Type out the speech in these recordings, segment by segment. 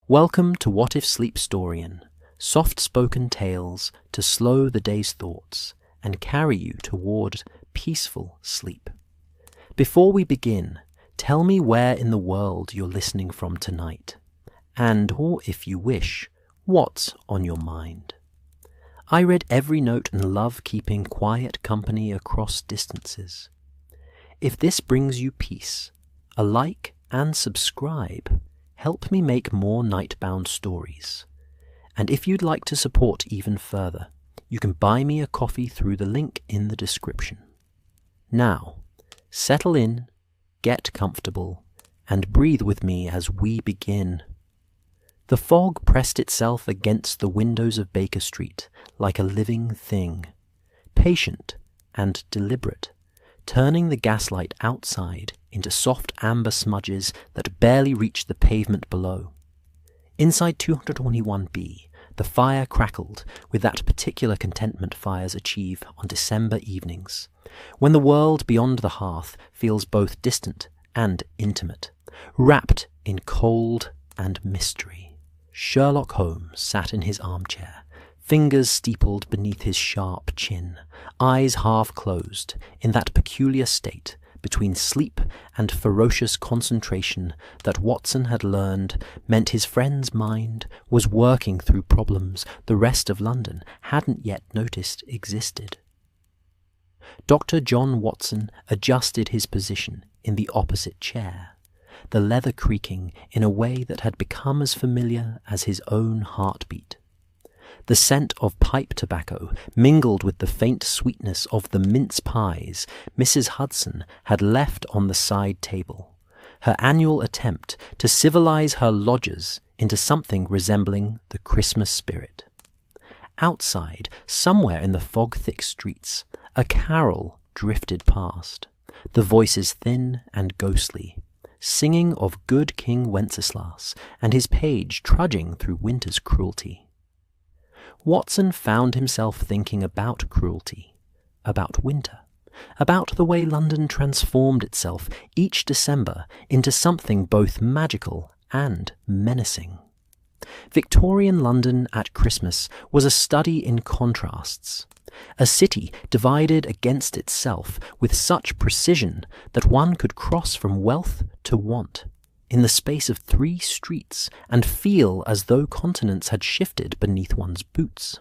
Welcome to What If Sleepstorian, soft-spoken tales to slow the day's thoughts and carry you toward peaceful sleep. Before we begin, tell me where in the world you're listening from tonight, and, or if you wish, what's on your mind. I read every note and love keeping quiet company across distances. If this brings you peace, a like and subscribe help me make more nightbound stories. And if you'd like to support even further, you can buy me a coffee through the link in the description. Now, settle in, get comfortable, and breathe with me as we begin. The fog pressed itself against the windows of Baker Street like a living thing, patient and deliberate, turning the gaslight outside into soft amber smudges that barely reached the pavement below. Inside 221B, the fire crackled with that particular contentment fires achieve on December evenings, when the world beyond the hearth feels both distant and intimate, wrapped in cold and mystery. Sherlock Holmes sat in his armchair, fingers steepled beneath his sharp chin, eyes half closed, in that peculiar state between sleep and ferocious concentration that Watson had learned meant his friend's mind was working through problems the rest of London hadn't yet noticed existed. Dr. John Watson adjusted his position in the opposite chair, the leather creaking in a way that had become as familiar as his own heartbeat. The scent of pipe tobacco mingled with the faint sweetness of the mince pies Mrs. Hudson had left on the side table, her annual attempt to civilize her lodgers into something resembling the Christmas spirit. Outside, somewhere in the fog-thick streets, a carol drifted past, the voices thin and ghostly, singing of good King Wenceslas and his page trudging through winter's cruelty. Watson found himself thinking about cruelty, about winter, about the way London transformed itself each December into something both magical and menacing. Victorian London at Christmas was a study in contrasts, a city divided against itself with such precision that one could cross from wealth to want in the space of 3 streets and feel as though continents had shifted beneath one's boots.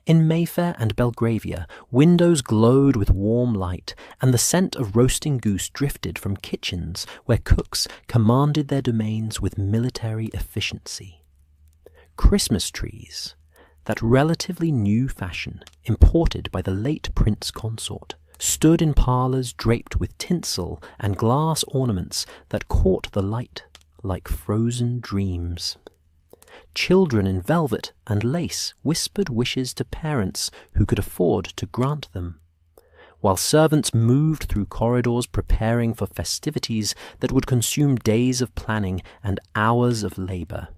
In Mayfair and Belgravia, windows glowed with warm light, and the scent of roasting goose drifted from kitchens where cooks commanded their domains with military efficiency. Christmas trees, that relatively new fashion imported by the late Prince Consort, stood in parlours draped with tinsel and glass ornaments that caught the light like frozen dreams. Children in velvet and lace whispered wishes to parents who could afford to grant them, while servants moved through corridors preparing for festivities that would consume days of planning and hours of labour.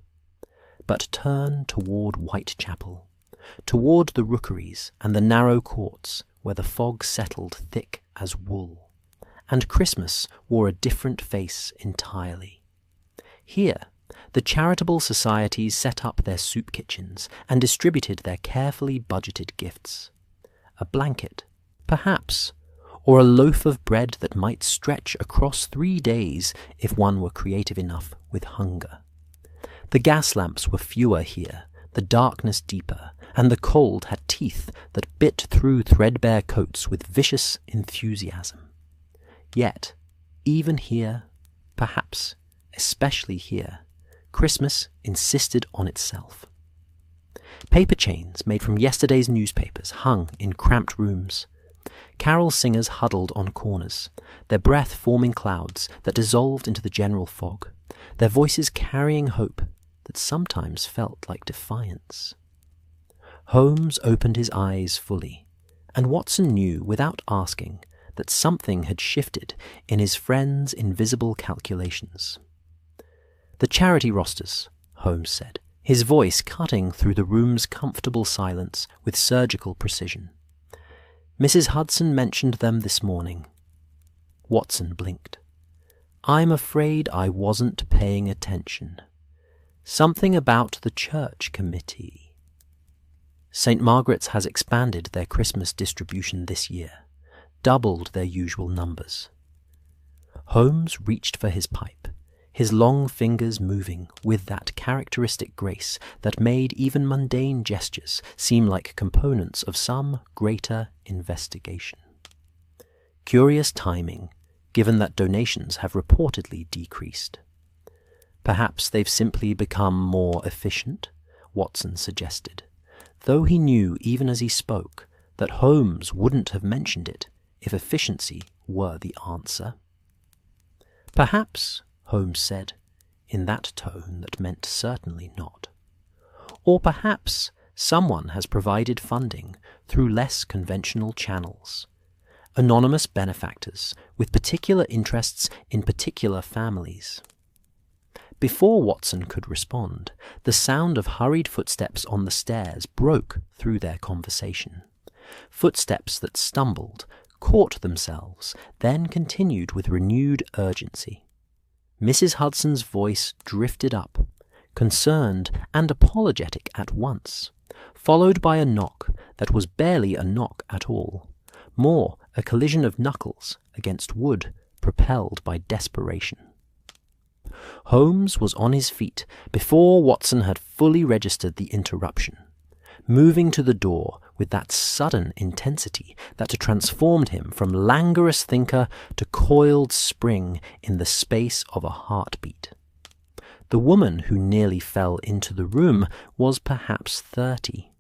But turn toward Whitechapel, toward the rookeries and the narrow courts where the fog settled thick as wool, and Christmas wore a different face entirely. Here, the charitable societies set up their soup kitchens and distributed their carefully budgeted gifts. A blanket, perhaps, or a loaf of bread that might stretch across 3 days if one were creative enough with hunger. The gas lamps were fewer here, the darkness deeper, and the cold had teeth that bit through threadbare coats with vicious enthusiasm. Yet, even here, perhaps especially here, Christmas insisted on itself. Paper chains made from yesterday's newspapers hung in cramped rooms. Carol singers huddled on corners, their breath forming clouds that dissolved into the general fog, their voices carrying hope that sometimes felt like defiance. Holmes opened his eyes fully, and Watson knew without asking that something had shifted in his friend's invisible calculations. "The charity rosters," Holmes said, his voice cutting through the room's comfortable silence with surgical precision. "Mrs. Hudson mentioned them this morning." Watson blinked. "I'm afraid I wasn't paying attention." Something about the church committee. St. Margaret's has expanded their Christmas distribution this year, doubled their usual numbers. Holmes reached for his pipe, his long fingers moving with that characteristic grace that made even mundane gestures seem like components of some greater investigation. Curious timing, given that donations have reportedly decreased. Perhaps they've simply become more efficient, Watson suggested, though he knew even as he spoke that Holmes wouldn't have mentioned it if efficiency were the answer. Perhaps, Holmes said, in that tone that meant certainly not. Or perhaps someone has provided funding through less conventional channels. Anonymous benefactors with particular interests in particular families. Before Watson could respond, the sound of hurried footsteps on the stairs broke through their conversation. Footsteps that stumbled, caught themselves, then continued with renewed urgency. Mrs. Hudson's voice drifted up, concerned and apologetic at once, followed by a knock that was barely a knock at all, more a collision of knuckles against wood propelled by desperation. Holmes was on his feet before Watson had fully registered the interruption, moving to the door with that sudden intensity that transformed him from languorous thinker to coiled spring in the space of a heartbeat. The woman who nearly fell into the room was perhaps 30,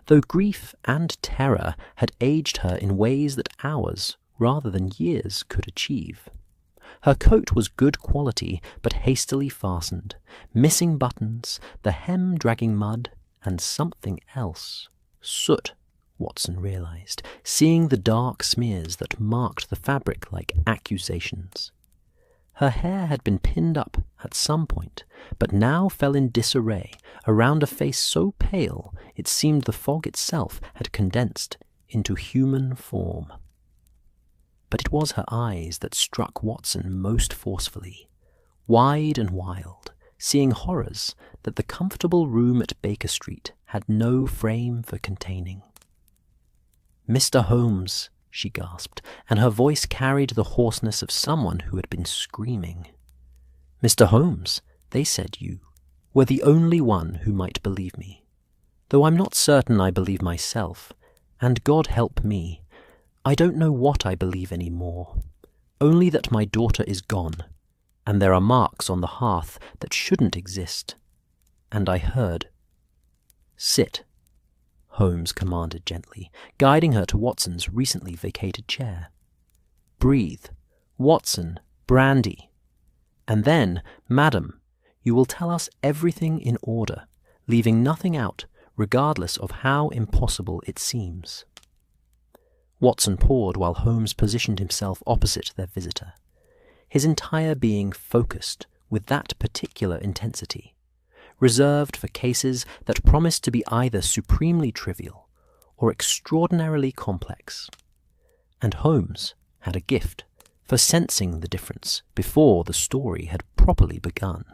though grief and terror had aged her in ways that hours rather than years could achieve. Her coat was good quality, but hastily fastened, missing buttons, the hem dragging mud, and something else. Soot, Watson realized, seeing the dark smears that marked the fabric like accusations. Her hair had been pinned up at some point, but now fell in disarray around a face so pale it seemed the fog itself had condensed into human form. But it was her eyes that struck Watson most forcefully, wide and wild, seeing horrors that the comfortable room at Baker Street had no frame for containing. "Mr. Holmes," she gasped, and her voice carried the hoarseness of someone who had been screaming. "Mr. Holmes, they said you were the only one who might believe me, though I'm not certain I believe myself, and God help me, I don't know what I believe any more, only that my daughter is gone, and there are marks on the hearth that shouldn't exist, and I heard—" "Sit," Holmes commanded gently, guiding her to Watson's recently vacated chair. "Breathe. Watson, brandy. And then, madam, you will tell us everything in order, leaving nothing out, regardless of how impossible it seems." Watson poured while Holmes positioned himself opposite their visitor, his entire being focused with that particular intensity, reserved for cases that promised to be either supremely trivial or extraordinarily complex. And Holmes had a gift for sensing the difference before the story had properly begun.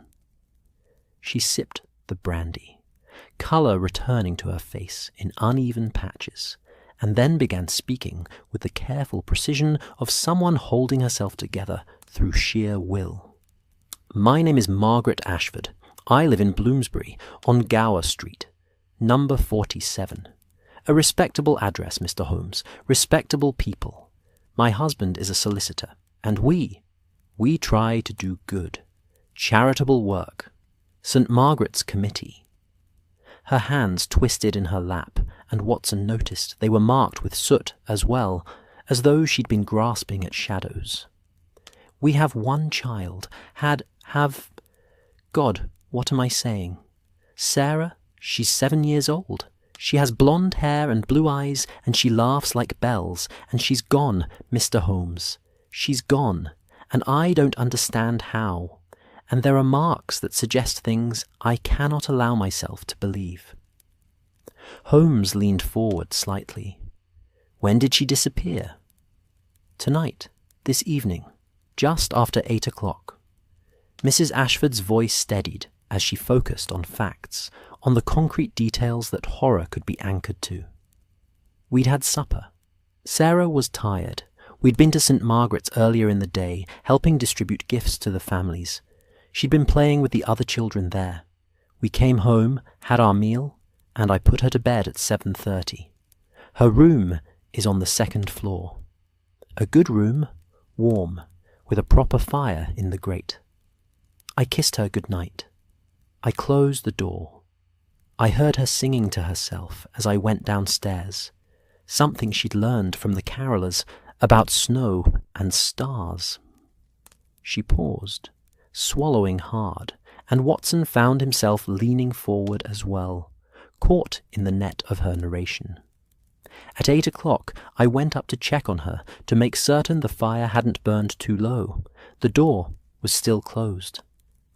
She sipped the brandy, colour returning to her face in uneven patches, and then began speaking with the careful precision of someone holding herself together through sheer will. "My name is Margaret Ashford. I live in Bloomsbury, on Gower Street, number 47. A respectable address, Mr. Holmes, respectable people. My husband is a solicitor, and we try to do good, charitable work. St. Margaret's Committee." Her hands twisted in her lap, and Watson noticed they were marked with soot as well, as though she'd been grasping at shadows. "We have one child. God, what am I saying? Sarah, she's 7 years old. She has blonde hair and blue eyes, and she laughs like bells, and she's gone, Mr. Holmes. She's gone, and I don't understand how. And there are marks that suggest things I cannot allow myself to believe." Holmes leaned forward slightly. "When did she disappear?" "Tonight, this evening, just after 8 o'clock. Mrs. Ashford's voice steadied as she focused on facts, on the concrete details that horror could be anchored to. We'd had supper. Sarah was tired. We'd been to St. Margaret's earlier in the day, helping distribute gifts to the families. She'd been playing with the other children there. We came home, had our meal, and I put her to bed at 7:30. Her room is on the 2nd floor. A good room, warm, with a proper fire in the grate. I kissed her good night. I closed the door. I heard her singing to herself as I went downstairs, something she'd learned from the carolers about snow and stars. She paused, swallowing hard, and Watson found himself leaning forward as well, caught in the net of her narration. At 8 o'clock, I went up to check on her to make certain the fire hadn't burned too low. The door was still closed.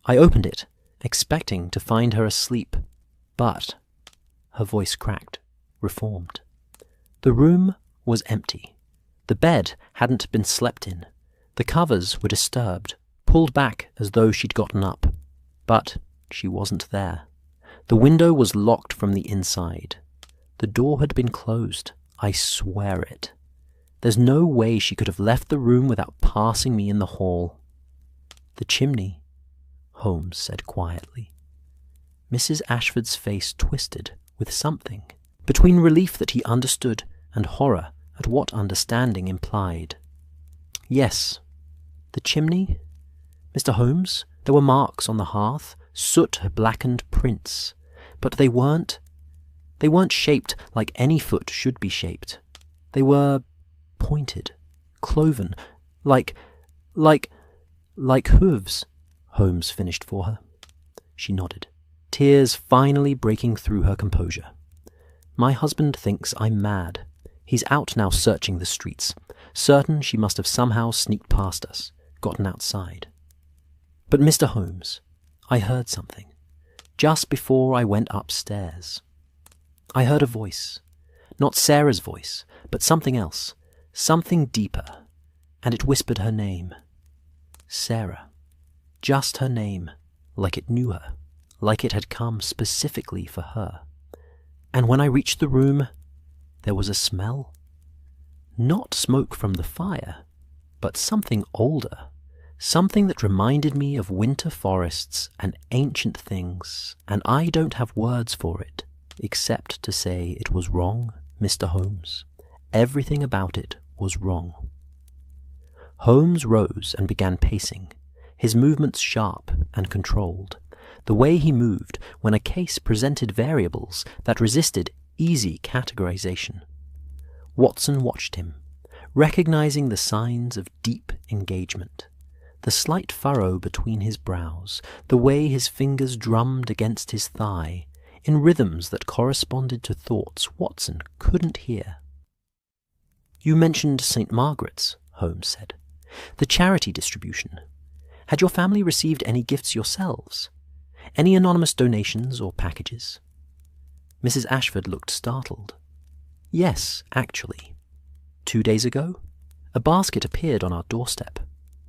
I opened it, expecting to find her asleep, but her voice cracked, reformed. The room was empty. The bed hadn't been slept in. The covers were disturbed, pulled back as though she'd gotten up. But she wasn't there. The window was locked from the inside. The door had been closed. I swear it. There's no way she could have left the room without passing me in the hall. The chimney, Holmes said quietly. Mrs. Ashford's face twisted with something, between relief that he understood and horror at what understanding implied. Yes, the chimney? Mr. Holmes, there were marks on the hearth, soot-blackened prints, but they weren't shaped like any foot should be shaped. They were pointed, cloven, like hooves, Holmes finished for her. She nodded, tears finally breaking through her composure. My husband thinks I'm mad. He's out now searching the streets, certain she must have somehow sneaked past us, gotten outside. But Mr. Holmes, I heard something, just before I went upstairs. I heard a voice, not Sarah's voice, but something else, something deeper, and it whispered her name. Sarah. Just her name, like it knew her, like it had come specifically for her. And when I reached the room, there was a smell. Not smoke from the fire, but something older, something that reminded me of winter forests and ancient things, and I don't have words for it, except to say it was wrong, Mr. Holmes. Everything about it was wrong. Holmes rose and began pacing, his movements sharp and controlled, the way he moved when a case presented variables that resisted easy categorization. Watson watched him, recognizing the signs of deep engagement, the slight furrow between his brows, the way his fingers drummed against his thigh, in rhythms that corresponded to thoughts Watson couldn't hear. "You mentioned St. Margaret's," Holmes said. "The charity distribution. Had your family received any gifts yourselves? Any anonymous donations or packages?" Mrs. Ashford looked startled. "Yes, actually. 2 days ago, a basket appeared on our doorstep.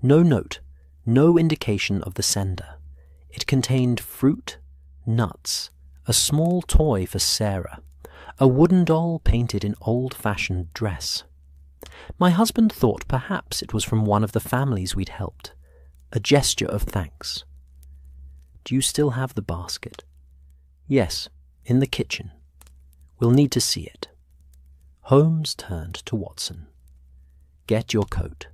No note, no indication of the sender. It contained fruit, nuts, a small toy for Sarah, a wooden doll painted in old-fashioned dress. My husband thought perhaps it was from one of the families we'd helped, a gesture of thanks." "Do you still have the basket?" "Yes, in the kitchen. We'll need to see it." Holmes turned to Watson. "Get your coat.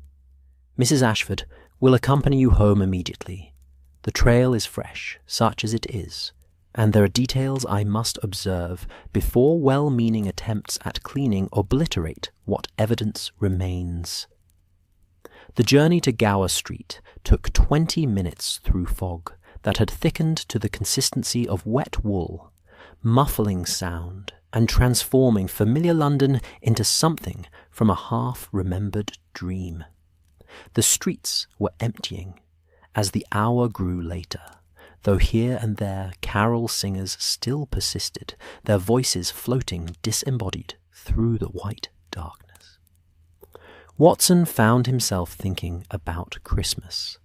Mrs. Ashford will accompany you home immediately. The trail is fresh, such as it is, and there are details I must observe before well-meaning attempts at cleaning obliterate what evidence remains." The journey to Gower Street took 20 minutes through fog that had thickened to the consistency of wet wool, muffling sound and transforming familiar London into something from a half-remembered dream. The streets were emptying as the hour grew later, though here and there carol singers still persisted, their voices floating disembodied through the white darkness. Watson found himself thinking about Christmas,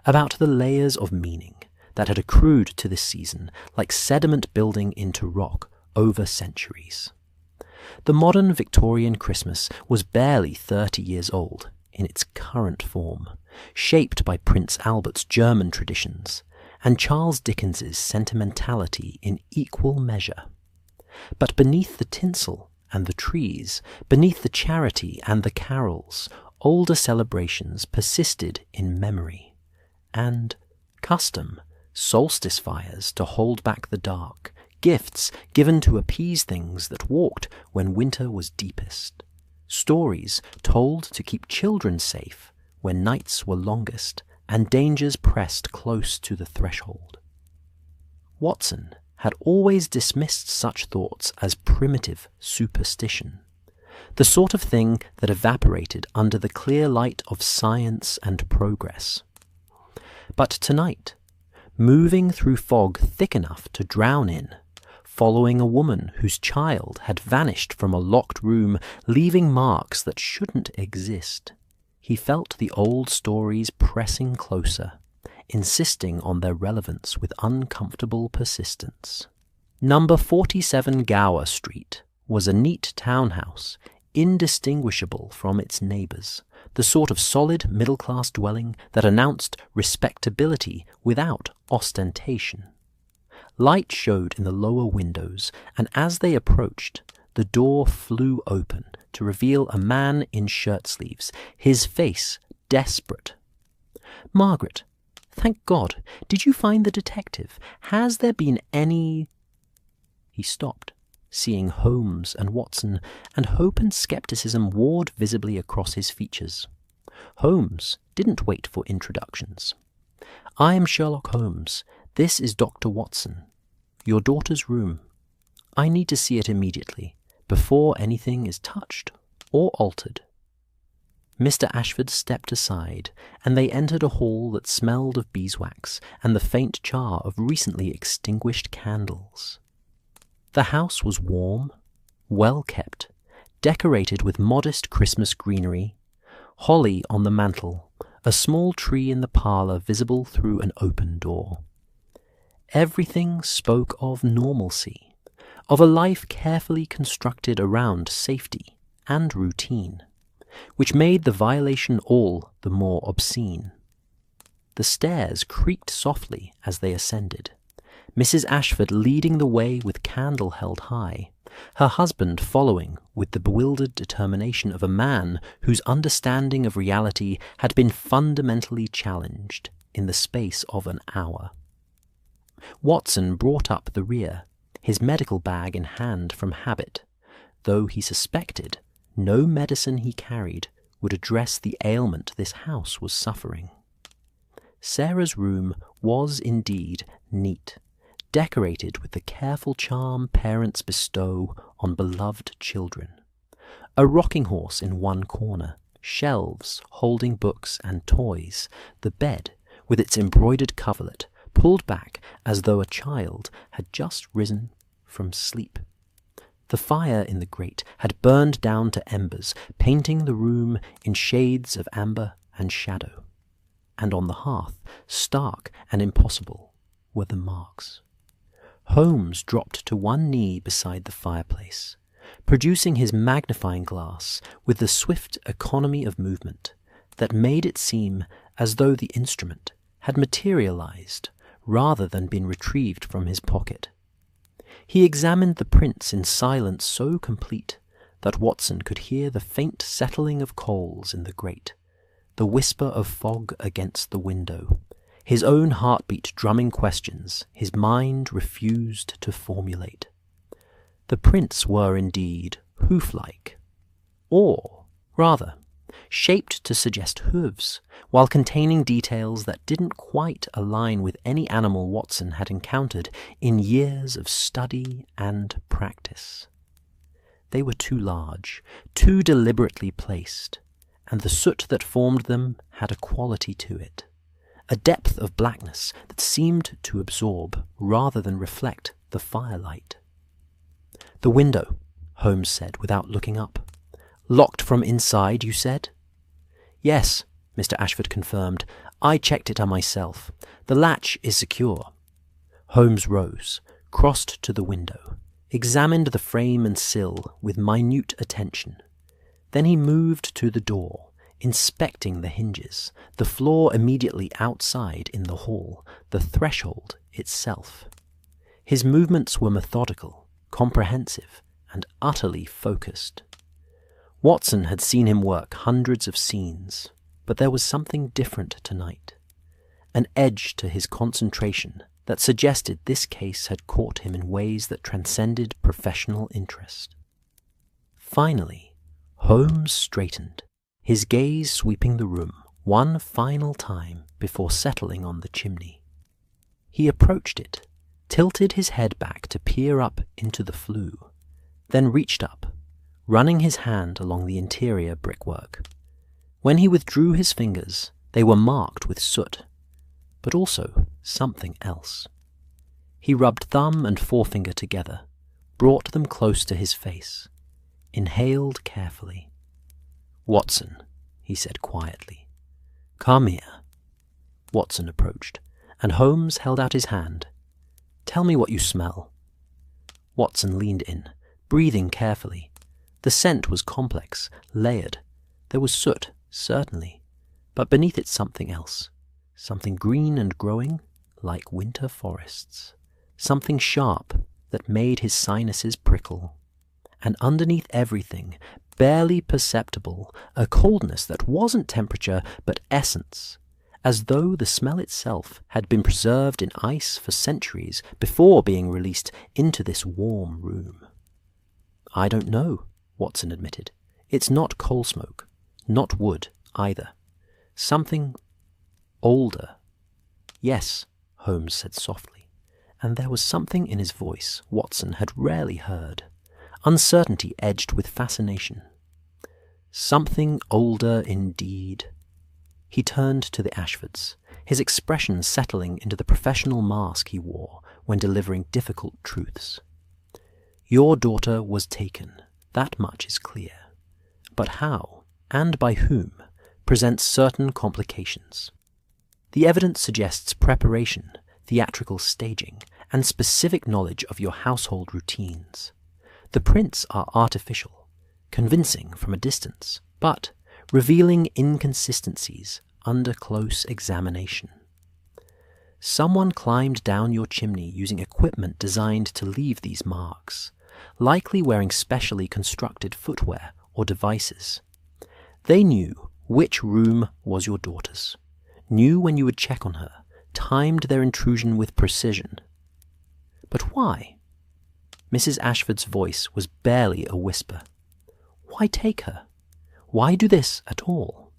about the layers of meaning, that had accrued to this season like sediment building into rock over centuries. The modern Victorian Christmas was barely 30 years old in its current form, shaped by Prince Albert's German traditions and Charles Dickens's sentimentality in equal measure. But beneath the tinsel and the trees, beneath the charity and the carols, older celebrations persisted in memory, and custom, solstice fires to hold back the dark, gifts given to appease things that walked when winter was deepest, stories told to keep children safe when nights were longest and dangers pressed close to the threshold. Watson had always dismissed such thoughts as primitive superstition, the sort of thing that evaporated under the clear light of science and progress. But tonight, moving through fog thick enough to drown in, following a woman whose child had vanished from a locked room, leaving marks that shouldn't exist, he felt the old stories pressing closer, insisting on their relevance with uncomfortable persistence. Number 47 Gower Street was a neat townhouse, indistinguishable from its neighbours, the sort of solid middle-class dwelling that announced respectability without ostentation. Light showed in the lower windows, and as they approached, the door flew open to reveal a man in shirt-sleeves, his face desperate. "Margaret, thank God, did you find the detective? Has there been any—" He stopped, seeing Holmes and Watson, and hope and scepticism warred visibly across his features. Holmes didn't wait for introductions. "I am Sherlock Holmes. This is Dr. Watson. Your daughter's room. I need to see it immediately, before anything is touched or altered." Mr. Ashford stepped aside, and they entered a hall that smelled of beeswax and the faint char of recently extinguished candles. The house was warm, well kept, decorated with modest Christmas greenery, holly on the mantel, a small tree in the parlour visible through an open door. Everything spoke of normalcy, of a life carefully constructed around safety and routine, which made the violation all the more obscene. The stairs creaked softly as they ascended, Mrs. Ashford leading the way with candle held high, her husband following with the bewildered determination of a man whose understanding of reality had been fundamentally challenged in the space of an hour. Watson brought up the rear, his medical bag in hand from habit, though he suspected no medicine he carried would address the ailment this house was suffering. Sarah's room was indeed neat, decorated with the careful charm parents bestow on beloved children. A rocking horse in one corner, shelves holding books and toys, the bed, with its embroidered coverlet, pulled back as though a child had just risen from sleep. The fire in the grate had burned down to embers, painting the room in shades of amber and shadow. And on the hearth, stark and impossible, were the marks. Holmes dropped to one knee beside the fireplace, producing his magnifying glass with the swift economy of movement that made it seem as though the instrument had materialized rather than been retrieved from his pocket. He examined the prints in silence so complete that Watson could hear the faint settling of coals in the grate, the whisper of fog against the window, his own heartbeat drumming questions his mind refused to formulate. The prints were indeed hoof-like, or, rather, shaped to suggest hooves, while containing details that didn't quite align with any animal Watson had encountered in years of study and practice. They were too large, too deliberately placed, and the soot that formed them had a quality to it, a depth of blackness that seemed to absorb rather than reflect the firelight. "The window," Holmes said without looking up. "Locked from inside, you said?" "Yes," Mr. Ashford confirmed. I checked it myself. The latch is secure." Holmes rose, crossed to the window, examined the frame and sill with minute attention. Then he moved to the door, inspecting the hinges, the floor immediately outside in the hall, the threshold itself. His movements were methodical, comprehensive, and utterly focused. Watson had seen him work hundreds of scenes, but there was something different tonight, an edge to his concentration that suggested this case had caught him in ways that transcended professional interest. Finally, Holmes straightened, his gaze sweeping the room one final time before settling on the chimney. He approached it, tilted his head back to peer up into the flue, then reached up, running his hand along the interior brickwork. When he withdrew his fingers, they were marked with soot, but also something else. He rubbed thumb and forefinger together, brought them close to his face, inhaled carefully. "Watson," he said quietly. "Come here." Watson approached, and Holmes held out his hand. "Tell me what you smell." Watson leaned in, breathing carefully. The scent was complex, layered. There was soot, certainly, but beneath it something else. Something green and growing, like winter forests. Something sharp that made his sinuses prickle. And underneath everything, barely perceptible, a coldness that wasn't temperature but essence, as though the smell itself had been preserved in ice for centuries before being released into this warm room. "I don't know," Watson admitted. "It's not coal smoke, not wood either. Something older." "Yes," Holmes said softly, and there was something in his voice Watson had rarely heard, uncertainty edged with fascination. "Something older indeed." He turned to the Ashfords, his expression settling into the professional mask he wore when delivering difficult truths. "Your daughter was taken, that much is clear. But how, and by whom, presents certain complications. The evidence suggests preparation, theatrical staging, and specific knowledge of your household routines. The prints are artificial, convincing from a distance, but revealing inconsistencies under close examination. Someone climbed down your chimney using equipment designed to leave these marks, likely wearing specially constructed footwear or devices. They knew which room was your daughter's, knew when you would check on her, timed their intrusion with precision. But why? Mrs. Ashford's voice was barely a whisper. Why take her? Why do this at all?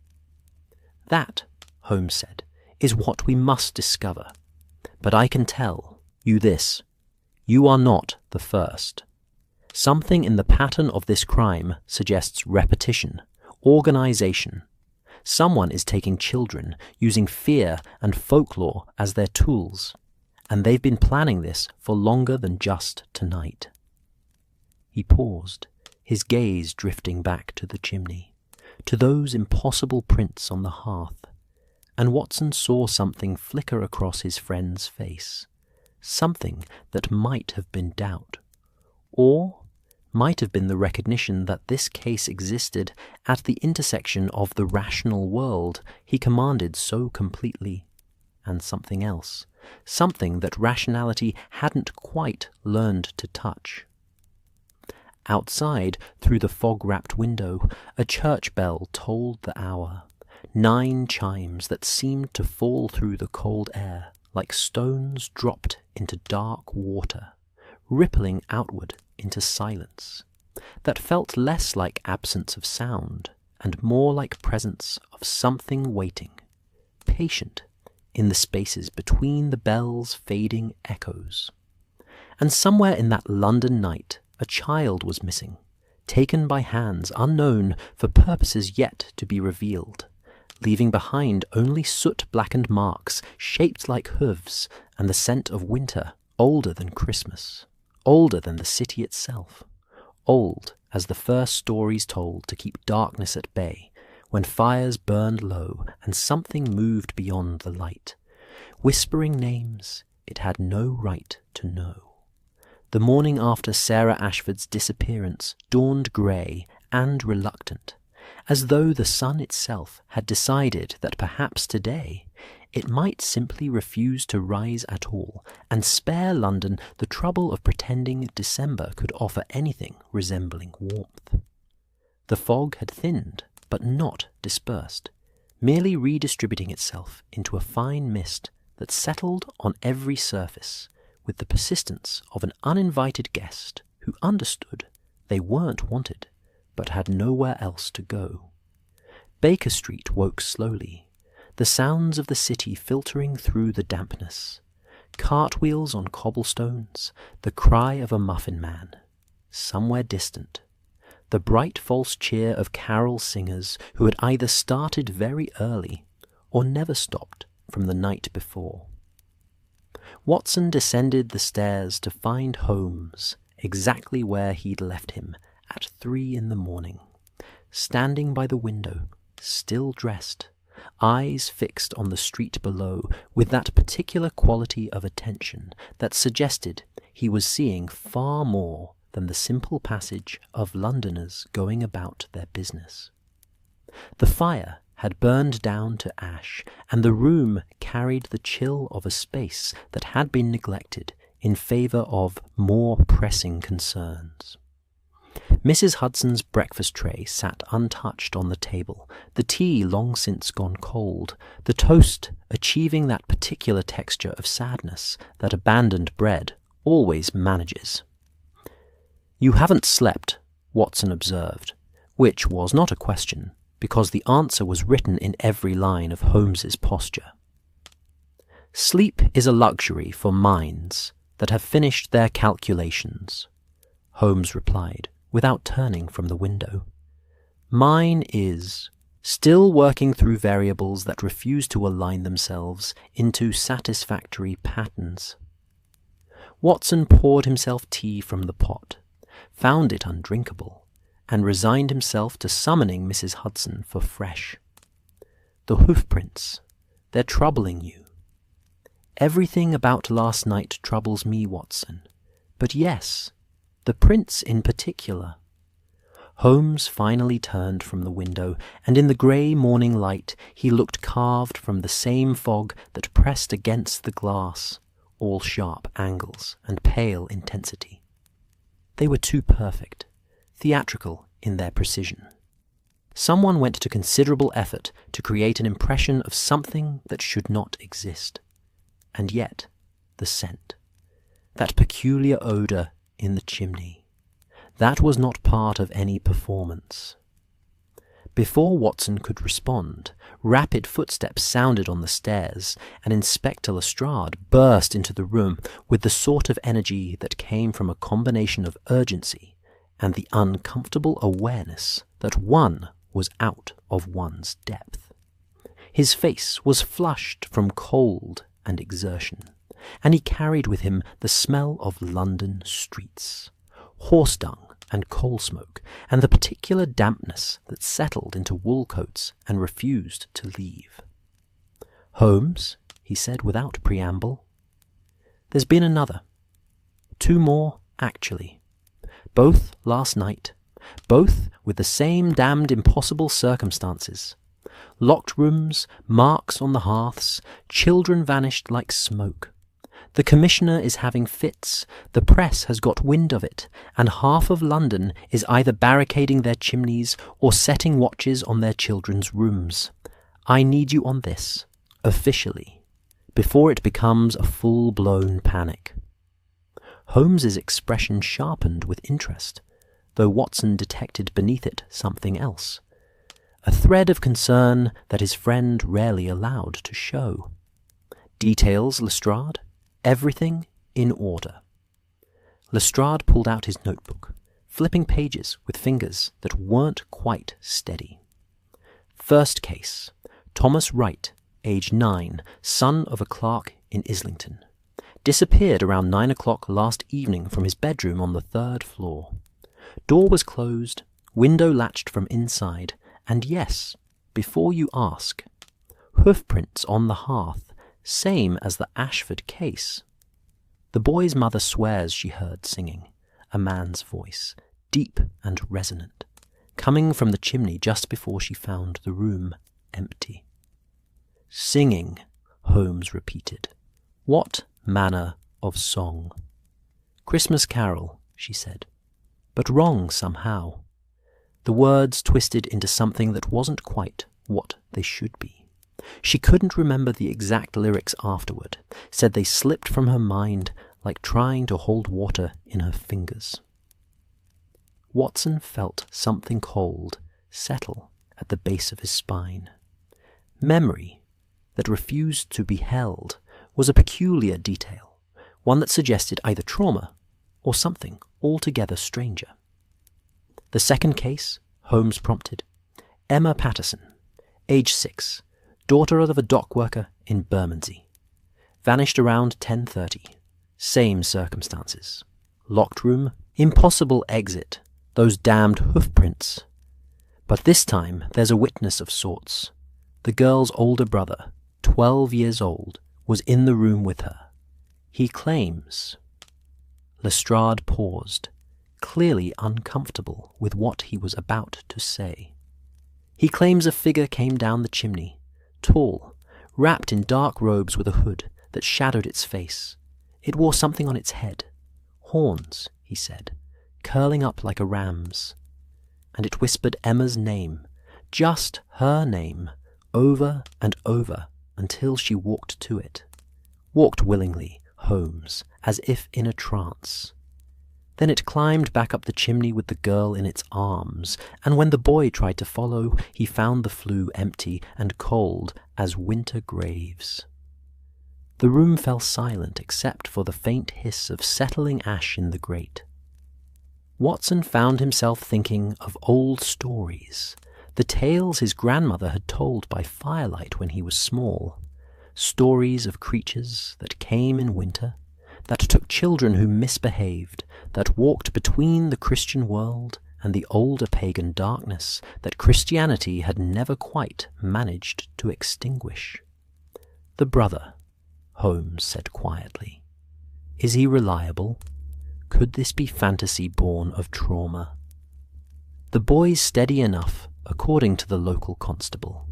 That, Holmes said, is what we must discover. But I can tell you this. You are not the first. Something in the pattern of this crime suggests repetition, organization. Someone is taking children, using fear and folklore as their tools, and they've been planning this for longer than just tonight. He paused, his gaze drifting back to the chimney, to those impossible prints on the hearth, and Watson saw something flicker across his friend's face, something that might have been doubt, or might have been the recognition that this case existed at the intersection of the rational world he commanded so completely, and something else, something that rationality hadn't quite learned to touch. Outside, through the fog-wrapped window, a church bell tolled the hour, 9 chimes that seemed to fall through the cold air like stones dropped into dark water, rippling outward into silence, that felt less like absence of sound and more like presence of something waiting, patient, in the spaces between the bell's fading echoes. And somewhere in that London night, a child was missing, taken by hands unknown for purposes yet to be revealed, leaving behind only soot-blackened marks shaped like hooves and the scent of winter older than Christmas, older than the city itself, old as the first stories told to keep darkness at bay when fires burned low and something moved beyond the light, whispering names it had no right to know. The morning after Sarah Ashford's disappearance dawned grey and reluctant, as though the sun itself had decided that perhaps today it might simply refuse to rise at all and spare London the trouble of pretending December could offer anything resembling warmth. The fog had thinned, but not dispersed, merely redistributing itself into a fine mist that settled on every surface with the persistence of an uninvited guest who understood they weren't wanted, but had nowhere else to go. Baker Street woke slowly, the sounds of the city filtering through the dampness. Cartwheels on cobblestones, the cry of a muffin man. Somewhere distant, the bright false cheer of carol singers who had either started very early or never stopped from the night before. Watson descended the stairs to find Holmes exactly where he'd left him at 3 a.m, standing by the window, still dressed, eyes fixed on the street below with that particular quality of attention that suggested he was seeing far more than the simple passage of Londoners going about their business. The fire had burned down to ash, and the room carried the chill of a space that had been neglected in favour of more pressing concerns. Mrs. Hudson's breakfast tray sat untouched on the table, the tea long since gone cold, the toast achieving that particular texture of sadness that abandoned bread always manages. "You haven't slept," Watson observed, which was not a question, because the answer was written in every line of Holmes's posture. "Sleep is a luxury for minds that have finished their calculations," Holmes replied, without turning from the window. "Mine is, still working through variables that refuse to align themselves into satisfactory patterns." Watson poured himself tea from the pot, found it undrinkable, and resigned himself to summoning Mrs. Hudson for fresh. "The hoofprints, they're troubling you." "Everything about last night troubles me, Watson. But yes, the prints in particular." Holmes finally turned from the window, and in the grey morning light he looked carved from the same fog that pressed against the glass, all sharp angles and pale intensity. They were too perfect, theatrical in their precision. Someone went to considerable effort to create an impression of something that should not exist. And yet, the scent, that peculiar odour in the chimney, that was not part of any performance. Before Watson could respond, rapid footsteps sounded on the stairs, and Inspector Lestrade burst into the room with the sort of energy that came from a combination of urgency and the uncomfortable awareness that one was out of one's depth. His face was flushed from cold and exertion, and he carried with him the smell of London streets, horse dung and coal smoke, and the particular dampness that settled into wool coats and refused to leave. "Holmes," he said without preamble, "there's been another. 2 more, actually. Both last night, both with the same damned impossible circumstances. Locked rooms, marks on the hearths, children vanished like smoke. The Commissioner is having fits, the press has got wind of it, and half of London is either barricading their chimneys or setting watches on their children's rooms. I need you on this, officially, before it becomes a full-blown panic." Holmes's expression sharpened with interest, though Watson detected beneath it something else, a thread of concern that his friend rarely allowed to show. "Details, Lestrade? Everything in order." Lestrade pulled out his notebook, flipping pages with fingers that weren't quite steady. "First case, Thomas Wright, age 9, son of a clerk in Islington. Disappeared around 9 o'clock last evening from his bedroom on the 3rd floor. Door was closed, window latched from inside, and yes, before you ask. Hoofprints on the hearth, same as the Ashford case. The boy's mother swears she heard singing, a man's voice, deep and resonant, coming from the chimney just before she found the room empty. Singing, Holmes repeated. What manner of song? Christmas carol, she said, but wrong somehow. The words twisted into something that wasn't quite what they should be. She couldn't remember the exact lyrics afterward, said they slipped from her mind like trying to hold water in her fingers. Watson felt something cold settle at the base of his spine. Memory that refused to be held was a peculiar detail, one that suggested either trauma or something altogether stranger. The second case, Holmes prompted. Emma Patterson, age 6, daughter of a dock worker in Bermondsey. Vanished around 10:30. Same circumstances. Locked room, impossible exit, those damned hoofprints. But this time there's a witness of sorts. The girl's older brother, 12 years old, was in the room with her. He claims... Lestrade paused, clearly uncomfortable with what he was about to say. He claims a figure came down the chimney, tall, wrapped in dark robes with a hood that shadowed its face. It wore something on its head. Horns, he said, curling up like a ram's. And it whispered Emma's name, just her name, over and over until she walked to it. Walked willingly, Holmes, as if in a trance. Then it climbed back up the chimney with the girl in its arms, and when the boy tried to follow, he found the flue empty and cold as winter graves. The room fell silent except for the faint hiss of settling ash in the grate. Watson found himself thinking of old stories, the tales his grandmother had told by firelight when he was small, stories of creatures that came in winter, that took children who misbehaved, that walked between the Christian world and the older pagan darkness that Christianity had never quite managed to extinguish. The brother, Holmes said quietly. Is he reliable? Could this be fantasy born of trauma? The boy's steady enough, according to the local constable,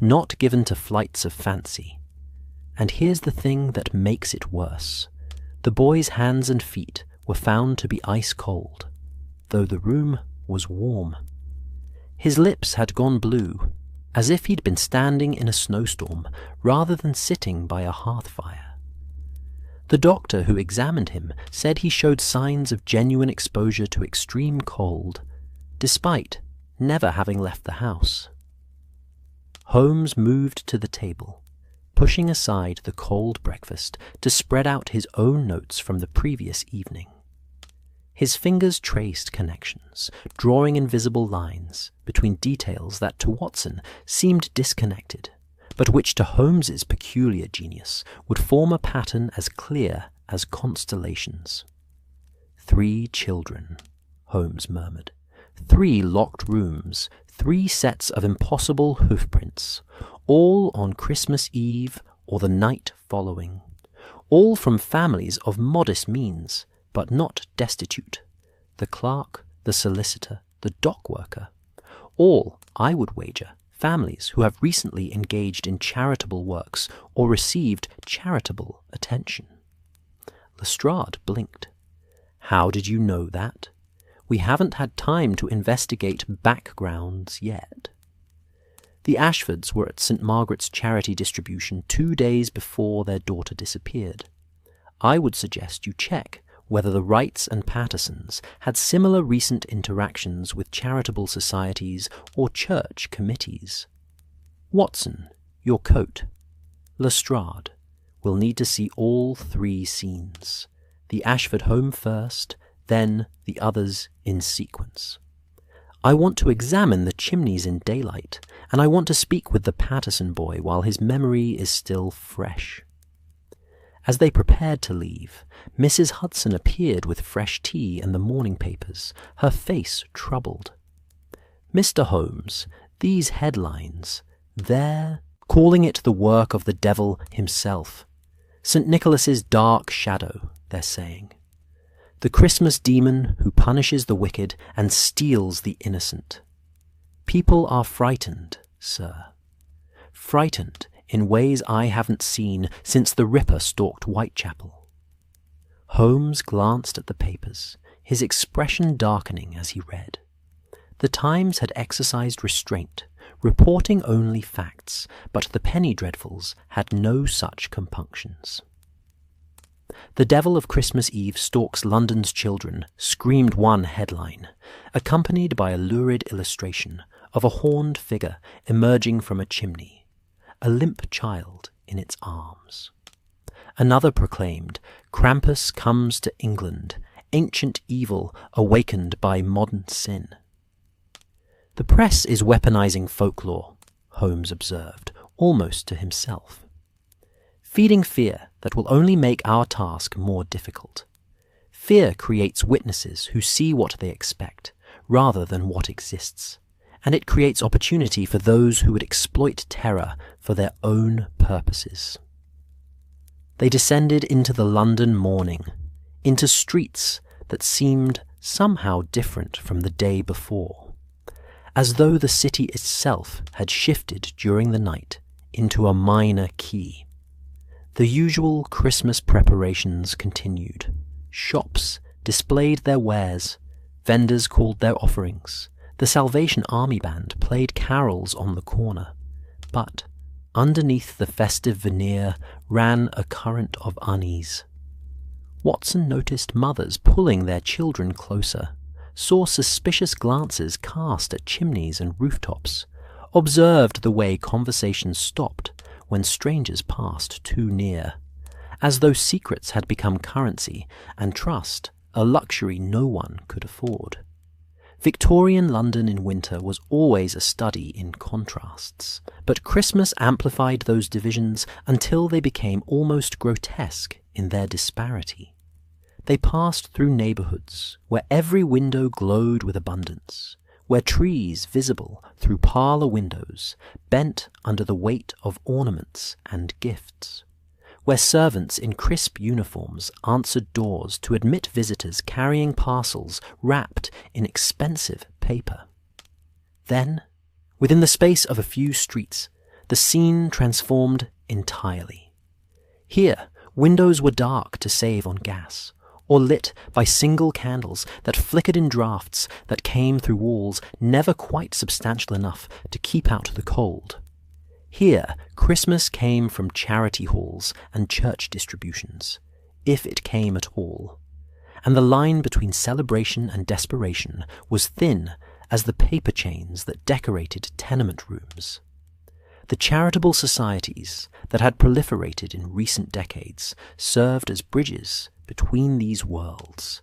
not given to flights of fancy. And here's the thing that makes it worse. The boy's hands and feet were found to be ice cold, though the room was warm. His lips had gone blue, as if he'd been standing in a snowstorm rather than sitting by a hearth fire. The doctor who examined him said he showed signs of genuine exposure to extreme cold, despite never having left the house. Holmes moved to the table, pushing aside the cold breakfast to spread out his own notes from the previous evening. His fingers traced connections, drawing invisible lines between details that to Watson seemed disconnected, but which to Holmes's peculiar genius would form a pattern as clear as constellations. 3 children, Holmes murmured. 3 locked rooms, 3 sets of impossible hoofprints, all on Christmas Eve or the night following, all from families of modest means, but not destitute. The clerk, the solicitor, the dock worker, all, I would wager, families who have recently engaged in charitable works or received charitable attention. Lestrade blinked. How did you know that? We haven't had time to investigate backgrounds yet. The Ashfords were at St. Margaret's charity distribution 2 days before their daughter disappeared. I would suggest you check whether the Wrights and Pattersons had similar recent interactions with charitable societies or church committees. Watson, your coat. Lestrade, we'll need to see all 3 scenes. The Ashford home first, then the others in sequence. I want to examine the chimneys in daylight, and I want to speak with the Patterson boy while his memory is still fresh. As they prepared to leave, Mrs. Hudson appeared with fresh tea and the morning papers, her face troubled. Mr. Holmes, these headlines, There, calling it the work of the devil himself. St. Nicholas's dark shadow, they're saying. The Christmas demon who punishes the wicked and steals the innocent. People are frightened, sir. Frightened in ways I haven't seen since the Ripper stalked Whitechapel. Holmes glanced at the papers, his expression darkening as he read. The Times had exercised restraint, reporting only facts, but the penny dreadfuls had no such compunctions. "The Devil of Christmas Eve stalks London's children," screamed one headline, accompanied by a lurid illustration of a horned figure emerging from a chimney, a limp child in its arms. Another proclaimed, "Krampus comes to England, ancient evil awakened by modern sin." "The press is weaponizing folklore," Holmes observed, almost to himself. "Feeding fear that will only make our task more difficult. Fear creates witnesses who see what they expect, rather than what exists, and it creates opportunity for those who would exploit terror for their own purposes." They descended into the London morning, into streets that seemed somehow different from the day before, as though the city itself had shifted during the night into a minor key. The usual Christmas preparations continued. Shops displayed their wares, vendors called their offerings, the Salvation Army band played carols on the corner, but underneath the festive veneer ran a current of unease. Watson noticed mothers pulling their children closer, saw suspicious glances cast at chimneys and rooftops, observed the way conversations stopped when strangers passed too near, as though secrets had become currency and trust a luxury no one could afford. Victorian London in winter was always a study in contrasts, but Christmas amplified those divisions until they became almost grotesque in their disparity. They passed through neighbourhoods where every window glowed with abundance, where trees visible through parlour windows bent under the weight of ornaments and gifts, where servants in crisp uniforms answered doors to admit visitors carrying parcels wrapped in expensive paper. Then, within the space of a few streets, the scene transformed entirely. Here, windows were dark to save on gas, or lit by single candles that flickered in draughts that came through walls never quite substantial enough to keep out the cold. Here, Christmas came from charity halls and church distributions, if it came at all, and the line between celebration and desperation was thin as the paper chains that decorated tenement rooms. The charitable societies that had proliferated in recent decades served as bridges between these worlds,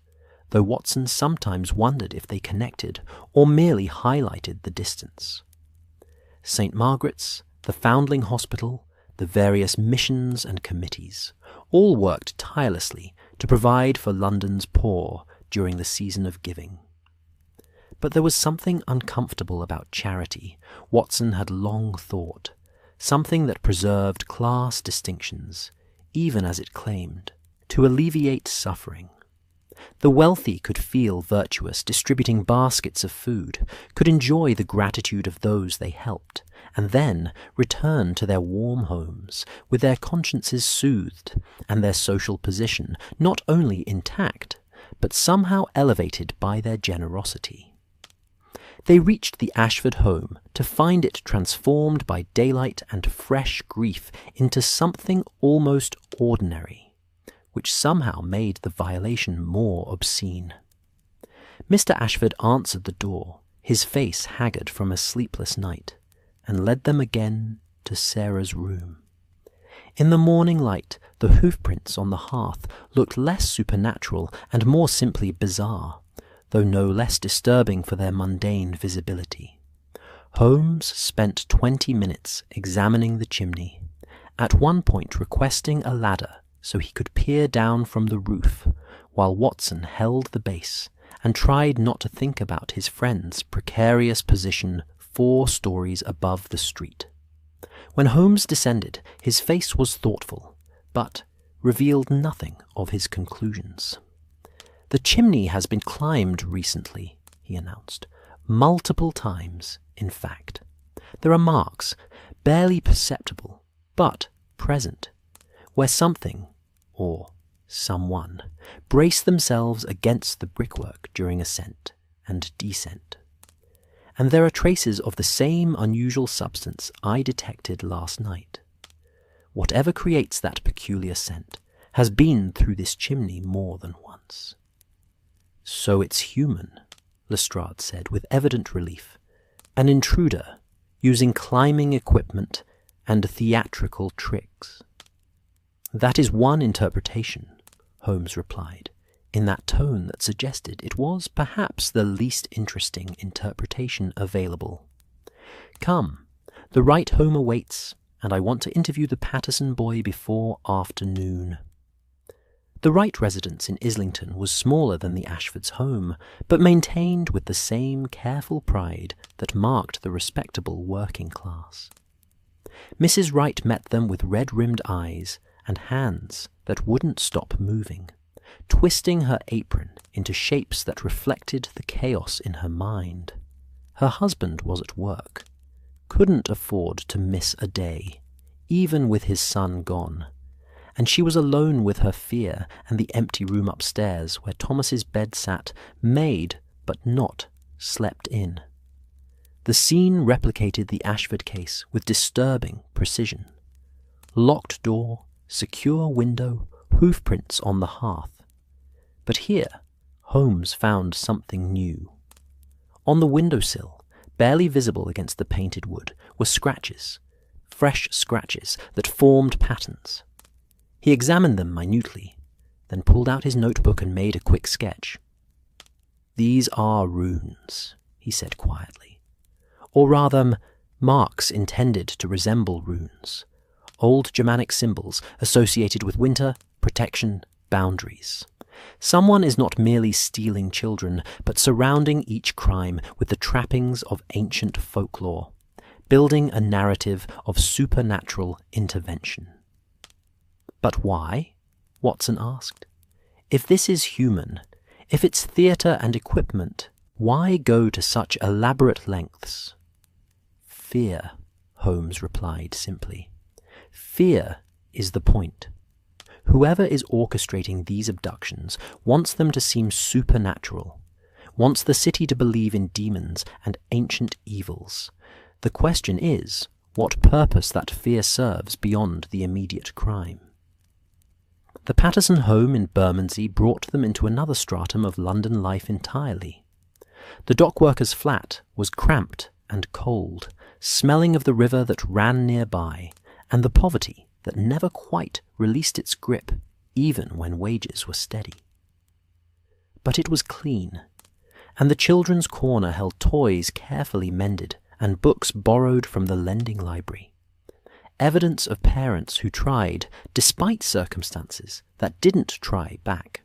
though Watson sometimes wondered if they connected or merely highlighted the distance. St. Margaret's, the Foundling Hospital, the various missions and committees, all worked tirelessly to provide for London's poor during the season of giving. But there was something uncomfortable about charity, Watson had long thought, something that preserved class distinctions, even as it claimed to alleviate suffering. The wealthy could feel virtuous distributing baskets of food, could enjoy the gratitude of those they helped, and then return to their warm homes with their consciences soothed and their social position not only intact, but somehow elevated by their generosity. They reached the Ashford home to find it transformed by daylight and fresh grief into something almost ordinary, which somehow made the violation more obscene. Mr. Ashford answered the door, his face haggard from a sleepless night, and led them again to Sarah's room. In the morning light, the hoofprints on the hearth looked less supernatural and more simply bizarre, though no less disturbing for their mundane visibility. Holmes spent 20 minutes examining the chimney, at one point requesting a ladder so he could peer down from the roof, while Watson held the base and tried not to think about his friend's precarious position 4 stories above the street. When Holmes descended, his face was thoughtful, but revealed nothing of his conclusions. "The chimney has been climbed recently," he announced. "Multiple times, in fact. There are marks, barely perceptible, but present, where something, or someone, braced themselves against the brickwork during ascent and descent. And there are traces of the same unusual substance I detected last night. Whatever creates that peculiar scent has been through this chimney more than once." "So it's human," Lestrade said with evident relief. "An intruder, using climbing equipment and theatrical tricks." "That is one interpretation," Holmes replied, in that tone that suggested it was perhaps the least interesting interpretation available. "Come, the ride home awaits, and I want to interview the Patterson boy before afternoon." The Wright residence in Islington was smaller than the Ashfords' home, but maintained with the same careful pride that marked the respectable working class. Mrs. Wright met them with red-rimmed eyes and hands that wouldn't stop moving, twisting her apron into shapes that reflected the chaos in her mind. Her husband was at work, couldn't afford to miss a day, even with his son gone, and she was alone with her fear and the empty room upstairs where Thomas's bed sat, made but not slept in. The scene replicated the Ashford case with disturbing precision. Locked door, secure window, hoofprints on the hearth. But here, Holmes found something new. On the windowsill, barely visible against the painted wood, were scratches, fresh scratches that formed patterns. He examined them minutely, then pulled out his notebook and made a quick sketch. "These are runes," he said quietly. "Or rather, marks intended to resemble runes. Old Germanic symbols associated with winter, protection, boundaries. Someone is not merely stealing children, but surrounding each crime with the trappings of ancient folklore, building a narrative of supernatural intervention." "But why?" Watson asked. "If this is human, if it's theatre and equipment, why go to such elaborate lengths?" "Fear," Holmes replied simply. "Fear is the point. Whoever is orchestrating these abductions wants them to seem supernatural, wants the city to believe in demons and ancient evils. The question is, what purpose that fear serves beyond the immediate crime." The Patterson home in Bermondsey brought them into another stratum of London life entirely. The dockworker's flat was cramped and cold, smelling of the river that ran nearby, and the poverty that never quite released its grip, even when wages were steady. But it was clean, and the children's corner held toys carefully mended and books borrowed from the lending library. Evidence of parents who tried, despite circumstances that didn't try back.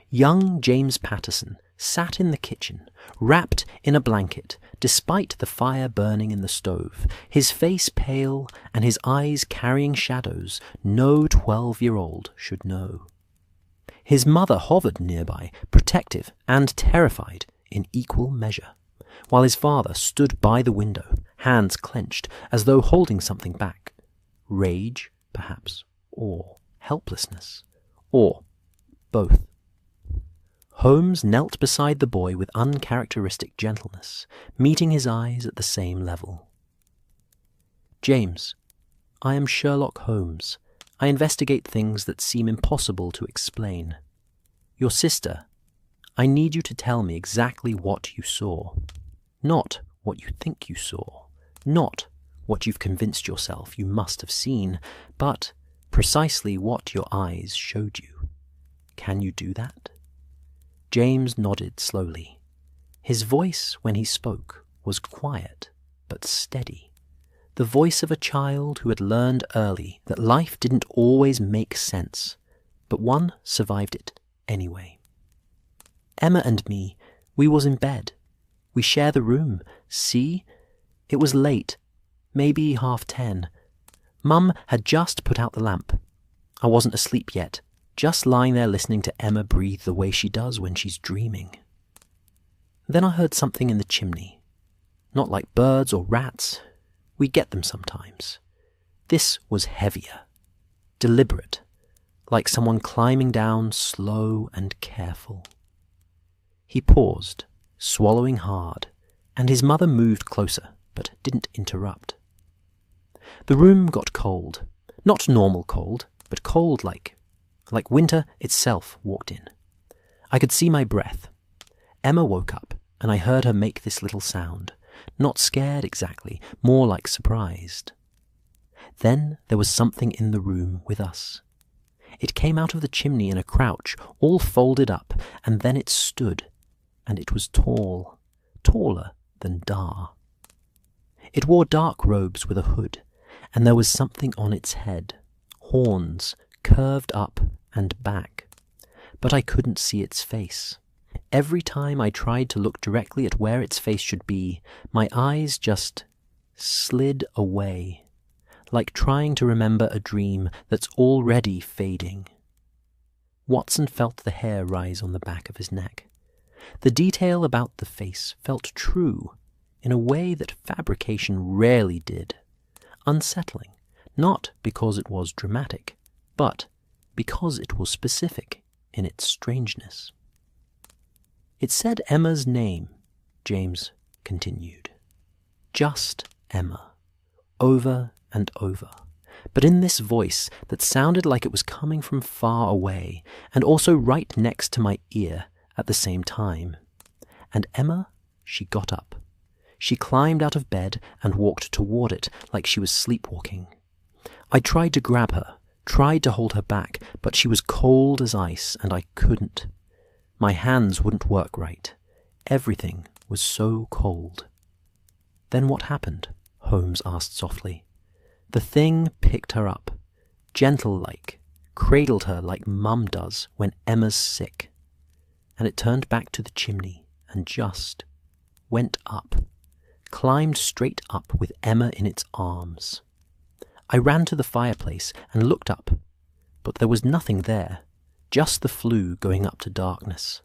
Young James Patterson sat in the kitchen, wrapped in a blanket, despite the fire burning in the stove, his face pale and his eyes carrying shadows no 12-year-old should know. His mother hovered nearby, protective and terrified in equal measure, while his father stood by the window, hands clenched, as though holding something back. Rage, perhaps, or helplessness, or both. Holmes knelt beside the boy with uncharacteristic gentleness, meeting his eyes at the same level. "James, I am Sherlock Holmes. I investigate things that seem impossible to explain. Your sister, I need you to tell me exactly what you saw. Not what you think you saw, not what you've convinced yourself you must have seen, but precisely what your eyes showed you. Can you do that?" James nodded slowly. His voice, when he spoke, was quiet but steady, the voice of a child who had learned early that life didn't always make sense, but one survived it anyway. "Emma and me, we was in bed. We share the room. See? It was late. maybe 10:30. Mum had just put out the lamp. I wasn't asleep yet, just lying there listening to Emma breathe the way she does when she's dreaming. Then I heard something in the chimney. Not like birds or rats. We get them sometimes. This was heavier, deliberate, like someone climbing down, slow and careful. He paused, swallowing hard, and his mother moved closer, but didn't interrupt. The room got cold. Not normal cold, but cold like winter itself walked in. I could see my breath. Emma woke up, and I heard her make this little sound. Not scared exactly, more like surprised. Then there was something in the room with us. It came out of the chimney in a crouch, all folded up, and then it stood, and it was tall, taller than Dar. It wore dark robes with a hood, and there was something on its head, horns curved up and back, but I couldn't see its face. Every time I tried to look directly at where its face should be, my eyes just slid away, like trying to remember a dream that's already fading. Watson felt the hair rise on the back of his neck. The detail about the face felt true in a way that fabrication rarely did. Unsettling, not because it was dramatic, but because it was specific in its strangeness. It said Emma's name, James continued. Just Emma, over and over, but in this voice that sounded like it was coming from far away and also right next to my ear at the same time. And Emma, she got up. She climbed out of bed and walked toward it like she was sleepwalking. I tried to grab her, tried to hold her back, but she was cold as ice and I couldn't. My hands wouldn't work right. Everything was so cold. Then what happened? Holmes asked softly. The thing picked her up, gentle-like, cradled her like Mum does when Emma's sick. And it turned back to the chimney and just went up, climbed straight up with Emma in its arms. I ran to the fireplace and looked up, but there was nothing there, just the flue going up to darkness.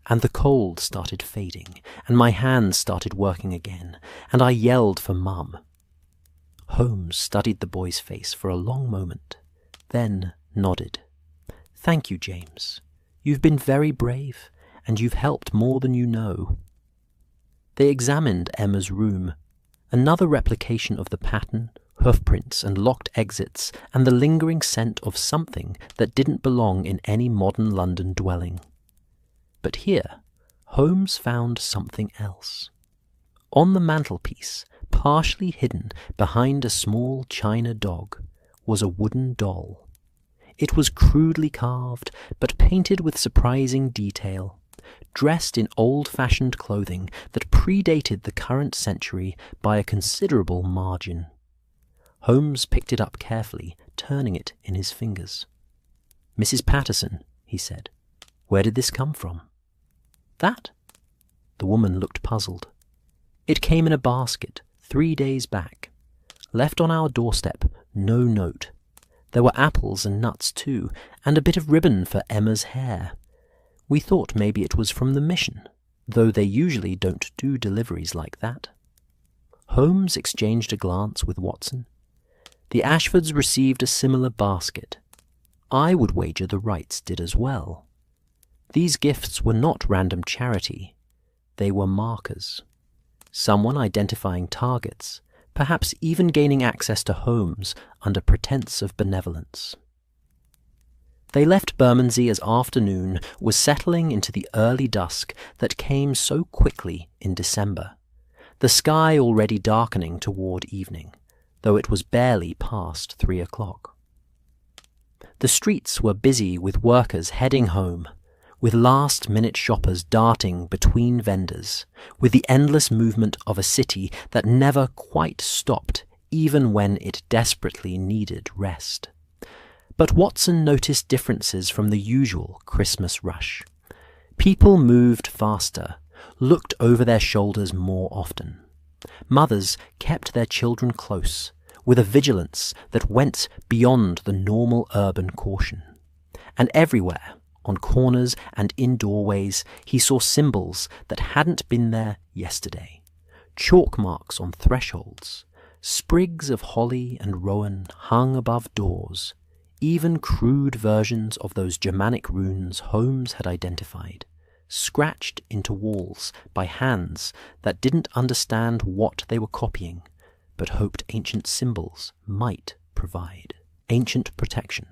And the cold started fading, and my hands started working again, and I yelled for Mum. Holmes studied the boy's face for a long moment, then nodded. Thank you, James. You've been very brave, and you've helped more than you know. They examined Emma's room, another replication of the pattern, hoofprints and locked exits, and the lingering scent of something that didn't belong in any modern London dwelling. But here, Holmes found something else. On the mantelpiece, partially hidden behind a small china dog, was a wooden doll. It was crudely carved, but painted with surprising detail, dressed in old-fashioned clothing that predated the current century by a considerable margin. Holmes picked it up carefully, turning it in his fingers. Mrs. Patterson, he said. Where did this come from? That? The woman looked puzzled. It came in a basket 3 days back. Left on our doorstep, no note. There were apples and nuts too, and a bit of ribbon for Emma's hair. We thought maybe it was from the mission, though they usually don't do deliveries like that. Holmes exchanged a glance with Watson. The Ashfords received a similar basket. I would wager the Wrights did as well. These gifts were not random charity. They were markers. Someone identifying targets, perhaps even gaining access to homes under pretense of benevolence. They left Bermondsey as afternoon was settling into the early dusk that came so quickly in December, the sky already darkening toward evening, though it was barely past 3 o'clock. The streets were busy with workers heading home, with last-minute shoppers darting between vendors, with the endless movement of a city that never quite stopped, even when it desperately needed rest. But Watson noticed differences from the usual Christmas rush. People moved faster, looked over their shoulders more often. Mothers kept their children close, with a vigilance that went beyond the normal urban caution. And everywhere, on corners and in doorways, he saw symbols that hadn't been there yesterday. Chalk marks on thresholds, sprigs of holly and rowan hung above doors, even crude versions of those Germanic runes Holmes had identified, scratched into walls by hands that didn't understand what they were copying, but hoped ancient symbols might provide ancient protection.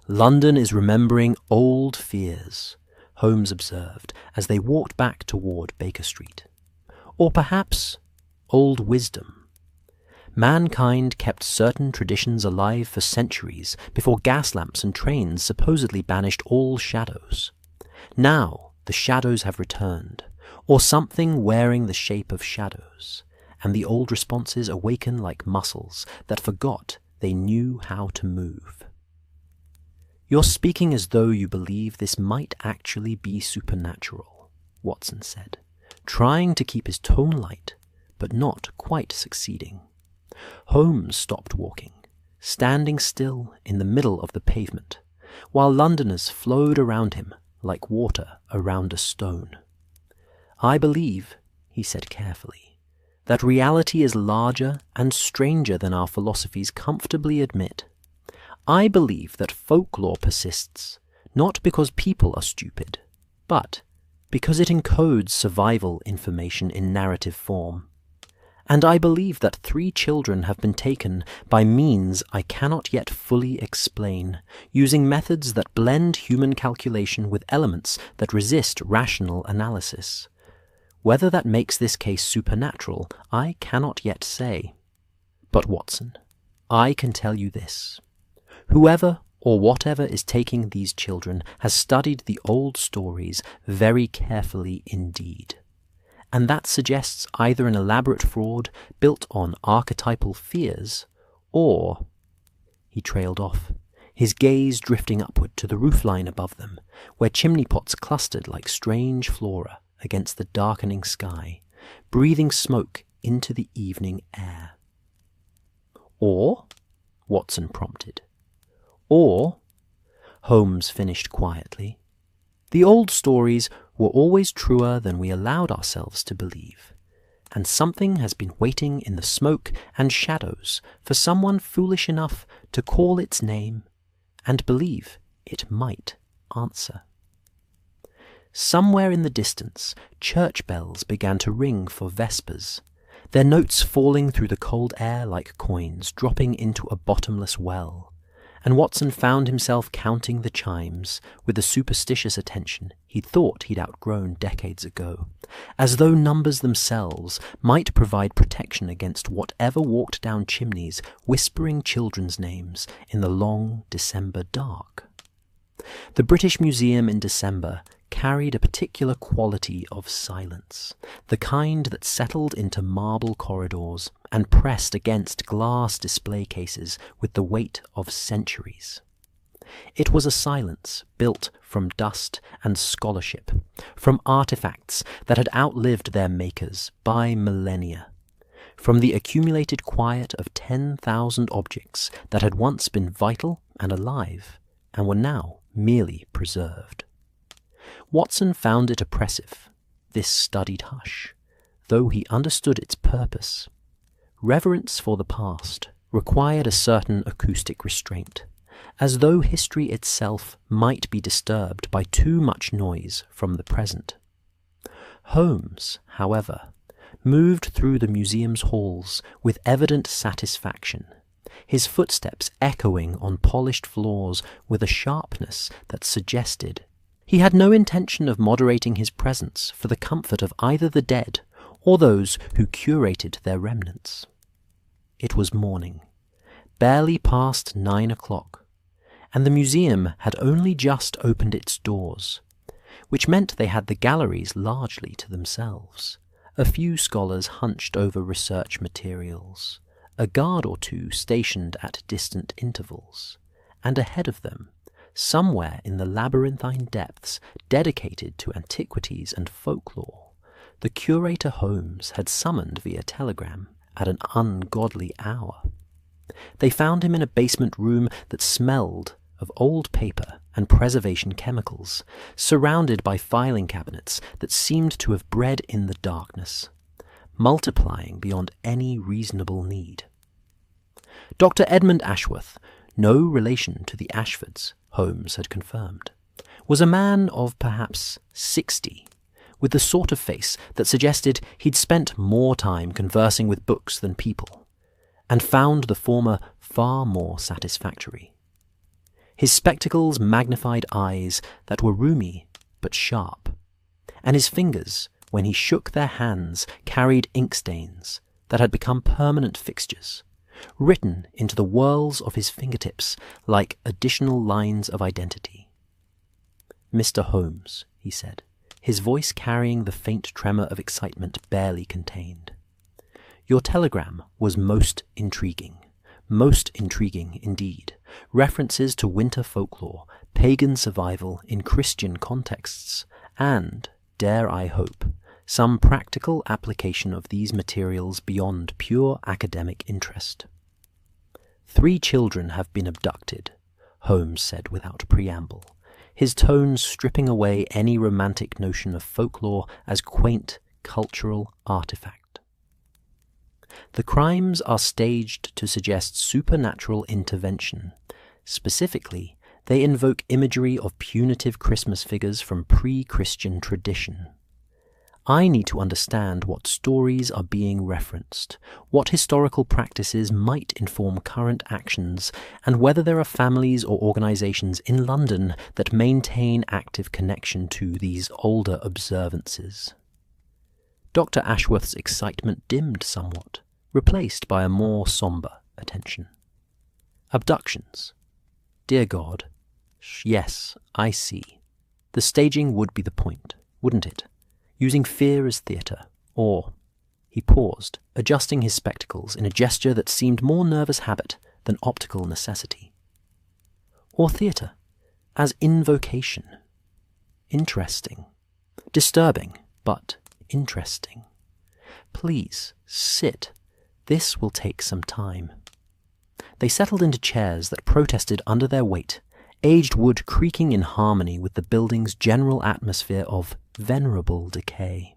London is remembering old fears, Holmes observed as they walked back toward Baker Street. Or perhaps old wisdom. Mankind kept certain traditions alive for centuries before gas lamps and trains supposedly banished all shadows. Now the shadows have returned, or something wearing the shape of shadows, and the old responses awaken like muscles that forgot they knew how to move. "You're speaking as though you believe this might actually be supernatural," Watson said, trying to keep his tone light, but not quite succeeding. Holmes stopped walking, standing still in the middle of the pavement, while Londoners flowed around him like water around a stone. "I believe," he said carefully, "that reality is larger and stranger than our philosophies comfortably admit. I believe that folklore persists, not because people are stupid, but because it encodes survival information in narrative form. And I believe that 3 children have been taken by means I cannot yet fully explain, using methods that blend human calculation with elements that resist rational analysis. Whether that makes this case supernatural, I cannot yet say. But Watson, I can tell you this. Whoever or whatever is taking these children has studied the old stories very carefully indeed. And that suggests either an elaborate fraud built on archetypal fears, or—" He trailed off, his gaze drifting upward to the roofline above them, where chimney pots clustered like strange flora against the darkening sky, breathing smoke into the evening air. "Or?" Watson prompted. "Or," Holmes finished quietly, "the old stories were always truer than we allowed ourselves to believe, and something has been waiting in the smoke and shadows for someone foolish enough to call its name and believe it might answer." Somewhere in the distance, church bells began to ring for vespers, their notes falling through the cold air like coins dropping into a bottomless well. And Watson found himself counting the chimes with the superstitious attention he thought he'd outgrown decades ago, as though numbers themselves might provide protection against whatever walked down chimneys whispering children's names in the long December dark. The British Museum in December carried a particular quality of silence, the kind that settled into marble corridors and pressed against glass display cases with the weight of centuries. It was a silence built from dust and scholarship, from artifacts that had outlived their makers by millennia, from the accumulated quiet of 10,000 objects that had once been vital and alive and were now merely preserved. Watson found it oppressive, this studied hush, though he understood its purpose. Reverence for the past required a certain acoustic restraint, as though history itself might be disturbed by too much noise from the present. Holmes, however, moved through the museum's halls with evident satisfaction, his footsteps echoing on polished floors with a sharpness that suggested he had no intention of moderating his presence for the comfort of either the dead or those who curated their remnants. It was morning, barely past 9 o'clock, and the museum had only just opened its doors, which meant they had the galleries largely to themselves, a few scholars hunched over research materials, a guard or two stationed at distant intervals, and ahead of them, somewhere in the labyrinthine depths dedicated to antiquities and folklore, the curator Holmes had summoned via telegram at an ungodly hour. They found him in a basement room that smelled of old paper and preservation chemicals, surrounded by filing cabinets that seemed to have bred in the darkness, multiplying beyond any reasonable need. Dr. Edmund Ashworth, no relation to the Ashfords, Holmes had confirmed, was a man of perhaps 60, with the sort of face that suggested he'd spent more time conversing with books than people, and found the former far more satisfactory. His spectacles magnified eyes that were roomy but sharp, and his fingers, when he shook their hands, carried ink stains that had become permanent fixtures, written into the whorls of his fingertips like additional lines of identity. "Mr. Holmes," he said, his voice carrying the faint tremor of excitement barely contained. "Your telegram was most intriguing indeed. References to winter folklore, pagan survival in Christian contexts, and, dare I hope, some practical application of these materials beyond pure academic interest." "3 children have been abducted," Holmes said without preamble, his tones stripping away any romantic notion of folklore as quaint cultural artifact. "The crimes are staged to suggest supernatural intervention. Specifically, they invoke imagery of punitive Christmas figures from pre-Christian tradition. I need to understand what stories are being referenced, what historical practices might inform current actions, and whether there are families or organizations in London that maintain active connection to these older observances." Dr. Ashworth's excitement dimmed somewhat, replaced by a more sombre attention. "Abductions. Dear God. Yes, I see. The staging would be the point, wouldn't it? Using fear as theatre, or—" He paused, adjusting his spectacles in a gesture that seemed more nervous habit than optical necessity. "Or theatre, as invocation. Interesting. Disturbing, but interesting. Please, sit. This will take some time." They settled into chairs that protested under their weight, aged wood creaking in harmony with the building's general atmosphere of venerable decay.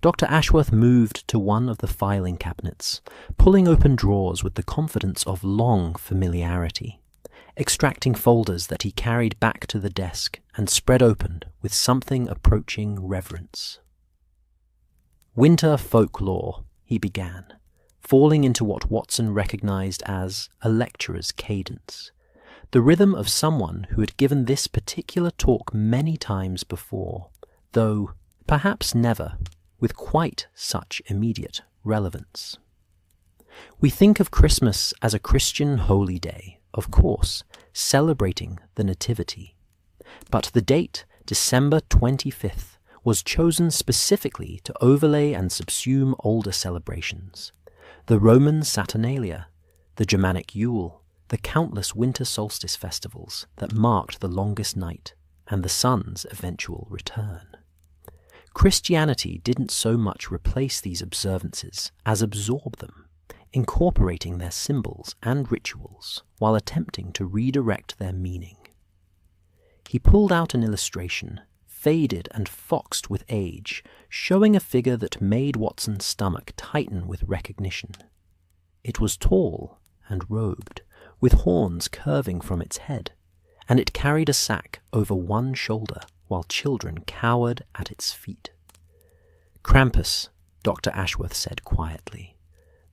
Dr. Ashworth moved to one of the filing cabinets, pulling open drawers with the confidence of long familiarity, extracting folders that he carried back to the desk and spread open with something approaching reverence. "Winter folklore," he began, falling into what Watson recognized as a lecturer's cadence, the rhythm of someone who had given this particular talk many times before, though perhaps never with quite such immediate relevance. "We think of Christmas as a Christian holy day, of course, celebrating the Nativity. But the date, December 25th, was chosen specifically to overlay and subsume older celebrations. The Roman Saturnalia, the Germanic Yule, the countless winter solstice festivals that marked the longest night and the sun's eventual return. Christianity didn't so much replace these observances as absorb them, incorporating their symbols and rituals while attempting to redirect their meaning." He pulled out an illustration, faded and foxed with age, showing a figure that made Watson's stomach tighten with recognition. It was tall and robed, with horns curving from its head, and it carried a sack over one shoulder while children cowered at its feet. "Krampus," Dr. Ashworth said quietly,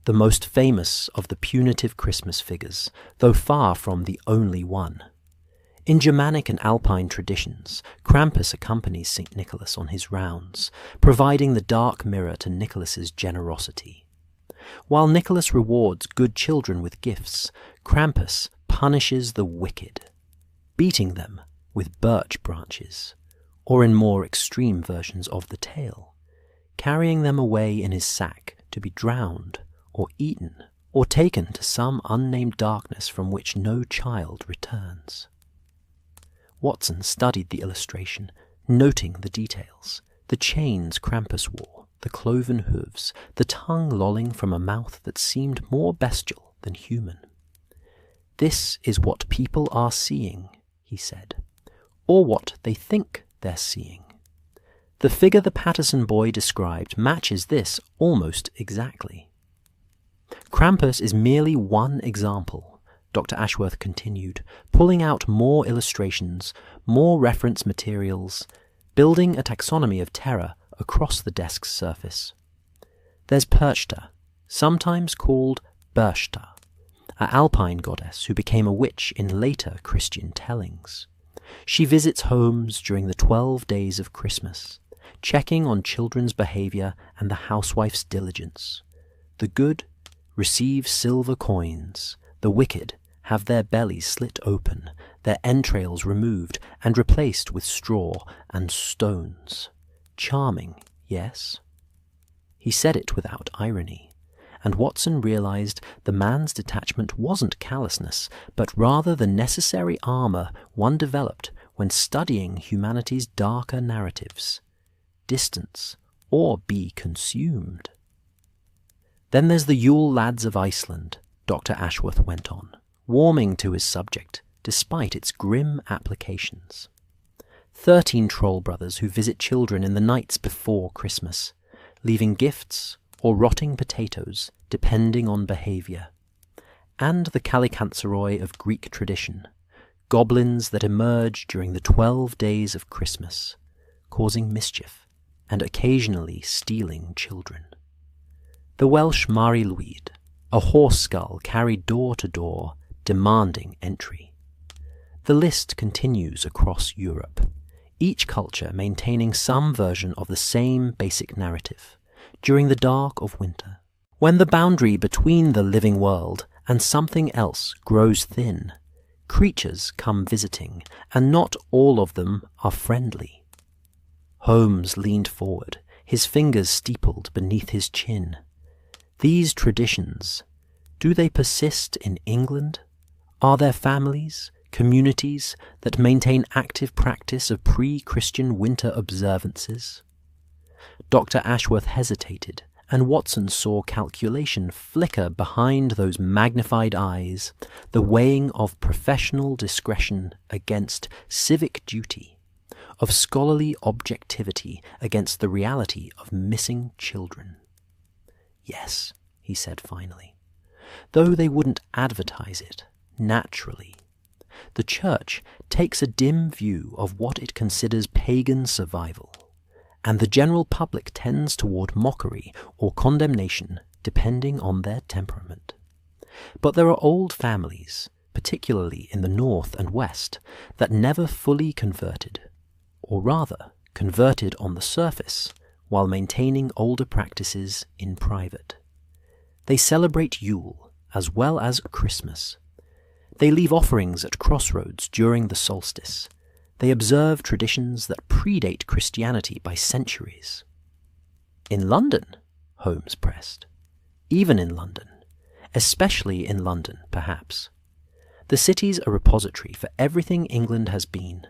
"the most famous of the punitive Christmas figures, though far from the only one. In Germanic and Alpine traditions, Krampus accompanies St. Nicholas on his rounds, providing the dark mirror to Nicholas's generosity. While Nicholas rewards good children with gifts, Krampus punishes the wicked, beating them with birch branches, or in more extreme versions of the tale, carrying them away in his sack to be drowned or eaten or taken to some unnamed darkness from which no child returns." Watson studied the illustration, noting the details, The chains Krampus wore, the cloven hooves, the tongue lolling from a mouth that seemed more bestial than human. "This is what people are seeing," he said, "or what they think they're seeing. The figure the Patterson boy described matches this almost exactly." Krampus is merely one example, Dr. Ashworth continued, pulling out more illustrations, more reference materials, building a taxonomy of terror across the desk's surface. There's Perchta, sometimes called Berchta, an alpine goddess who became a witch in later Christian tellings. She visits homes during the 12 days of Christmas, checking on children's behavior and the housewife's diligence. The good receive silver coins, the wicked have their bellies slit open, their entrails removed and replaced with straw and stones. Charming, yes? He said it without irony, and Watson realized the man's detachment wasn't callousness, but rather the necessary armor one developed when studying humanity's darker narratives. Distance, or be consumed. "Then there's the Yule lads of Iceland," Dr. Ashworth went on, warming to his subject, despite its grim applications. 13 troll brothers who visit children in the nights before Christmas, leaving gifts or rotting potatoes, depending on behavior. And the Kalikantzaroi of Greek tradition, goblins that emerge during the 12 days of Christmas, causing mischief and occasionally stealing children. The Welsh Mari Lwyd, a horse skull carried door to door, demanding entry. The list continues across Europe, each culture maintaining some version of the same basic narrative. During the dark of winter, when the boundary between the living world and something else grows thin, creatures come visiting, and not all of them are friendly. Holmes leaned forward, his fingers steepled beneath his chin. These traditions, do they persist in England? Are there families, communities that maintain active practice of pre-Christian winter observances? Dr. Ashworth hesitated, and Watson saw calculation flicker behind those magnified eyes, the weighing of professional discretion against civic duty, of scholarly objectivity against the reality of missing children. "Yes," he said finally, "though they wouldn't advertise it, naturally. The Church takes a dim view of what it considers pagan survival, and the general public tends toward mockery or condemnation depending on their temperament. But there are old families, particularly in the North and West, that never fully converted, or rather converted on the surface while maintaining older practices in private. They celebrate Yule as well as Christmas. They leave offerings at crossroads during the solstice. They observe traditions that predate Christianity by centuries." "In London?" Holmes pressed. "Even in London. Especially in London, perhaps. The city's a repository for everything England has been.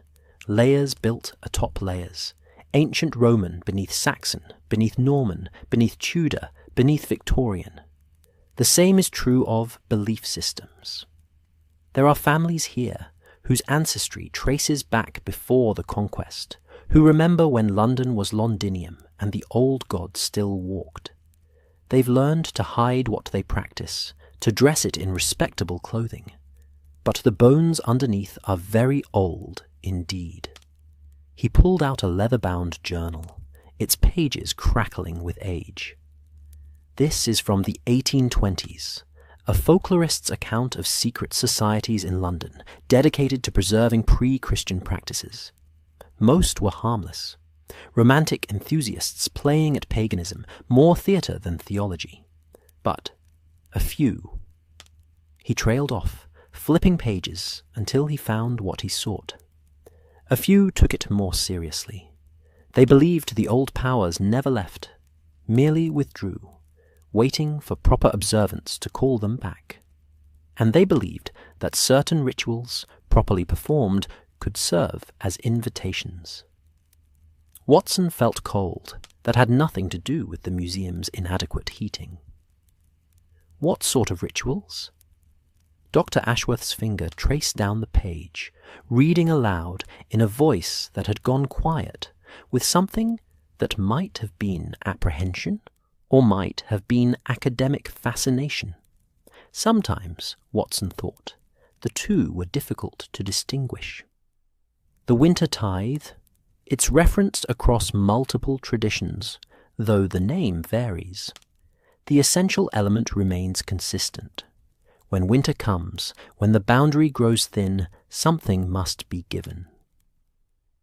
Layers built atop layers. Ancient Roman beneath Saxon, beneath Norman, beneath Tudor, beneath Victorian. The same is true of belief systems. There are families here whose ancestry traces back before the conquest, who remember when London was Londinium and the old gods still walked. They've learned to hide what they practice, to dress it in respectable clothing. But the bones underneath are very old indeed." He pulled out a leather-bound journal, its pages crackling with age. "This is from the 1820s. A folklorist's account of secret societies in London, dedicated to preserving pre-Christian practices. Most were harmless. Romantic enthusiasts playing at paganism, more theatre than theology. But a few." He trailed off, flipping pages until he found what he sought. A few took it more seriously. They believed the old powers never left, merely withdrew, waiting for proper observance to call them back. And they believed that certain rituals, properly performed, could serve as invitations. Watson felt cold that had nothing to do with the museum's inadequate heating. What sort of rituals? Dr. Ashworth's finger traced down the page, reading aloud in a voice that had gone quiet, with something that might have been apprehension or might have been academic fascination. Sometimes, Watson thought, the two were difficult to distinguish. The winter tithe, it's referenced across multiple traditions, though the name varies. The essential element remains consistent. When winter comes, when the boundary grows thin, something must be given.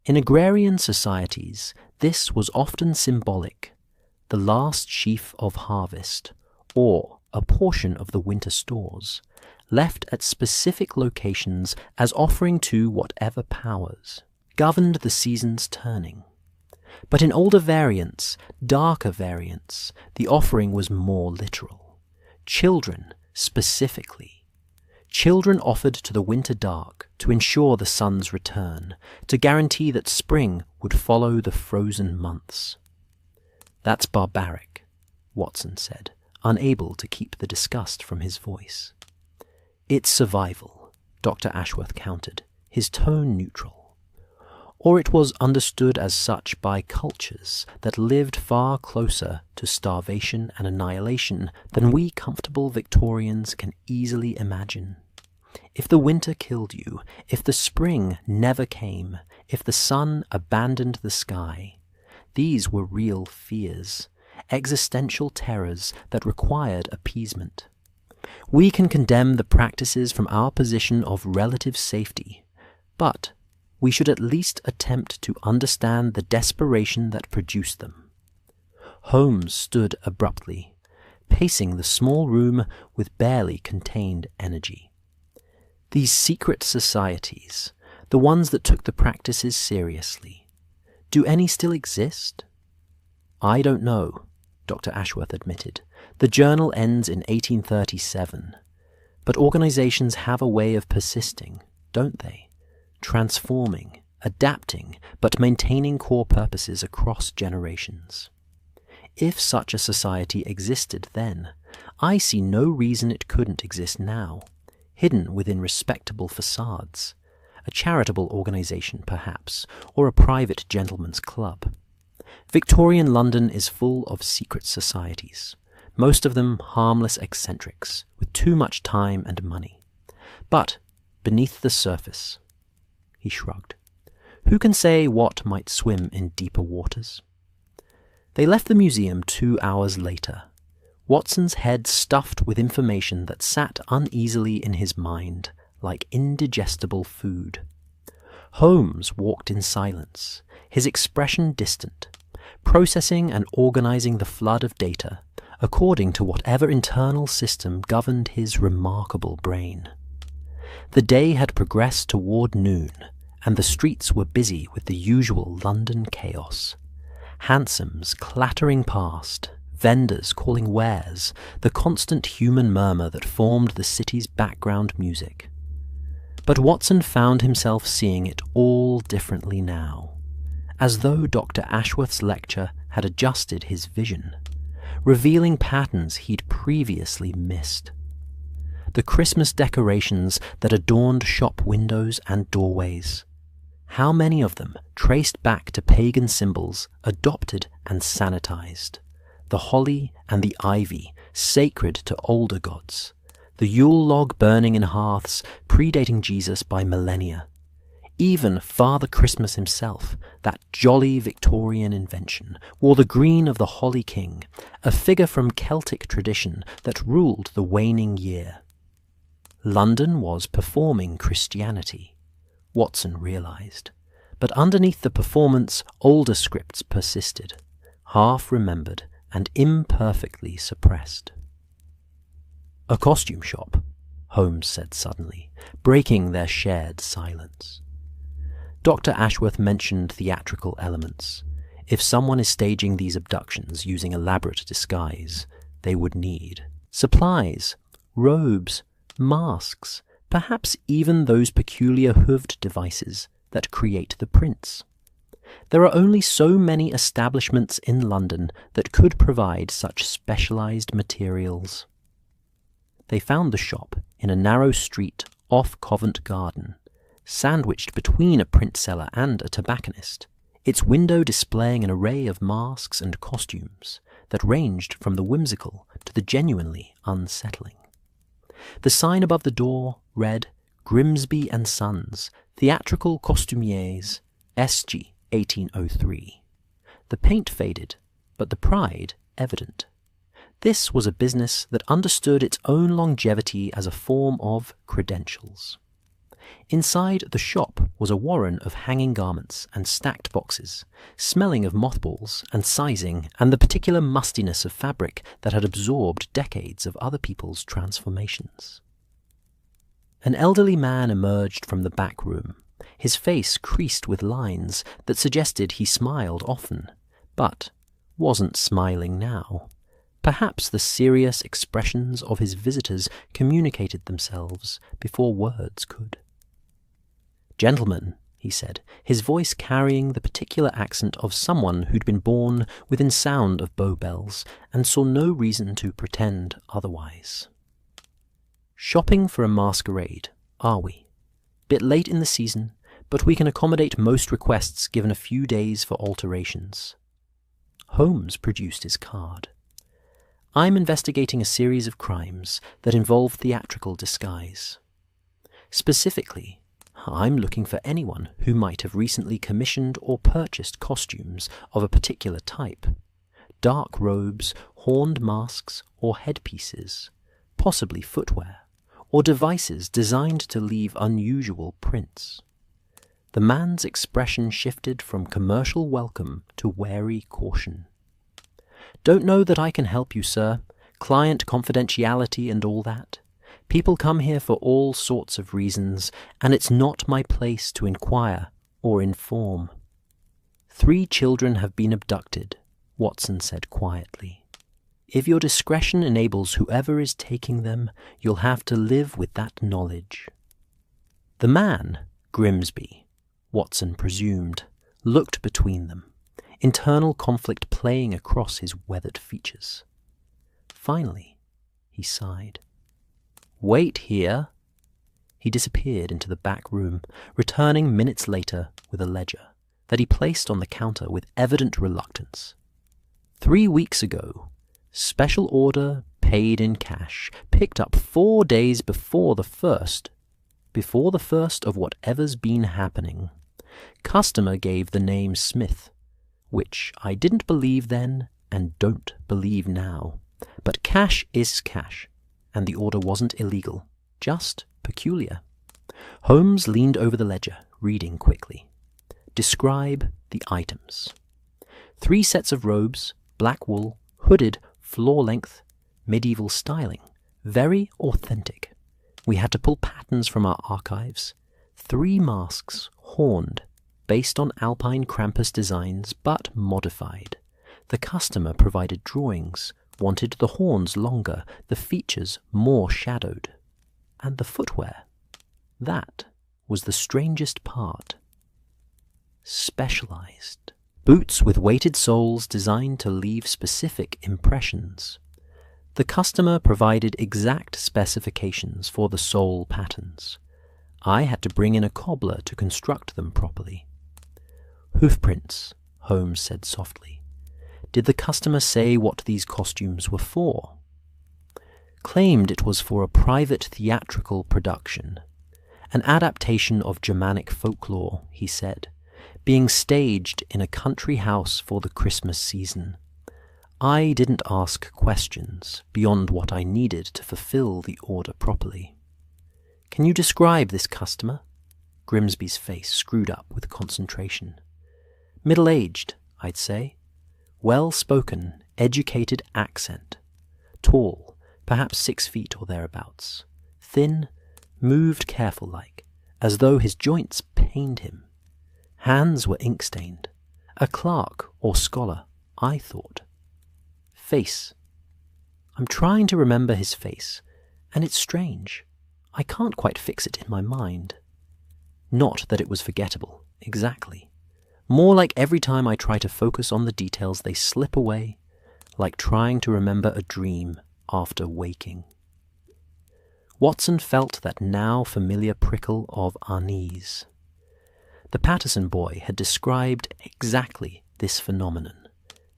In agrarian societies, this was often symbolic, the last sheaf of harvest, or a portion of the winter stores, left at specific locations as offering to whatever powers governed the season's turning. But in older variants, darker variants, the offering was more literal. Children, specifically. Children offered to the winter dark to ensure the sun's return, to guarantee that spring would follow the frozen months. That's barbaric, Watson said, unable to keep the disgust from his voice. It's survival, Dr. Ashworth countered, his tone neutral. Or it was understood as such by cultures that lived far closer to starvation and annihilation than we comfortable Victorians can easily imagine. If the winter killed you, if the spring never came, if the sun abandoned the sky, these were real fears, existential terrors that required appeasement. We can condemn the practices from our position of relative safety, but we should at least attempt to understand the desperation that produced them. Holmes stood abruptly, pacing the small room with barely contained energy. These secret societies, the ones that took the practices seriously, do any still exist? I don't know, Dr. Ashworth admitted. The journal ends in 1837, but organizations have a way of persisting, don't they? Transforming, adapting, but maintaining core purposes across generations. If such a society existed then, I see no reason it couldn't exist now, hidden within respectable facades, a charitable organization perhaps, or a private gentleman's club. Victorian London is full of secret societies, most of them harmless eccentrics, with too much time and money. But beneath the surface, he shrugged. Who can say what might swim in deeper waters? They left the museum 2 hours later, Watson's head stuffed with information that sat uneasily in his mind, like indigestible food. Holmes walked in silence, his expression distant, processing and organizing the flood of data according to whatever internal system governed his remarkable brain. The day had progressed toward noon, and the streets were busy with the usual London chaos. Hansoms clattering past, vendors calling wares, the constant human murmur that formed the city's background music. But Watson found himself seeing it all differently now, as though Dr. Ashworth's lecture had adjusted his vision, revealing patterns he'd previously missed. The Christmas decorations that adorned shop windows and doorways. How many of them traced back to pagan symbols adopted and sanitized? The holly and the ivy, sacred to older gods. The Yule log burning in hearths, predating Jesus by millennia. Even Father Christmas himself, that jolly Victorian invention, wore the green of the Holly King, a figure from Celtic tradition that ruled the waning year. London was performing Christianity, Watson realized, but underneath the performance older scripts persisted, half-remembered and imperfectly suppressed. A costume shop, Holmes said suddenly, breaking their shared silence. Dr. Ashworth mentioned theatrical elements. If someone is staging these abductions using elaborate disguise, they would need supplies, robes, masks, perhaps even those peculiar hooved devices that create the prints. There are only so many establishments in London that could provide such specialised materials. They found the shop in a narrow street off Covent Garden, sandwiched between a print seller and a tobacconist, its window displaying an array of masks and costumes that ranged from the whimsical to the genuinely unsettling. The sign above the door read Grimsby and Sons, Theatrical Costumiers, SG 1803. The paint faded, but the pride evident. This was a business that understood its own longevity as a form of credentials. Inside the shop was a warren of hanging garments and stacked boxes, smelling of mothballs and sizing and the particular mustiness of fabric that had absorbed decades of other people's transformations. An elderly man emerged from the back room, his face creased with lines that suggested he smiled often, but wasn't smiling now. Perhaps the serious expressions of his visitors communicated themselves before words could. "Gentlemen," he said, his voice carrying the particular accent of someone who'd been born within sound of Bow Bells and saw no reason to pretend otherwise. "Shopping for a masquerade, are we? Bit late in the season, but we can accommodate most requests given a few days for alterations." Holmes produced his card. "I'm investigating a series of crimes that involve theatrical disguise. Specifically, I'm looking for anyone who might have recently commissioned or purchased costumes of a particular type. Dark robes, horned masks, or headpieces, possibly footwear, or devices designed to leave unusual prints." The man's expression shifted from commercial welcome to wary caution. "Don't know that I can help you, sir. Client confidentiality and all that. People come here for all sorts of reasons, and it's not my place to inquire or inform." "3 children have been abducted," Watson said quietly. "If your discretion enables whoever is taking them, you'll have to live with that knowledge." The man, Grimsby, Watson presumed, looked between them, internal conflict playing across his weathered features. Finally, he sighed. "Wait here." He disappeared into the back room, returning minutes later with a ledger that he placed on the counter with evident reluctance. 3 weeks ago, special order, paid in cash, picked up 4 days before the first of whatever's been happening. Customer gave the name Smith, which I didn't believe then and don't believe now. But cash is cash, and the order wasn't illegal, just peculiar. Holmes leaned over the ledger, reading quickly. "Describe the items." 3 sets of robes, black wool, hooded, floor-length, medieval styling, very authentic. We had to pull patterns from our archives. 3 masks, horned, based on Alpine Krampus designs, but modified. The customer provided drawings, wanted the horns longer, the features more shadowed. And the footwear. That was the strangest part. Specialized. Boots with weighted soles designed to leave specific impressions. The customer provided exact specifications for the sole patterns. I had to bring in a cobbler to construct them properly. "Hoofprints," Holmes said softly. "Did the customer say what these costumes were for?" "Claimed it was for a private theatrical production. An adaptation of Germanic folklore," he said, "being staged in a country house for the Christmas season. I didn't ask questions beyond what I needed to fulfill the order properly." "Can you describe this customer?" Grimsby's face screwed up with concentration. "Middle-aged, I'd say. Well-spoken, educated accent. Tall, perhaps 6 feet or thereabouts. Thin, moved careful-like, as though his joints pained him. Hands were ink-stained. A clerk or scholar, I thought. Face. I'm trying to remember his face, and it's strange. I can't quite fix it in my mind. Not that it was forgettable, exactly. More like every time I try to focus on the details, they slip away, like trying to remember a dream after waking. Watson felt that now familiar prickle of unease. The Patterson boy had described exactly this phenomenon,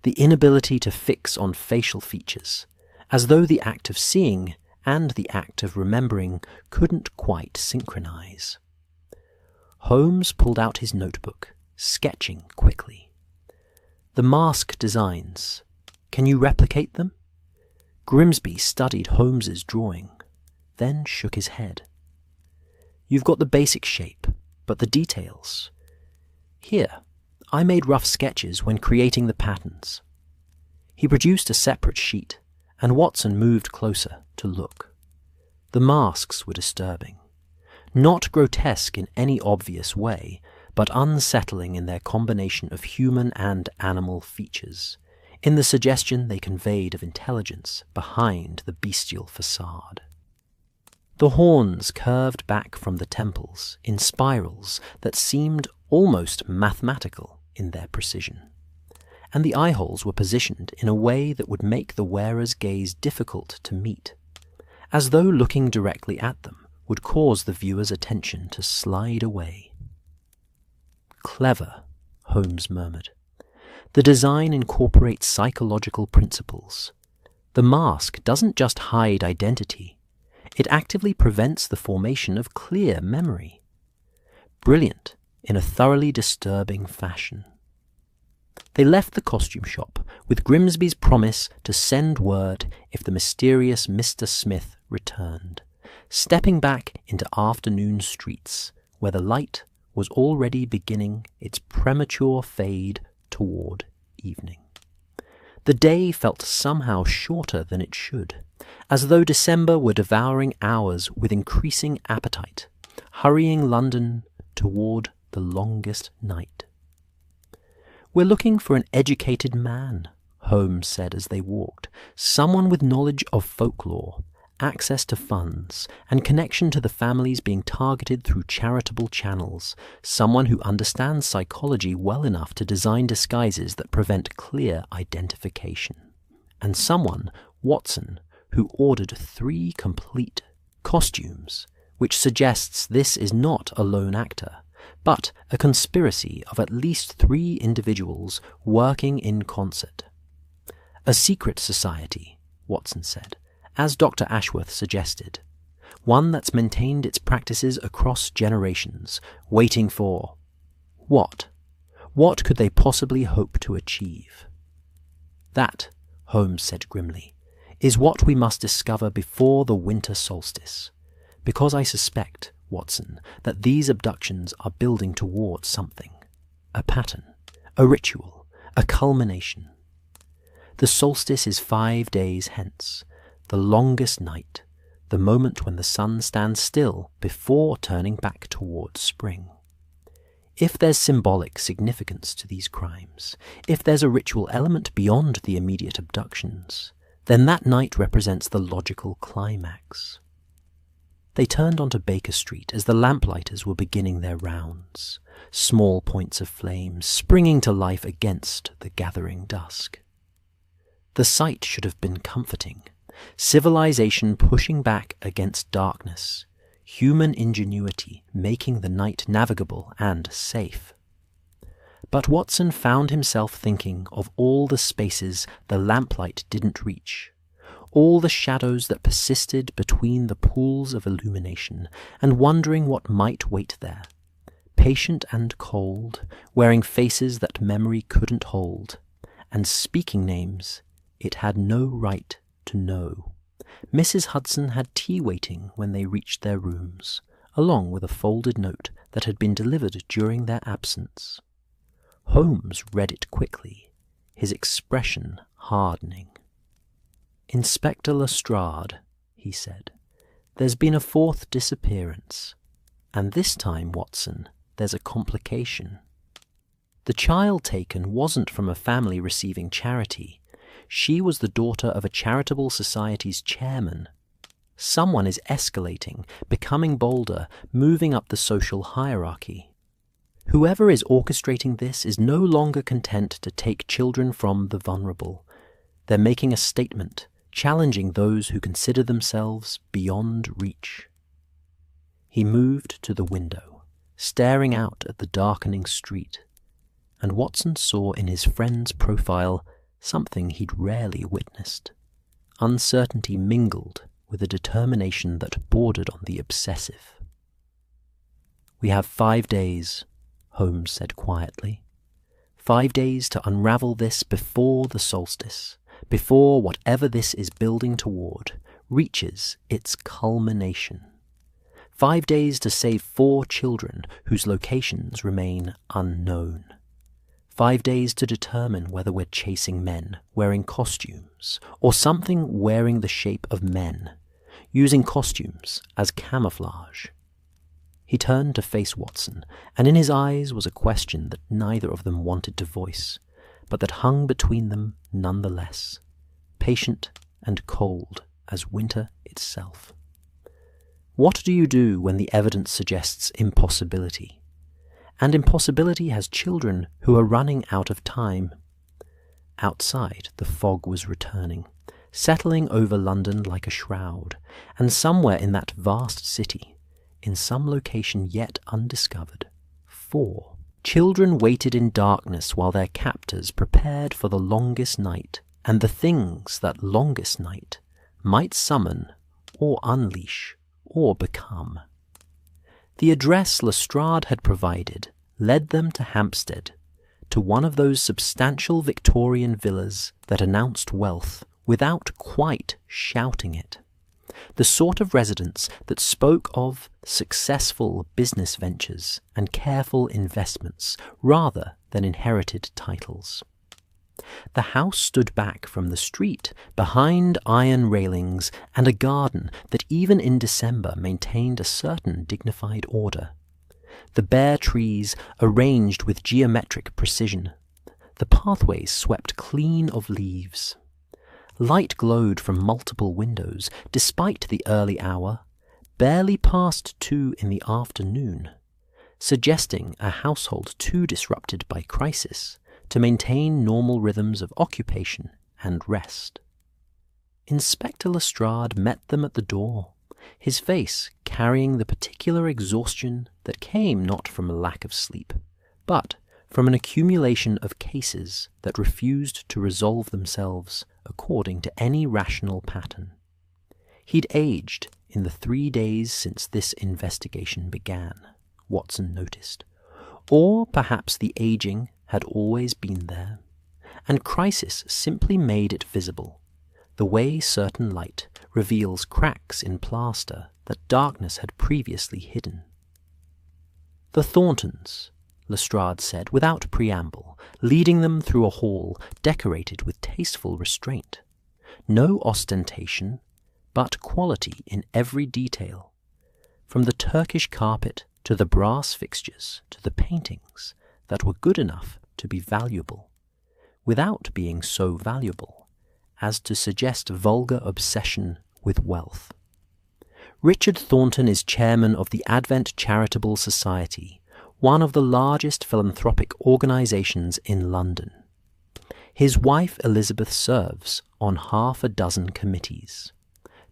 the inability to fix on facial features, as though the act of seeing and the act of remembering couldn't quite synchronize. Holmes pulled out his notebook, sketching quickly. The mask designs. Can you replicate them? Grimsby studied Holmes's drawing, then shook his head. You've got the basic shape, but the details. Here, I made rough sketches when creating the patterns. He produced a separate sheet, and Watson moved closer to look. The masks were disturbing. Not grotesque in any obvious way, but unsettling in their combination of human and animal features, in the suggestion they conveyed of intelligence behind the bestial facade. The horns curved back from the temples in spirals that seemed almost mathematical in their precision, and the eyeholes were positioned in a way that would make the wearer's gaze difficult to meet, as though looking directly at them would cause the viewer's attention to slide away. Clever, Holmes murmured. The design incorporates psychological principles. The mask doesn't just hide identity, it actively prevents the formation of clear memory. Brilliant in a thoroughly disturbing fashion. They left the costume shop with Grimsby's promise to send word if the mysterious Mr. Smith returned, stepping back into afternoon streets where the light was already beginning its premature fade toward evening. The day felt somehow shorter than it should, as though December were devouring hours with increasing appetite, hurrying London toward the longest night. We're looking for an educated man, Holmes said as they walked, someone with knowledge of folklore, access to funds, and connection to the families being targeted through charitable channels, someone who understands psychology well enough to design disguises that prevent clear identification, and someone, Watson, who ordered 3 complete costumes, which suggests this is not a lone actor, but a conspiracy of at least 3 individuals working in concert. A secret society, Watson said, as Dr. Ashworth suggested, one that's maintained its practices across generations, waiting for what? What could they possibly hope to achieve? That, Holmes said grimly, is what we must discover before the winter solstice, because I suspect, Watson, that these abductions are building towards something, a pattern, a ritual, a culmination. The solstice is 5 days hence, the longest night, the moment when the sun stands still before turning back towards spring. If there's symbolic significance to these crimes, if there's a ritual element beyond the immediate abductions, then that night represents the logical climax. They turned onto Baker Street as the lamplighters were beginning their rounds, small points of flame springing to life against the gathering dusk. The sight should have been comforting, civilization pushing back against darkness, human ingenuity making the night navigable and safe. But Watson found himself thinking of all the spaces the lamplight didn't reach, all the shadows that persisted between the pools of illumination, and wondering what might wait there, patient and cold, wearing faces that memory couldn't hold, and speaking names it had no right to know. Mrs. Hudson had tea waiting when they reached their rooms, along with a folded note that had been delivered during their absence. Holmes read it quickly, his expression hardening. "Inspector Lestrade," he said, "there's been a 4th disappearance, and this time, Watson, there's a complication. The child taken wasn't from a family receiving charity. She was the daughter of a charitable society's chairman. Someone is escalating, becoming bolder, moving up the social hierarchy. Whoever is orchestrating this is no longer content to take children from the vulnerable. They're making a statement, challenging those who consider themselves beyond reach. He moved to the window, staring out at the darkening street, and Watson saw in his friend's profile something he'd rarely witnessed. Uncertainty mingled with a determination that bordered on the obsessive. "We have 5 days," Holmes said quietly. 5 days to unravel this before the solstice, before whatever this is building toward reaches its culmination. 5 days to save 4 children whose locations remain unknown. 5 days to determine whether we're chasing men wearing costumes or something wearing the shape of men, using costumes as camouflage. He turned to face Watson, and in his eyes was a question that neither of them wanted to voice, but that hung between them nonetheless, patient and cold as winter itself. What do you do when the evidence suggests impossibility? And impossibility has children who are running out of time. Outside, the fog was returning, settling over London like a shroud, and somewhere in that vast city, in some location yet undiscovered, 4 children waited in darkness while their captors prepared for the longest night, and the things that longest night might summon or unleash or become. The address Lestrade had provided led them to Hampstead, to one of those substantial Victorian villas that announced wealth without quite shouting it. The sort of residence that spoke of successful business ventures and careful investments rather than inherited titles. The house stood back from the street, behind iron railings and a garden that even in December maintained a certain dignified order. The bare trees arranged with geometric precision. The pathways swept clean of leaves. Light glowed from multiple windows, despite the early hour, barely past 2 in the afternoon, suggesting a household too disrupted by crisis to maintain normal rhythms of occupation and rest. Inspector Lestrade met them at the door, his face carrying the particular exhaustion that came not from a lack of sleep, but from an accumulation of cases that refused to resolve themselves according to any rational pattern. He'd aged in the 3 days since this investigation began, Watson noticed. Or perhaps the aging had always been there, and crisis simply made it visible, the way certain light reveals cracks in plaster that darkness had previously hidden. "The Thorntons," Lestrade said without preamble, leading them through a hall decorated with tasteful restraint. No ostentation, but quality in every detail, from the Turkish carpet to the brass fixtures to the paintings that were good enough to be valuable, without being so valuable as to suggest vulgar obsession with wealth. Richard Thornton is chairman of the Advent Charitable Society, one of the largest philanthropic organizations in London. His wife Elizabeth serves on 6 committees,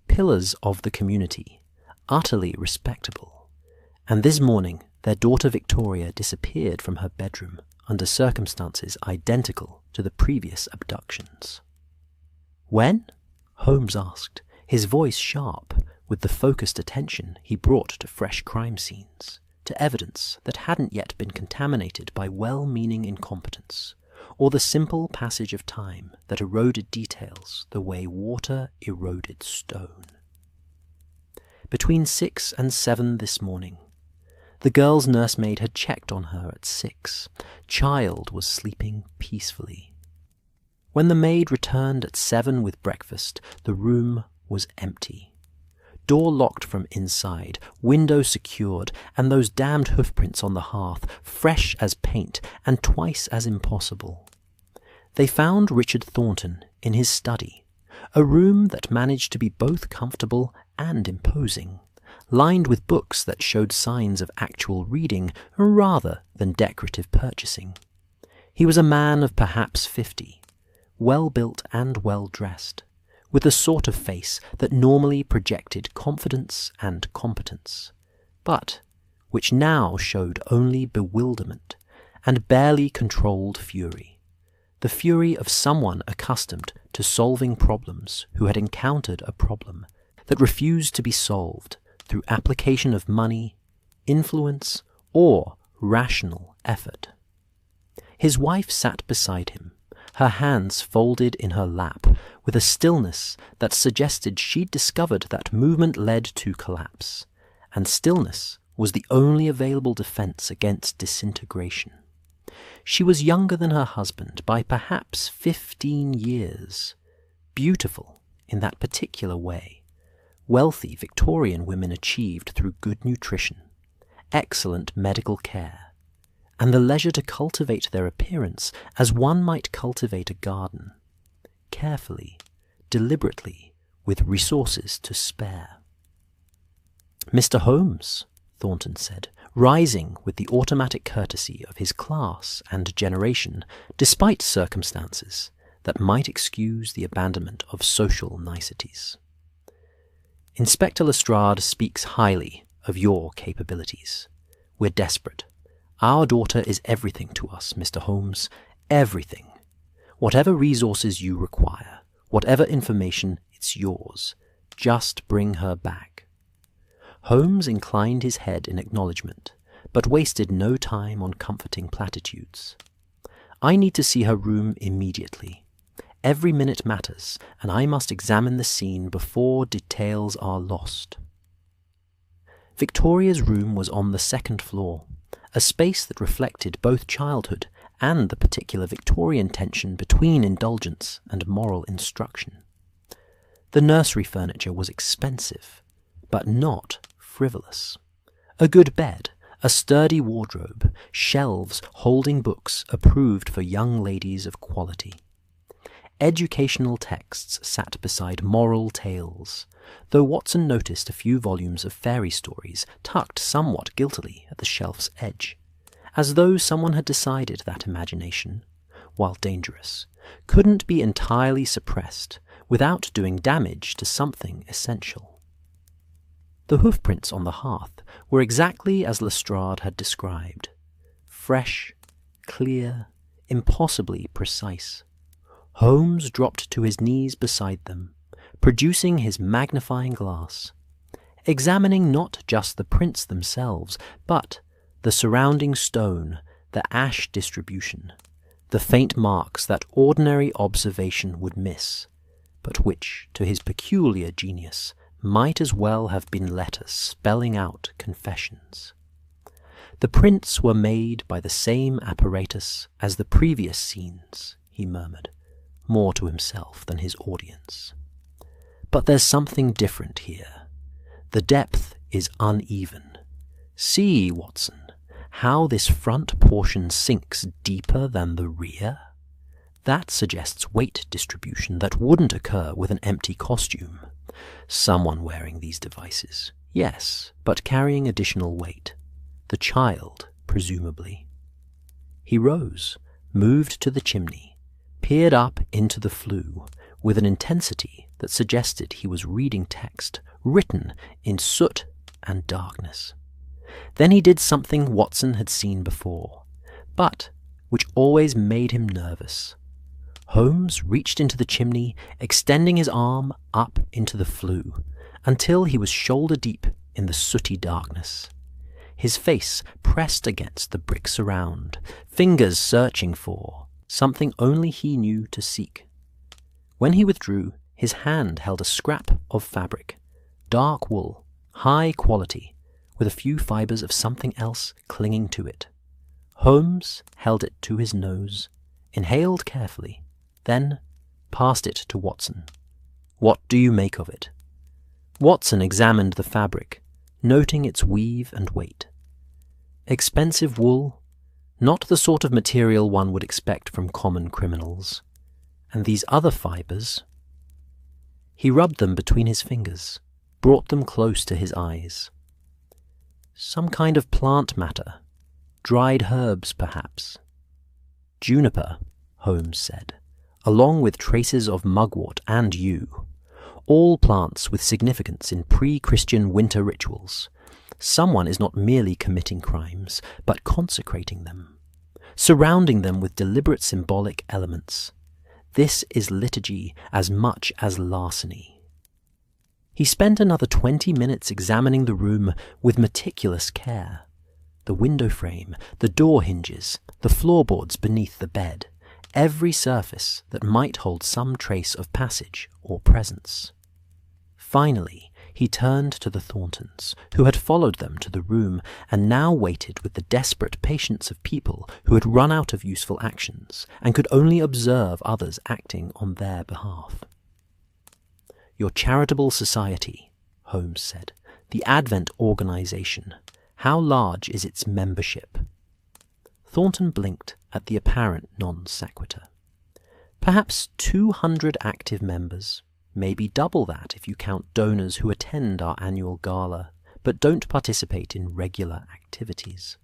pillars of the community, utterly respectable, and this morning their daughter Victoria disappeared from her bedroom under circumstances identical to the previous abductions. "When?" Holmes asked, his voice sharp with the focused attention he brought to fresh crime scenes, to evidence that hadn't yet been contaminated by well-meaning incompetence, or the simple passage of time that eroded details the way water eroded stone. "Between 6 and 7 this morning. The girl's nursemaid had checked on her at 6. Child was sleeping peacefully. When the maid returned at 7 with breakfast, the room was empty. Door locked from inside, window secured, and those damned hoofprints on the hearth, fresh as paint and twice as impossible. They found Richard Thornton in his study, a room that managed to be both comfortable and imposing, lined with books that showed signs of actual reading rather than decorative purchasing. He was a man of perhaps 50, well-built and well-dressed, with the sort of face that normally projected confidence and competence, but which now showed only bewilderment and barely controlled fury, the fury of someone accustomed to solving problems who had encountered a problem that refused to be solved through application of money, influence, or rational effort. His wife sat beside him, her hands folded in her lap, with a stillness that suggested she'd discovered that movement led to collapse, and stillness was the only available defense against disintegration. She was younger than her husband by perhaps 15 years, beautiful in that particular way, wealthy Victorian women achieved through good nutrition, excellent medical care, and the leisure to cultivate their appearance as one might cultivate a garden, carefully, deliberately, with resources to spare. "Mr. Holmes," Thornton said, rising with the automatic courtesy of his class and generation, despite circumstances that might excuse the abandonment of social niceties. "Inspector Lestrade speaks highly of your capabilities. We're desperate. Our daughter is everything to us, Mr. Holmes, everything. Whatever resources you require, whatever information, it's yours. Just bring her back." Holmes inclined his head in acknowledgement, but wasted no time on comforting platitudes. "I need to see her room immediately. Every minute matters, and I must examine the scene before details are lost." Victoria's room was on the second floor, a space that reflected both childhood and the particular Victorian tension between indulgence and moral instruction. The nursery furniture was expensive, but not frivolous. A good bed, a sturdy wardrobe, shelves holding books approved for young ladies of quality. Educational texts sat beside moral tales, though Watson noticed a few volumes of fairy stories tucked somewhat guiltily at the shelf's edge, as though someone had decided that imagination, while dangerous, couldn't be entirely suppressed without doing damage to something essential. The hoofprints on the hearth were exactly as Lestrade had described, fresh, clear, impossibly precise. Holmes dropped to his knees beside them, producing his magnifying glass, examining not just the prints themselves, but the surrounding stone, the ash distribution, the faint marks that ordinary observation would miss, but which, to his peculiar genius, might as well have been letters spelling out confessions. The prints were made by the same apparatus as the previous scenes, he murmured, more to himself than his audience. But there's something different here. The depth is uneven. See, Watson, how this front portion sinks deeper than the rear? That suggests weight distribution that wouldn't occur with an empty costume. Someone wearing these devices, yes, but carrying additional weight. The child, presumably. He rose, moved to the chimney, peered up into the flue with an intensity that suggested he was reading text written in soot and darkness. Then he did something Watson had seen before, but which always made him nervous. Holmes reached into the chimney, extending his arm up into the flue, until he was shoulder-deep in the sooty darkness. His face pressed against the bricks around, fingers searching for something only he knew to seek. When he withdrew, his hand held a scrap of fabric, dark wool, high quality, with a few fibres of something else clinging to it. Holmes held it to his nose, inhaled carefully, then passed it to Watson. "What do you make of it?" Watson examined the fabric, noting its weave and weight. Expensive wool, not the sort of material one would expect from common criminals. And these other fibres? He rubbed them between his fingers, brought them close to his eyes. Some kind of plant matter. Dried herbs, perhaps. Juniper, Holmes said, along with traces of mugwort and yew. All plants with significance in pre-Christian winter rituals. Someone is not merely committing crimes, but consecrating them, surrounding them with deliberate symbolic elements. This is liturgy as much as larceny. He spent another 20 minutes examining the room with meticulous care. The window frame, the door hinges, the floorboards beneath the bed, every surface that might hold some trace of passage or presence. Finally, he turned to the Thorntons, who had followed them to the room and now waited with the desperate patience of people who had run out of useful actions and could only observe others acting on their behalf. "Your charitable society," Holmes said, "the Advent organization. How large is its membership?" Thornton blinked at the apparent non sequitur. "Perhaps 200 active members. Maybe double that if you count donors who attend our annual gala, but don't participate in regular activities.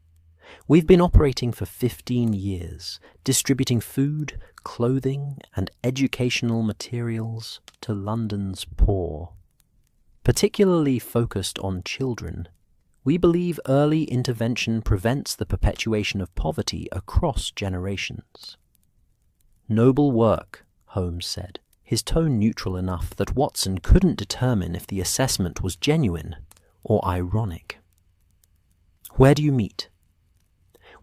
We've been operating for 15 years, distributing food, clothing, and educational materials to London's poor. Particularly focused on children, we believe early intervention prevents the perpetuation of poverty across generations." "Noble work," Holmes said, his tone neutral enough that Watson couldn't determine if the assessment was genuine or ironic. "Where do you meet?"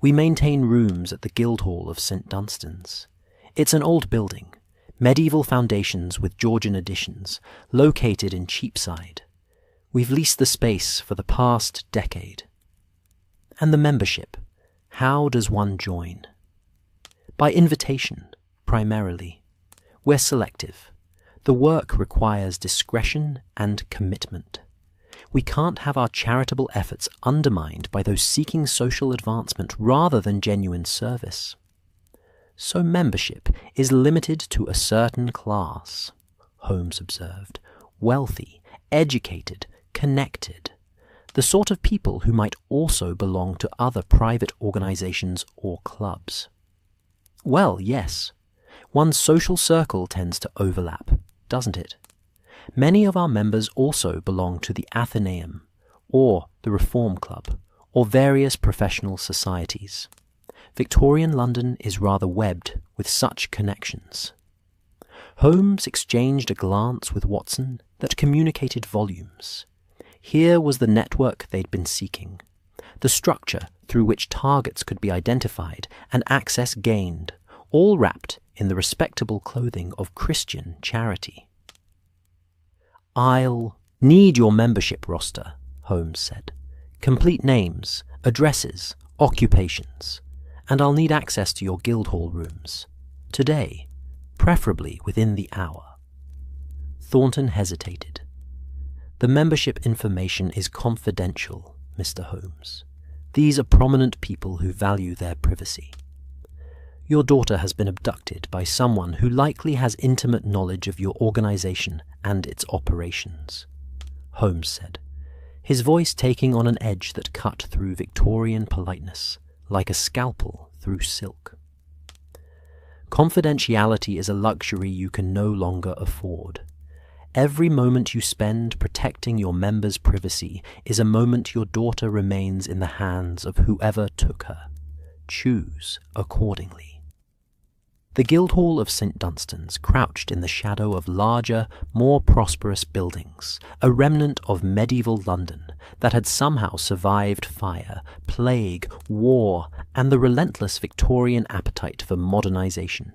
"We maintain rooms at the Guildhall of St. Dunstan's. It's an old building, medieval foundations with Georgian additions, located in Cheapside. We've leased the space for the past decade." "And the membership? How does one join?" "By invitation, primarily. We're selective. The work requires discretion and commitment. We can't have our charitable efforts undermined by those seeking social advancement rather than genuine service. So membership is limited to a certain class," Holmes observed. "Wealthy, educated, connected. The sort of people who might also belong to other private organizations or clubs." "Well, yes. One's social circle tends to overlap, doesn't it? Many of our members also belong to the Athenaeum, or the Reform Club, or various professional societies. Victorian London is rather webbed with such connections." Holmes exchanged a glance with Watson that communicated volumes. Here was the network they'd been seeking, the structure through which targets could be identified and access gained, all wrapped in the respectable clothing of Christian charity. "I'll need your membership roster," Holmes said. "Complete names, addresses, occupations, and I'll need access to your Guildhall rooms. Today, preferably within the hour." Thornton hesitated. "The membership information is confidential, Mr. Holmes. These are prominent people who value their privacy. Your daughter has been abducted by someone who likely has intimate knowledge of your organization and its operations," Holmes said, his voice taking on an edge that cut through Victorian politeness, like a scalpel through silk. "Confidentiality is a luxury you can no longer afford. Every moment you spend protecting your members' privacy is a moment your daughter remains in the hands of whoever took her. Choose accordingly." The Guildhall of St. Dunstan's crouched in the shadow of larger, more prosperous buildings, a remnant of medieval London that had somehow survived fire, plague, war, and the relentless Victorian appetite for modernization.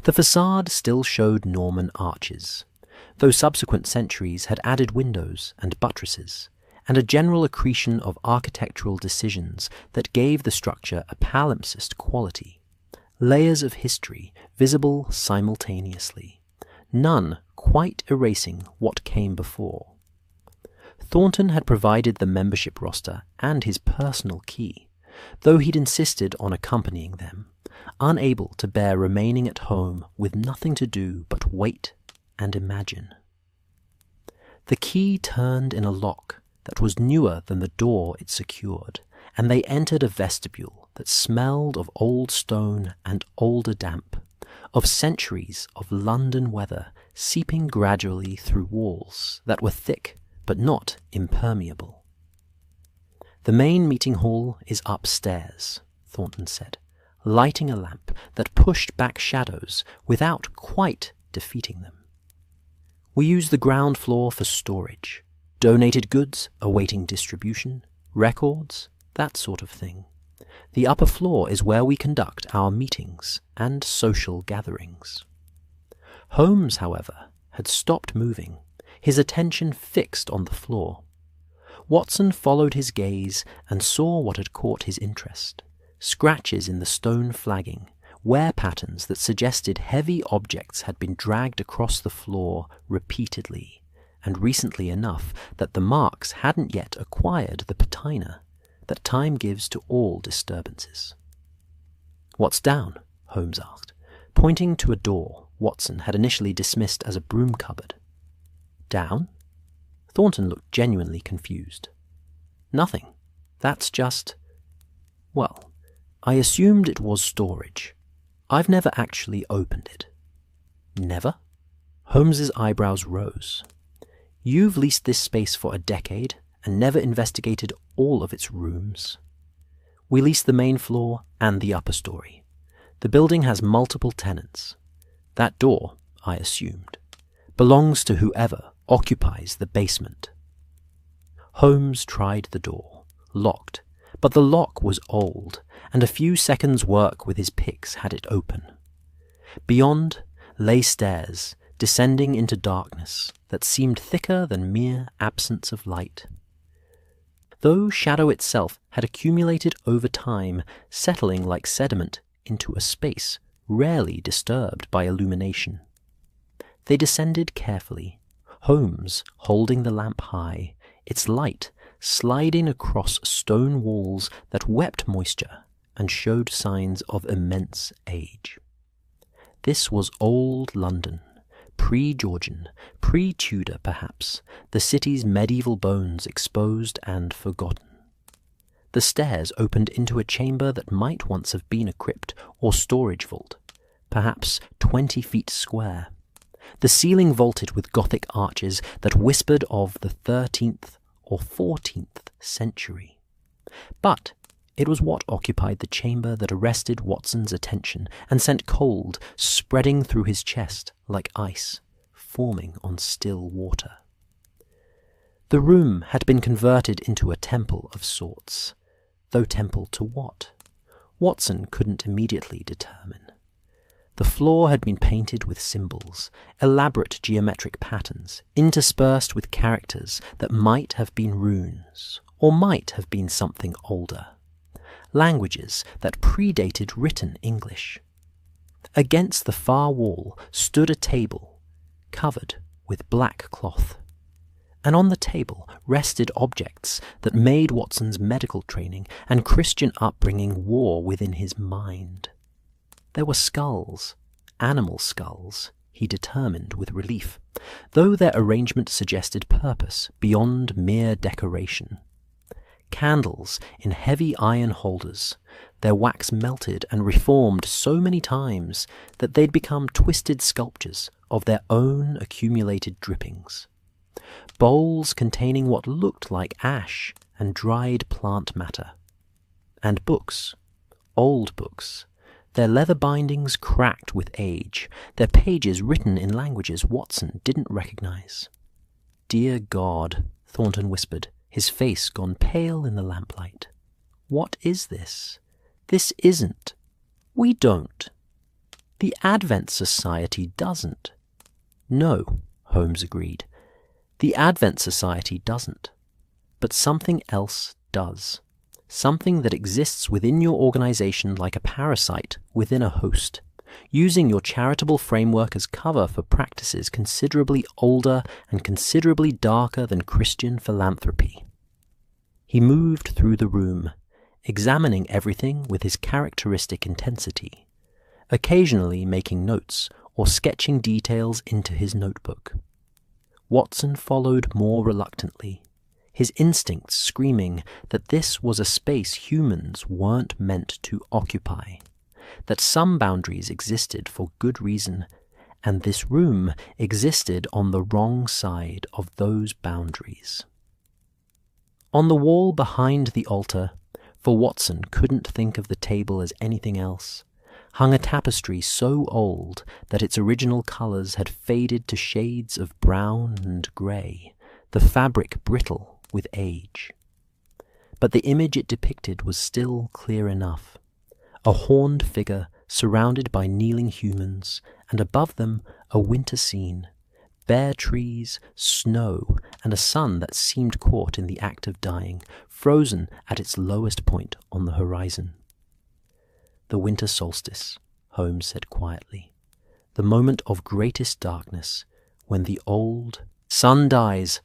The facade still showed Norman arches, though subsequent centuries had added windows and buttresses, and a general accretion of architectural decisions that gave the structure a palimpsest quality. Layers of history visible simultaneously, none quite erasing what came before. Thornton had provided the membership roster and his personal key, though he'd insisted on accompanying them, unable to bear remaining at home with nothing to do but wait and imagine. The key turned in a lock that was newer than the door it secured, and they entered a vestibule that smelled of old stone and older damp, of centuries of London weather seeping gradually through walls that were thick but not impermeable. "The main meeting hall is upstairs," Thornton said, lighting a lamp that pushed back shadows without quite defeating them. "We use the ground floor for storage, donated goods awaiting distribution, records, that sort of thing. The upper floor is where we conduct our meetings and social gatherings." Holmes, however, had stopped moving, his attention fixed on the floor. Watson followed his gaze and saw what had caught his interest: scratches in the stone flagging, wear patterns that suggested heavy objects had been dragged across the floor repeatedly, and recently enough that the marks hadn't yet acquired the patina that time gives to all disturbances. "What's down?" Holmes asked, pointing to a door Watson had initially dismissed as a broom cupboard. "Down?" Thornton looked genuinely confused. "Nothing. That's just... well, I assumed it was storage. I've never actually opened it." "Never?" Holmes's eyebrows rose. "You've leased this space for a decade and never investigated all of its rooms." "We lease the main floor and the upper story. The building has multiple tenants. That door, I assumed, belongs to whoever occupies the basement." Holmes tried the door, locked, but the lock was old, and a few seconds' work with his picks had it open. Beyond lay stairs, descending into darkness that seemed thicker than mere absence of light. Though shadow itself had accumulated over time, settling like sediment into a space rarely disturbed by illumination. They descended carefully, Holmes holding the lamp high, its light sliding across stone walls that wept moisture and showed signs of immense age. This was old London, pre-Georgian, pre-Tudor perhaps, the city's medieval bones exposed and forgotten. The stairs opened into a chamber that might once have been a crypt or storage vault, perhaps 20 feet square. The ceiling vaulted with Gothic arches that whispered of the 13th or 14th century. But it was what occupied the chamber that arrested Watson's attention and sent cold spreading through his chest like ice, forming on still water. The room had been converted into a temple of sorts, though temple to what? Watson couldn't immediately determine. The floor had been painted with symbols, elaborate geometric patterns, interspersed with characters that might have been runes, or might have been something older. Languages that predated written English. Against the far wall stood a table, covered with black cloth, and on the table rested objects that made Watson's medical training and Christian upbringing war within his mind. There were skulls, animal skulls, he determined with relief, though their arrangement suggested purpose beyond mere decoration. Candles in heavy iron holders, their wax melted and reformed so many times that they'd become twisted sculptures of their own accumulated drippings. Bowls containing what looked like ash and dried plant matter. And books, old books, their leather bindings cracked with age, their pages written in languages Watson didn't recognize. "Dear God," Thornton whispered, his face gone pale in the lamplight. "What is this? This isn't. We don't. The Advent Society doesn't." "No," Holmes agreed. "The Advent Society doesn't. But something else does. Something that exists within your organization like a parasite within a host, using your charitable framework as cover for practices considerably older and considerably darker than Christian philanthropy." He moved through the room, examining everything with his characteristic intensity, occasionally making notes or sketching details into his notebook. Watson followed more reluctantly, his instincts screaming that this was a space humans weren't meant to occupy, that some boundaries existed for good reason, and this room existed on the wrong side of those boundaries. On the wall behind the altar, for Watson couldn't think of the table as anything else, hung a tapestry so old that its original colours had faded to shades of brown and grey, the fabric brittle with age. But the image it depicted was still clear enough. A horned figure surrounded by kneeling humans, and above them a winter scene, bare trees, snow, and a sun that seemed caught in the act of dying, frozen at its lowest point on the horizon. The winter solstice, Holmes said quietly, the moment of greatest darkness, when the old sun dies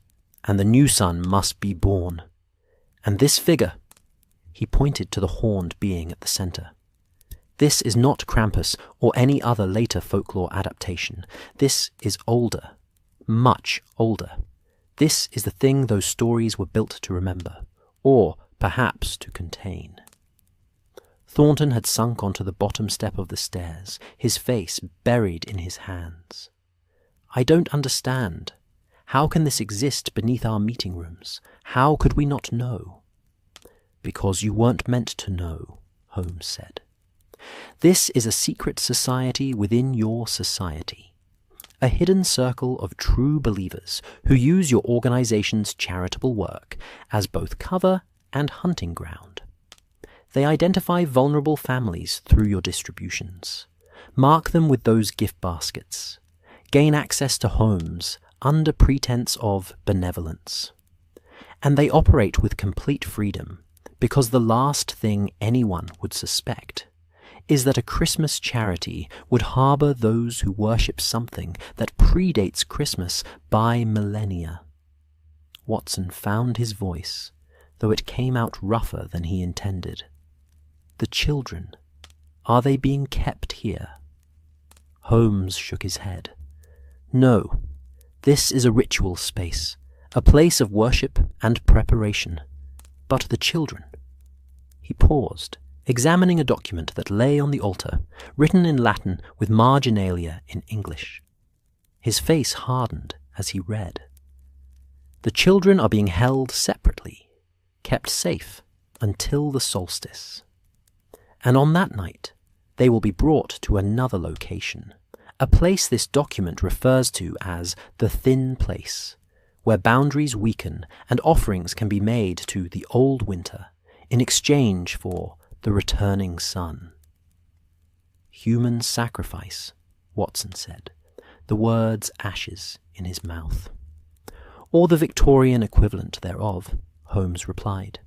and the new sun must be born. And this figure, he pointed to the horned being at the centre. This is not Krampus or any other later folklore adaptation. This is older, much older. This is the thing those stories were built to remember, or perhaps to contain. Thornton had sunk onto the bottom step of the stairs, his face buried in his hands. I don't understand. How can this exist beneath our meeting rooms? How could we not know? Because you weren't meant to know, Holmes said. This is a secret society within your society. A hidden circle of true believers who use your organization's charitable work as both cover and hunting ground. They identify vulnerable families through your distributions, mark them with those gift baskets, gain access to homes under pretense of benevolence. And they operate with complete freedom because the last thing anyone would suspect is that a Christmas charity would harbour those who worship something that predates Christmas by millennia. Watson found his voice, though it came out rougher than he intended. The children, are they being kept here? Holmes shook his head. No, this is a ritual space, a place of worship and preparation. But the children? He paused, examining a document that lay on the altar, written in Latin with marginalia in English. His face hardened as he read. The children are being held separately, kept safe until the solstice. And on that night, they will be brought to another location, a place this document refers to as the thin place, where boundaries weaken and offerings can be made to the old winter in exchange for the returning sun. Human sacrifice, Watson said, the words ashes in his mouth. Or the Victorian equivalent thereof, Holmes replied.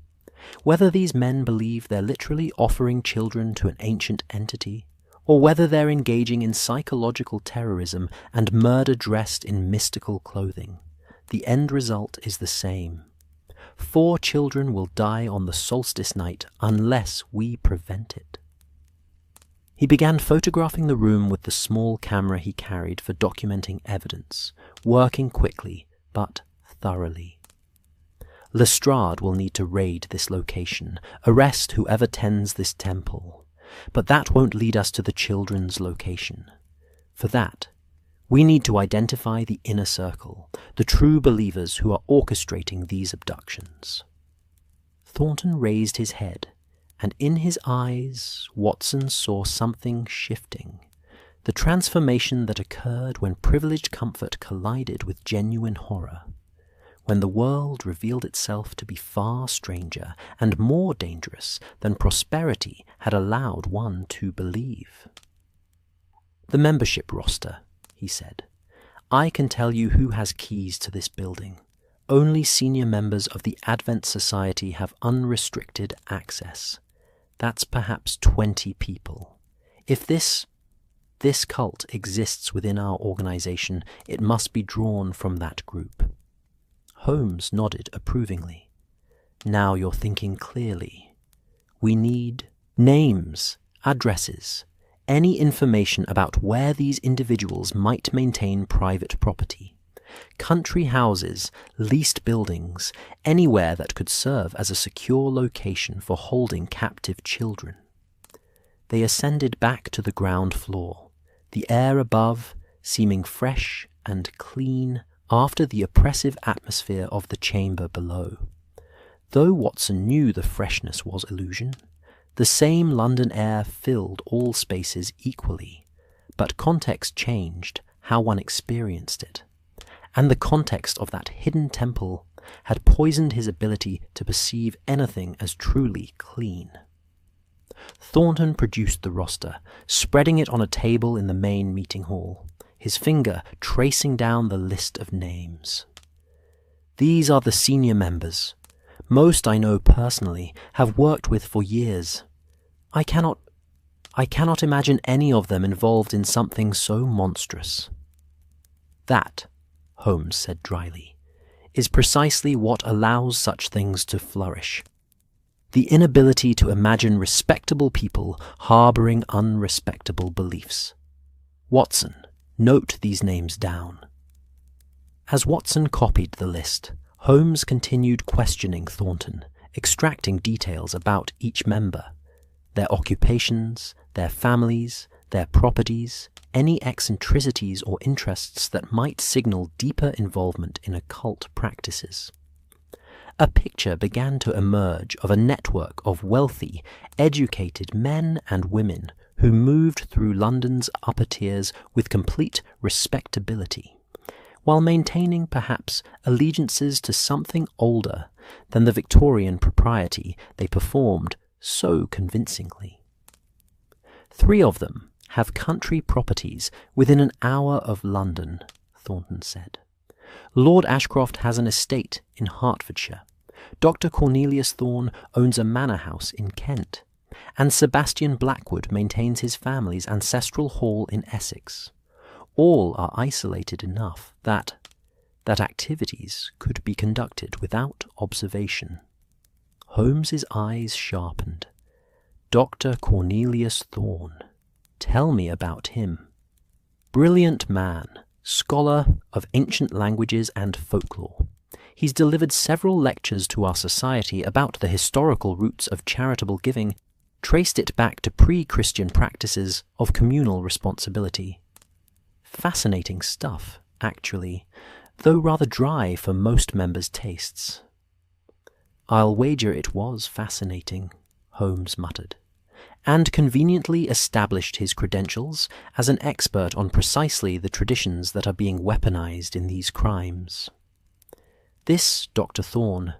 Whether these men believe they're literally offering children to an ancient entity, or whether they're engaging in psychological terrorism and murder dressed in mystical clothing, the end result is the same. 4 children will die on the solstice night unless we prevent it. He began photographing the room with the small camera he carried for documenting evidence, working quickly but thoroughly. Lestrade will need to raid this location, arrest whoever tends this temple, but that won't lead us to the children's location. For that, we need to identify the inner circle, the true believers who are orchestrating these abductions. Thornton raised his head, and in his eyes Watson saw something shifting, the transformation that occurred when privileged comfort collided with genuine horror, when the world revealed itself to be far stranger and more dangerous than prosperity had allowed one to believe. The membership roster, he said. I can tell you who has keys to this building. Only senior members of the Advent Society have unrestricted access. That's perhaps 20 people. If this cult exists within our organization, it must be drawn from that group. Holmes nodded approvingly. Now you're thinking clearly. We need names, addresses, any information about where these individuals might maintain private property, country houses, leased buildings, anywhere that could serve as a secure location for holding captive children. They ascended back to the ground floor, the air above seeming fresh and clean after the oppressive atmosphere of the chamber below. Though Watson knew the freshness was illusion, the same London air filled all spaces equally, but context changed how one experienced it, and the context of that hidden temple had poisoned his ability to perceive anything as truly clean. Thornton produced the roster, spreading it on a table in the main meeting hall, his finger tracing down the list of names. These are the senior members. Most I know personally, have worked with for years. I cannot imagine any of them involved in something so monstrous. That, Holmes said dryly, is precisely what allows such things to flourish. The inability to imagine respectable people harbouring unrespectable beliefs. Watson, note these names down. As Watson copied the list, Holmes continued questioning Thornton, extracting details about each member, their occupations, their families, their properties, any eccentricities or interests that might signal deeper involvement in occult practices. A picture began to emerge of a network of wealthy, educated men and women who moved through London's upper tiers with complete respectability, while maintaining perhaps allegiances to something older than the Victorian propriety they performed so convincingly. 3 of them have country properties within an hour of London, Thornton said. Lord Ashcroft has an estate in Hertfordshire. Dr. Cornelius Thorne owns a manor house in Kent, and Sebastian Blackwood maintains his family's ancestral hall in Essex. All are isolated enough that activities could be conducted without observation. Holmes's eyes sharpened. Dr. Cornelius Thorne. Tell me about him. Brilliant man, scholar of ancient languages and folklore. He's delivered several lectures to our society about the historical roots of charitable giving, traced it back to pre-Christian practices of communal responsibility. Fascinating stuff, actually, though rather dry for most members' tastes. I'll wager it was fascinating, Holmes muttered, and conveniently established his credentials as an expert on precisely the traditions that are being weaponized in these crimes. This Dr. Thorne,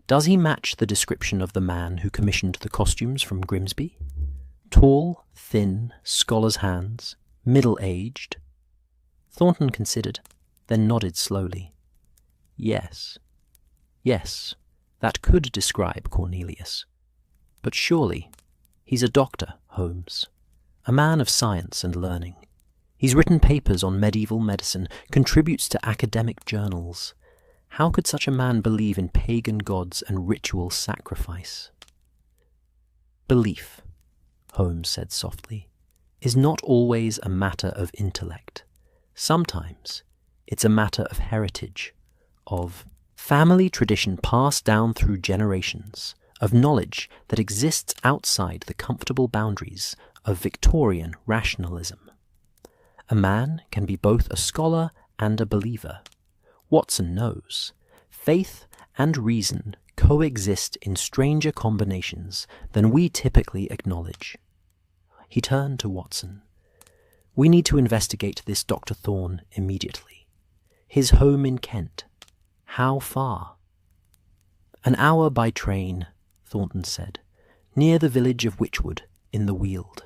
does he match the description of the man who commissioned the costumes from Grimsby? Tall, thin, scholar's hands, middle-aged. Thornton considered, then nodded slowly. Yes, that could describe Cornelius. But surely, he's a doctor, Holmes, a man of science and learning. He's written papers on medieval medicine, contributes to academic journals. How could such a man believe in pagan gods and ritual sacrifice? Belief, Holmes said softly, is not always a matter of intellect. Sometimes it's a matter of heritage, of family tradition passed down through generations, of knowledge that exists outside the comfortable boundaries of Victorian rationalism. A man can be both a scholar and a believer. Watson knows. Faith and reason coexist in stranger combinations than we typically acknowledge. He turned to Watson. We need to investigate this Dr. Thorne immediately. His home in Kent. How far? An hour by train, Thornton said, near the village of Wychwood in the Weald.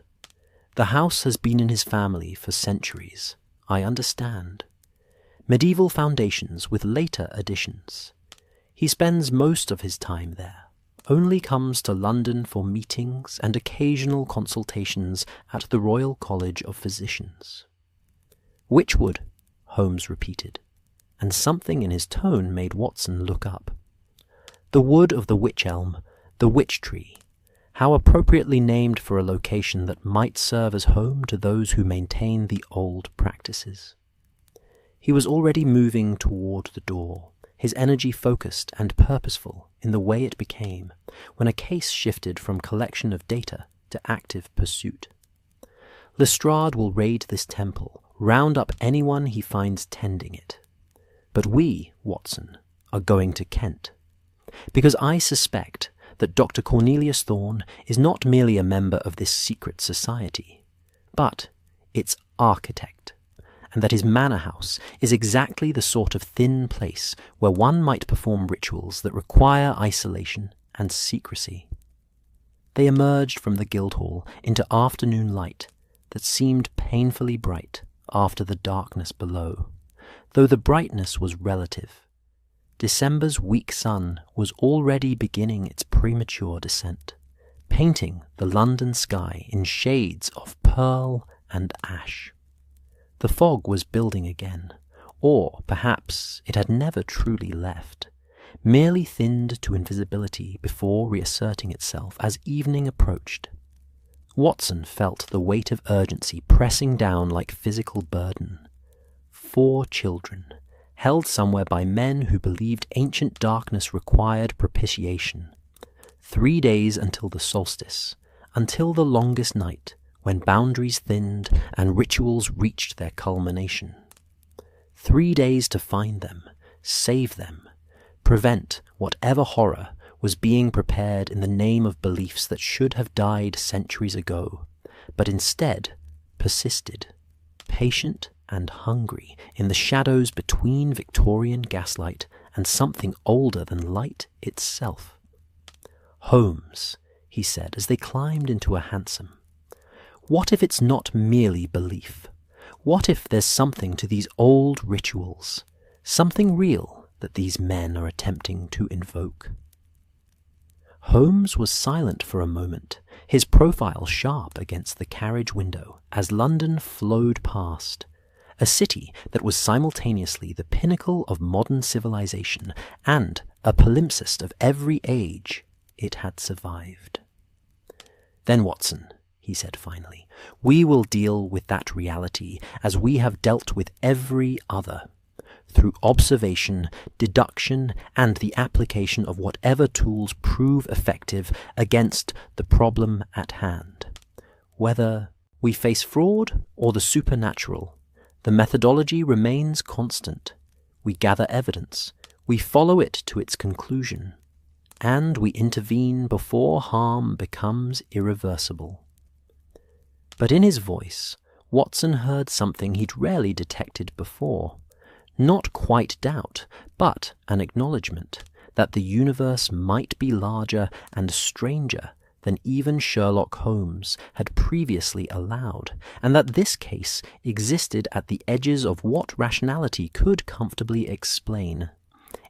The house has been in his family for centuries, I understand. Medieval foundations with later additions. He spends most of his time there, only comes to London for meetings and occasional consultations at the Royal College of Physicians. Wychwood, Holmes repeated, and something in his tone made Watson look up. The wood of the wych elm, the wych tree, how appropriately named for a location that might serve as home to those who maintain the old practices. He was already moving toward the door, his energy focused and purposeful in the way it became, when a case shifted from collection of data to active pursuit. Lestrade will raid this temple, round up anyone he finds tending it. But we, Watson, are going to Kent, because I suspect that Dr. Cornelius Thorne is not merely a member of this secret society, but its architect, and that his manor house is exactly the sort of thin place where one might perform rituals that require isolation and secrecy. They emerged from the Guildhall into afternoon light that seemed painfully bright after the darkness below, though the brightness was relative. December's weak sun was already beginning its premature descent, painting the London sky in shades of pearl and ash. The fog was building again, or perhaps it had never truly left, merely thinned to invisibility before reasserting itself as evening approached. Watson felt the weight of urgency pressing down like physical burden. 4 children, held somewhere by men who believed ancient darkness required propitiation. 3 days until the solstice, until the longest night, when boundaries thinned and rituals reached their culmination. 3 days to find them, save them, prevent whatever horror was being prepared in the name of beliefs that should have died centuries ago, but instead persisted, patient and hungry in the shadows between Victorian gaslight and something older than light itself. "Holmes," he said as they climbed into a hansom, "what if it's not merely belief? What if there's something to these old rituals, something real that these men are attempting to invoke?" Holmes was silent for a moment, his profile sharp against the carriage window as London flowed past, a city that was simultaneously the pinnacle of modern civilization and a palimpsest of every age it had survived. "Then, Watson," he said finally, "we will deal with that reality as we have dealt with every other, through observation, deduction, and the application of whatever tools prove effective against the problem at hand. Whether we face fraud or the supernatural, the methodology remains constant. We gather evidence, we follow it to its conclusion, and we intervene before harm becomes irreversible." But in his voice, Watson heard something he'd rarely detected before. Not quite doubt, but an acknowledgement that the universe might be larger and stranger than even Sherlock Holmes had previously allowed, and that this case existed at the edges of what rationality could comfortably explain,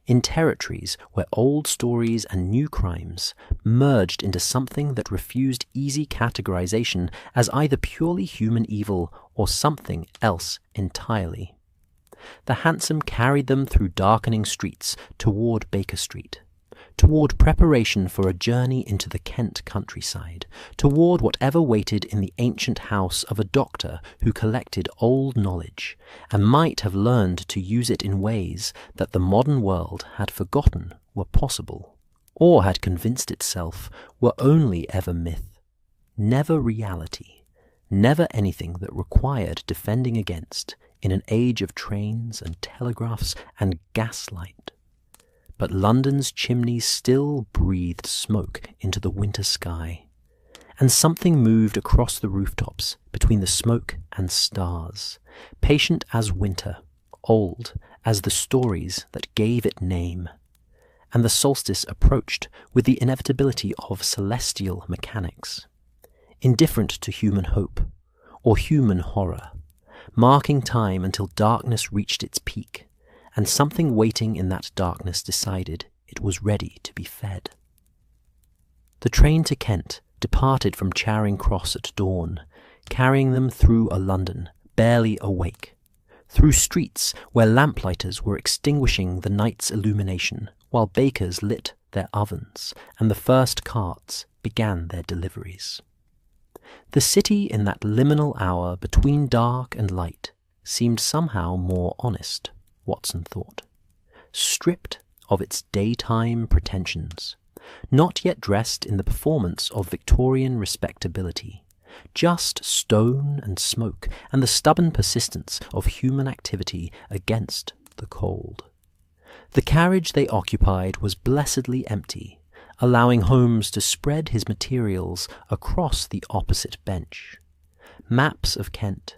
in territories where old stories and new crimes merged into something that refused easy categorization as either purely human evil or something else entirely. The hansom carried them through darkening streets toward Baker Street, toward preparation for a journey into the Kent countryside, toward whatever waited in the ancient house of a doctor who collected old knowledge, and might have learned to use it in ways that the modern world had forgotten were possible, or had convinced itself were only ever myth, never reality, never anything that required defending against in an age of trains and telegraphs and gaslight. But London's chimneys still breathed smoke into the winter sky, and something moved across the rooftops between the smoke and stars, patient as winter, old as the stories that gave it name. And the solstice approached with the inevitability of celestial mechanics, indifferent to human hope or human horror, marking time until darkness reached its peak, and something waiting in that darkness decided it was ready to be fed. The train to Kent departed from Charing Cross at dawn, carrying them through a London barely awake, through streets where lamplighters were extinguishing the night's illumination while bakers lit their ovens and the first carts began their deliveries. The city in that liminal hour between dark and light seemed somehow more honest, Watson thought. Stripped of its daytime pretensions, not yet dressed in the performance of Victorian respectability, just stone and smoke and the stubborn persistence of human activity against the cold. The carriage they occupied was blessedly empty, allowing Holmes to spread his materials across the opposite bench. Maps of Kent,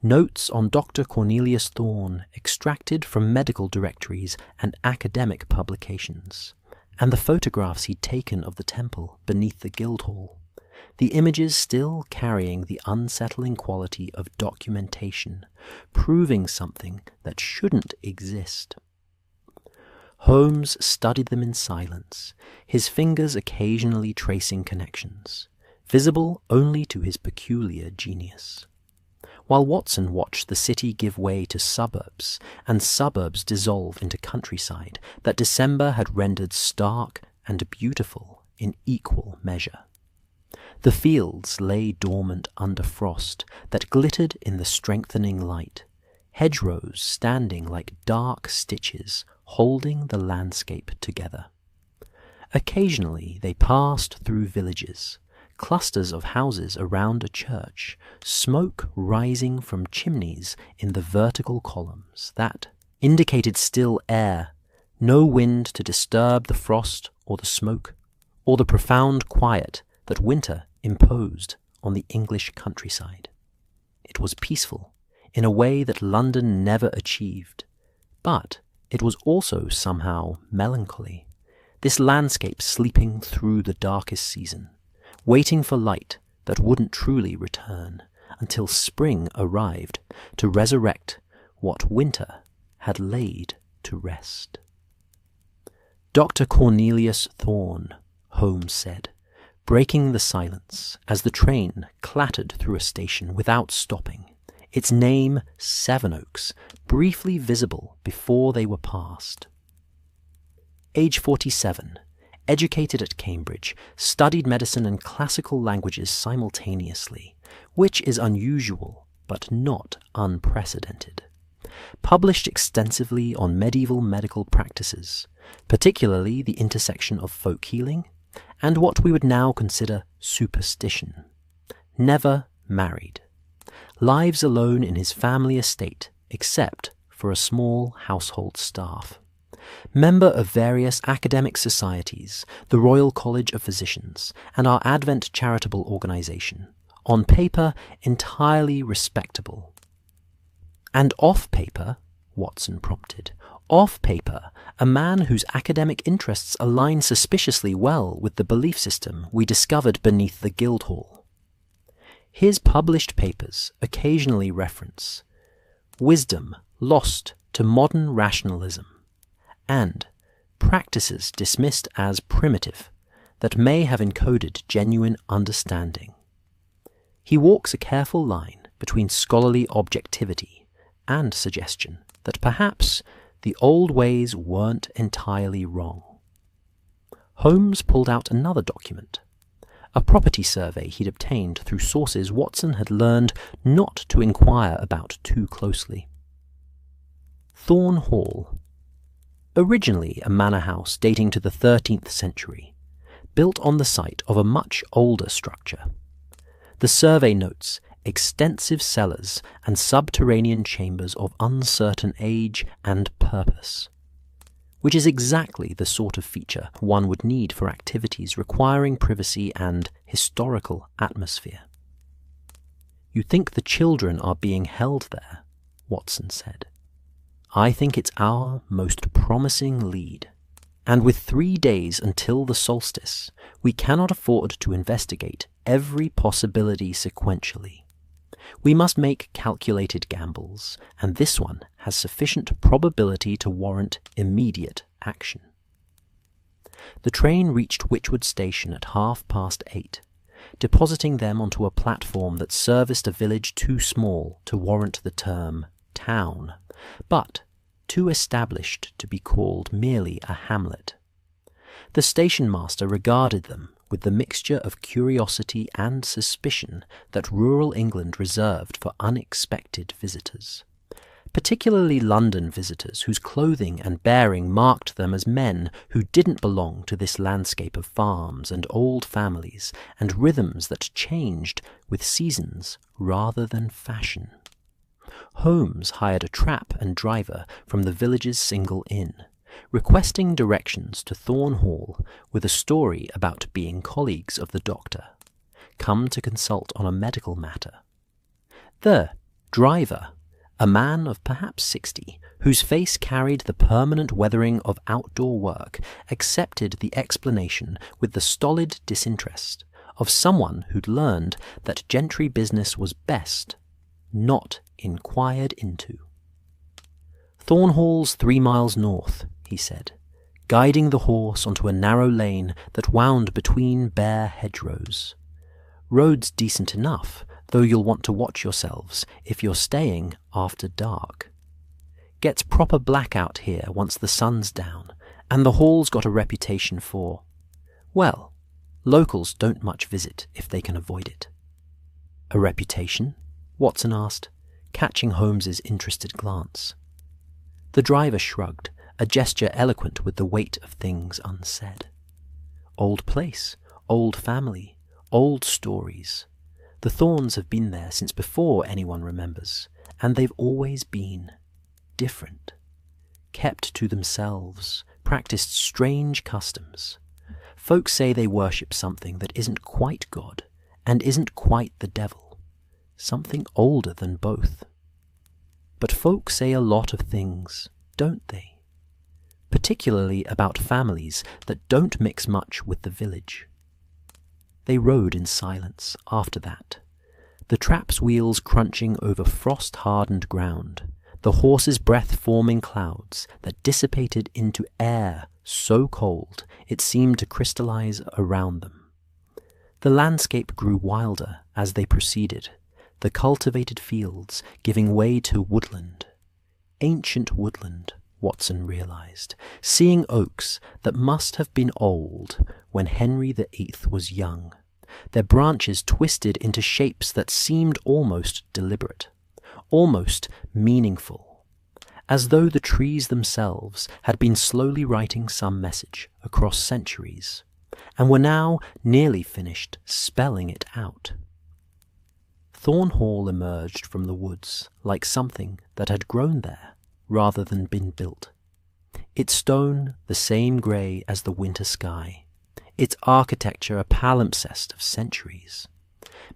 notes on Dr. Cornelius Thorne extracted from medical directories and academic publications, and the photographs he'd taken of the temple beneath the Guildhall, the images still carrying the unsettling quality of documentation, proving something that shouldn't exist. Holmes studied them in silence, his fingers occasionally tracing connections, visible only to his peculiar genius. While Watson watched the city give way to suburbs, and suburbs dissolve into countryside that December had rendered stark and beautiful in equal measure. The fields lay dormant under frost that glittered in the strengthening light, hedgerows standing like dark stitches holding the landscape together. Occasionally they passed through villages, clusters of houses around a church, smoke rising from chimneys in the vertical columns that indicated still air, no wind to disturb the frost or the smoke, or the profound quiet that winter imposed on the English countryside. It was peaceful in a way that London never achieved, but it was also somehow melancholy, this landscape sleeping through the darkest season, waiting for light that wouldn't truly return until spring arrived to resurrect what winter had laid to rest. Dr. Cornelius Thorne, Holmes said, breaking the silence as the train clattered through a station without stopping, its name Sevenoaks briefly visible before they were passed. Age 47, educated at Cambridge, studied medicine and classical languages simultaneously, which is unusual but not unprecedented. Published extensively on medieval medical practices, particularly the intersection of folk healing and what we would now consider superstition. Never married. Lives alone in his family estate, except for a small household staff. Member of various academic societies, the Royal College of Physicians, and our Advent charitable organization. On paper, entirely respectable. And off paper, Watson prompted, off paper, a man whose academic interests align suspiciously well with the belief system we discovered beneath the Guildhall. His published papers occasionally reference wisdom lost to modern rationalism, and practices dismissed as primitive that may have encoded genuine understanding. He walks a careful line between scholarly objectivity and suggestion that perhaps the old ways weren't entirely wrong. Holmes pulled out another document, a property survey he'd obtained through sources Watson had learned not to inquire about too closely. Thorne Hall, originally a manor house dating to the 13th century, built on the site of a much older structure. The survey notes extensive cellars and subterranean chambers of uncertain age and purpose, which is exactly the sort of feature one would need for activities requiring privacy and historical atmosphere. "You think the children are being held there," Watson said. "I think it's our most promising lead, and with 3 days until the solstice, we cannot afford to investigate every possibility sequentially. We must make calculated gambles, and this one has sufficient probability to warrant immediate action." The train reached Wychwood Station at 8:30, depositing them onto a platform that serviced a village too small to warrant the term town, but too established to be called merely a hamlet. The station master regarded them with the mixture of curiosity and suspicion that rural England reserved for unexpected visitors, particularly London visitors whose clothing and bearing marked them as men who didn't belong to this landscape of farms and old families and rhythms that changed with seasons rather than fashion. Holmes hired a trap and driver from the village's single inn, requesting directions to Thorn Hall with a story about being colleagues of the doctor, come to consult on a medical matter. The driver, a man of perhaps 60, whose face carried the permanent weathering of outdoor work, accepted the explanation with the stolid disinterest of someone who'd learned that gentry business was best not inquired into. "Thornhall's 3 miles north," he said, guiding the horse onto a narrow lane that wound between bare hedgerows. "Road's decent enough, though you'll want to watch yourselves if you're staying after dark. Gets proper blackout here once the sun's down, and the hall's got a reputation for, well, locals don't much visit if they can avoid it." "A reputation?" Watson asked, catching Holmes's interested glance. The driver shrugged, a gesture eloquent with the weight of things unsaid. "Old place, old family, old stories. The Thorns have been there since before anyone remembers, and they've always been different. Kept to themselves, practiced strange customs. Folks say they worship something that isn't quite God, and isn't quite the devil. Something older than both. But folk say a lot of things, don't they? Particularly about families that don't mix much with the village." They rode in silence after that, the trap's wheels crunching over frost-hardened ground, the horse's breath forming clouds that dissipated into air so cold it seemed to crystallize around them. The landscape grew wilder as they proceeded, the cultivated fields giving way to woodland. Ancient woodland, Watson realized, seeing oaks that must have been old when Henry VIII was young, their branches twisted into shapes that seemed almost deliberate, almost meaningful, as though the trees themselves had been slowly writing some message across centuries, and were now nearly finished spelling it out. Thorn Hall emerged from the woods like something that had grown there rather than been built. Its stone the same grey as the winter sky, its architecture a palimpsest of centuries.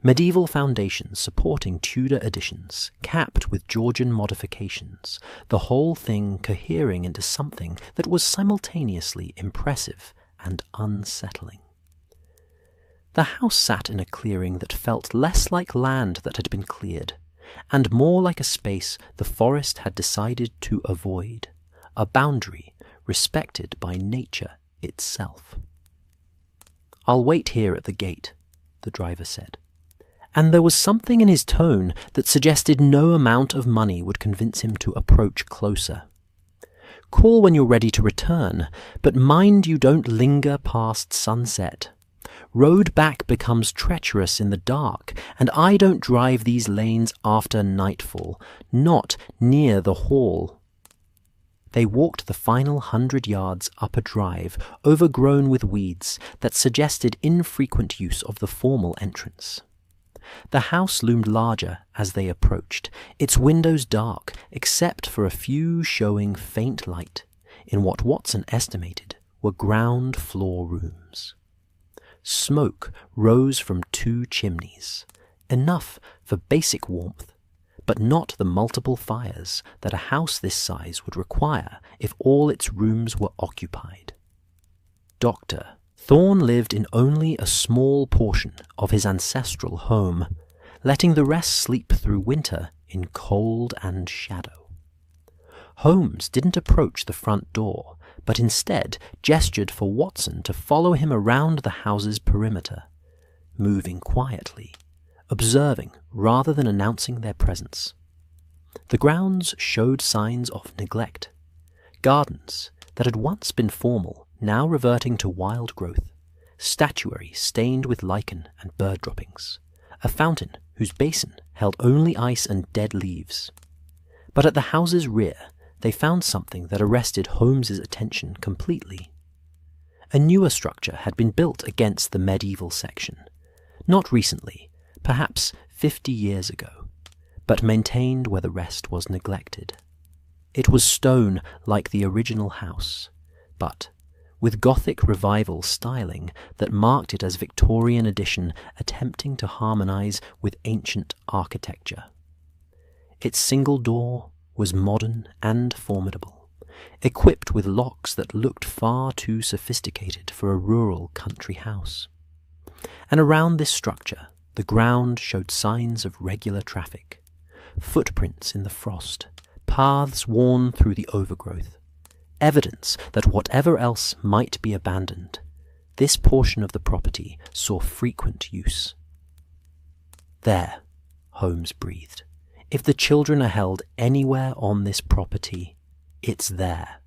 Medieval foundations supporting Tudor additions, capped with Georgian modifications, the whole thing cohering into something that was simultaneously impressive and unsettling. The house sat in a clearing that felt less like land that had been cleared, and more like a space the forest had decided to avoid, a boundary respected by nature itself. "I'll wait here at the gate," the driver said, and there was something in his tone that suggested no amount of money would convince him to approach closer. "Call when you're ready to return, but mind you don't linger past sunset. Road back becomes treacherous in the dark, and I don't drive these lanes after nightfall, not near the hall." They walked the final 100 yards up a drive overgrown with weeds that suggested infrequent use of the formal entrance. The house loomed larger as they approached, its windows dark except for a few showing faint light in what Watson estimated were ground floor rooms. Smoke rose from 2 chimneys, enough for basic warmth, but not the multiple fires that a house this size would require if all its rooms were occupied. Dr. Thorn lived in only a small portion of his ancestral home, letting the rest sleep through winter in cold and shadow. Holmes didn't approach the front door, but instead gestured for Watson to follow him around the house's perimeter, moving quietly, observing rather than announcing their presence. The grounds showed signs of neglect. Gardens that had once been formal, now reverting to wild growth, statuary stained with lichen and bird droppings, a fountain whose basin held only ice and dead leaves. But at the house's rear, they found something that arrested Holmes's attention completely. A newer structure had been built against the medieval section, not recently, perhaps 50 years ago, but maintained where the rest was neglected. It was stone like the original house, but with Gothic revival styling that marked it as Victorian addition attempting to harmonize with ancient architecture. Its single door was modern and formidable, equipped with locks that looked far too sophisticated for a rural country house. And around this structure, the ground showed signs of regular traffic, footprints in the frost, paths worn through the overgrowth, evidence that whatever else might be abandoned, this portion of the property saw frequent use. There, Holmes breathed. If the children are held anywhere on this property, it's there.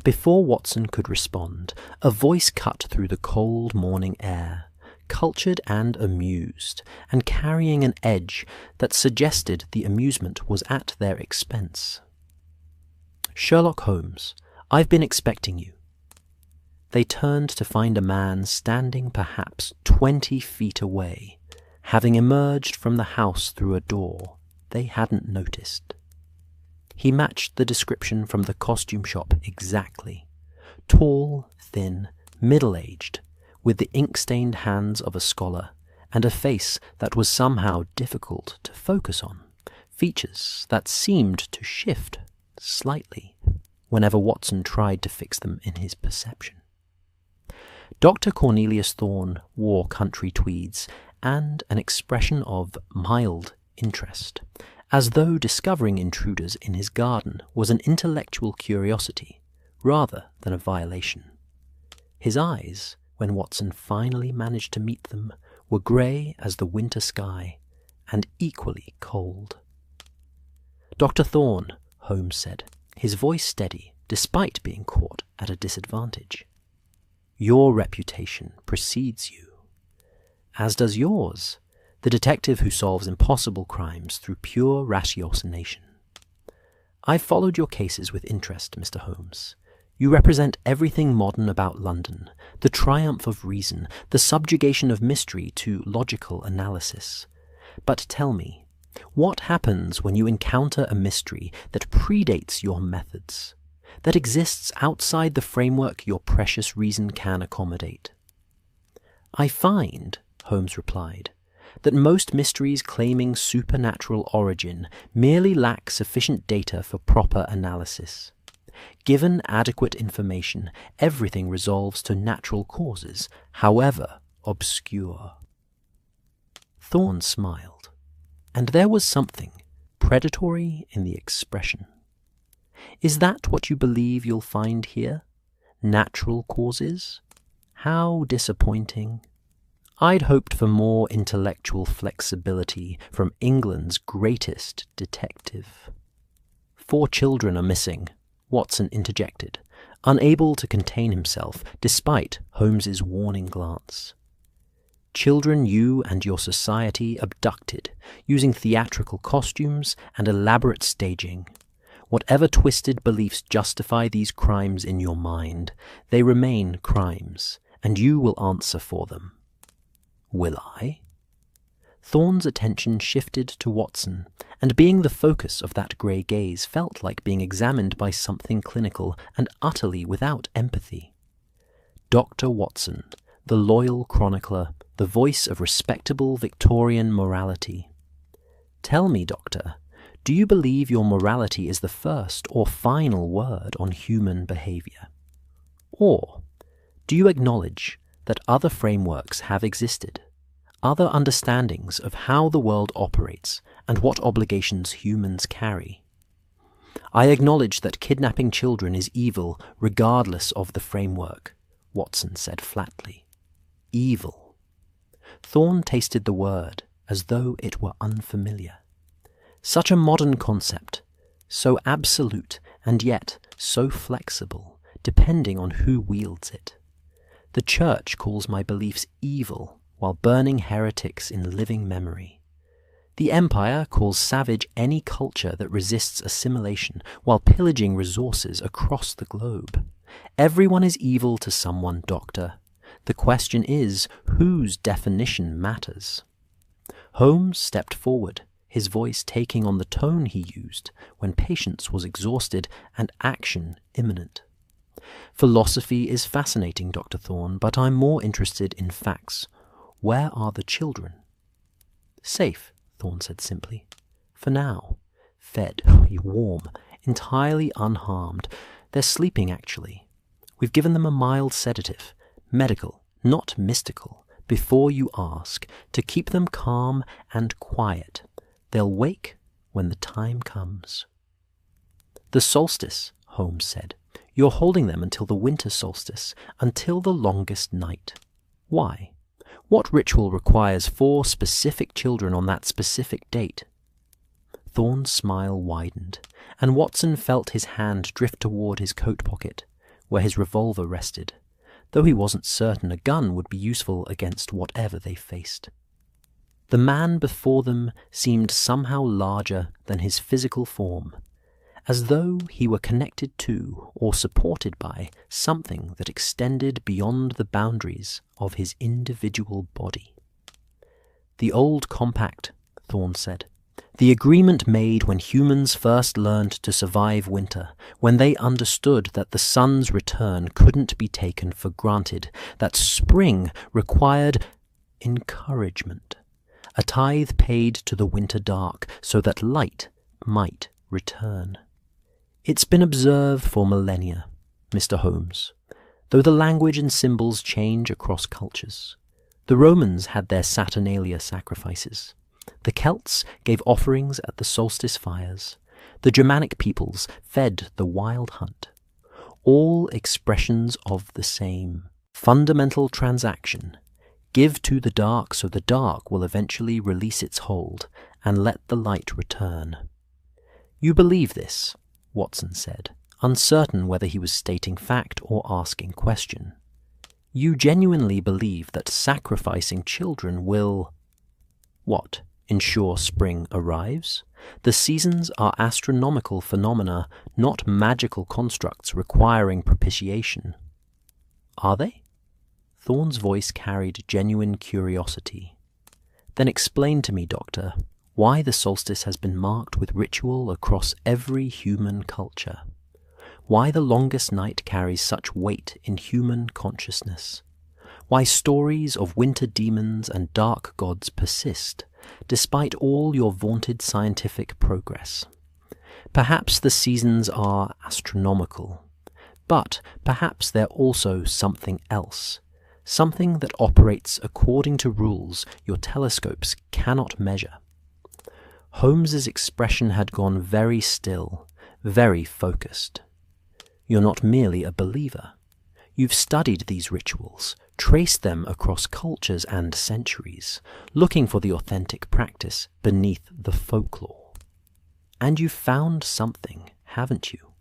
Before Watson could respond, a voice cut through the cold morning air, cultured and amused, and carrying an edge that suggested the amusement was at their expense. "Sherlock Holmes, I've been expecting you." They turned to find a man standing perhaps 20 feet away, having emerged from the house through a door they hadn't noticed. He matched the description from the costume shop exactly. Tall, thin, middle-aged, with the ink-stained hands of a scholar, and a face that was somehow difficult to focus on, features that seemed to shift slightly whenever Watson tried to fix them in his perception. Dr. Cornelius Thorne wore country tweeds and an expression of mild interest, as though discovering intruders in his garden was an intellectual curiosity rather than a violation. His eyes, when Watson finally managed to meet them, were grey as the winter sky and equally cold. "Dr. Thorne," Holmes said, his voice steady despite being caught at a disadvantage. "Your reputation precedes you, as does yours, the detective who solves impossible crimes through pure ratiocination. I've followed your cases with interest, Mr. Holmes. You represent everything modern about London, the triumph of reason, the subjugation of mystery to logical analysis. But tell me, what happens when you encounter a mystery that predates your methods, that exists outside the framework your precious reason can accommodate?" "I find," Holmes replied, "that most mysteries claiming supernatural origin merely lack sufficient data for proper analysis. Given adequate information, everything resolves to natural causes, however obscure." Thorne smiled, and there was something predatory in the expression. "Is that what you believe you'll find here? Natural causes? How disappointing. I'd hoped for more intellectual flexibility from England's greatest detective." "4 children are missing," Watson interjected, unable to contain himself despite Holmes's warning glance. "Children you and your society abducted, using theatrical costumes and elaborate staging. Whatever twisted beliefs justify these crimes in your mind, they remain crimes, and you will answer for them." "Will I?" Thorne's attention shifted to Watson, and being the focus of that grey gaze felt like being examined by something clinical and utterly without empathy. Dr. Watson, the loyal chronicler, the voice of respectable Victorian morality. "Tell me, Doctor, do you believe your morality is the first or final word on human behaviour? Or do you acknowledge that other frameworks have existed, other understandings of how the world operates and what obligations humans carry?" "I acknowledge that kidnapping children is evil regardless of the framework," Watson said flatly. "Evil." Thorne tasted the word as though it were unfamiliar. Such a modern concept, so absolute and yet so flexible, depending on who wields it. "The Church calls my beliefs evil while burning heretics in living memory. The Empire calls savage any culture that resists assimilation while pillaging resources across the globe. Everyone is evil to someone, Doctor. The question is, whose definition matters? Holmes stepped forward, his voice taking on the tone he used when patience was exhausted and action imminent. Philosophy is fascinating, Dr. Thorne, but I'm more interested in facts. Where are the children? Safe, Thorne said simply. For now. Fed, warm, entirely unharmed. They're sleeping, actually. We've given them a mild sedative, medical, not mystical, before you ask, to keep them calm and quiet. They'll wake when the time comes. The solstice, Holmes said. You're holding them until the winter solstice, until the longest night. Why? What ritual requires 4 specific children on that specific date? Thorne's smile widened, and Watson felt his hand drift toward his coat pocket, where his revolver rested, though he wasn't certain a gun would be useful against whatever they faced. The man before them seemed somehow larger than his physical form, as though he were connected to or supported by something that extended beyond the boundaries of his individual body. The old compact, Thorne said. The agreement made when humans first learned to survive winter, when they understood that the sun's return couldn't be taken for granted, that spring required encouragement, a tithe paid to the winter dark so that light might return. It's been observed for millennia, Mr. Holmes, though the language and symbols change across cultures. The Romans had their Saturnalia sacrifices. The Celts gave offerings at the solstice fires. The Germanic peoples fed the wild hunt. All expressions of the same fundamental transaction. Give to the dark so the dark will eventually release its hold and let the light return. You believe this? Watson said, uncertain whether he was stating fact or asking question. You genuinely believe that sacrificing children will... What? Ensure spring arrives? The seasons are astronomical phenomena, not magical constructs requiring propitiation. Are they? Thorne's voice carried genuine curiosity. Then explain to me, Doctor, why the solstice has been marked with ritual across every human culture. Why the longest night carries such weight in human consciousness. Why stories of winter demons and dark gods persist, despite all your vaunted scientific progress. Perhaps the seasons are astronomical, but perhaps they're also something else, something that operates according to rules your telescopes cannot measure. Holmes's expression had gone very still, very focused. You're not merely a believer. You've studied these rituals, traced them across cultures and centuries, looking for the authentic practice beneath the folklore. And you've found something, haven't you?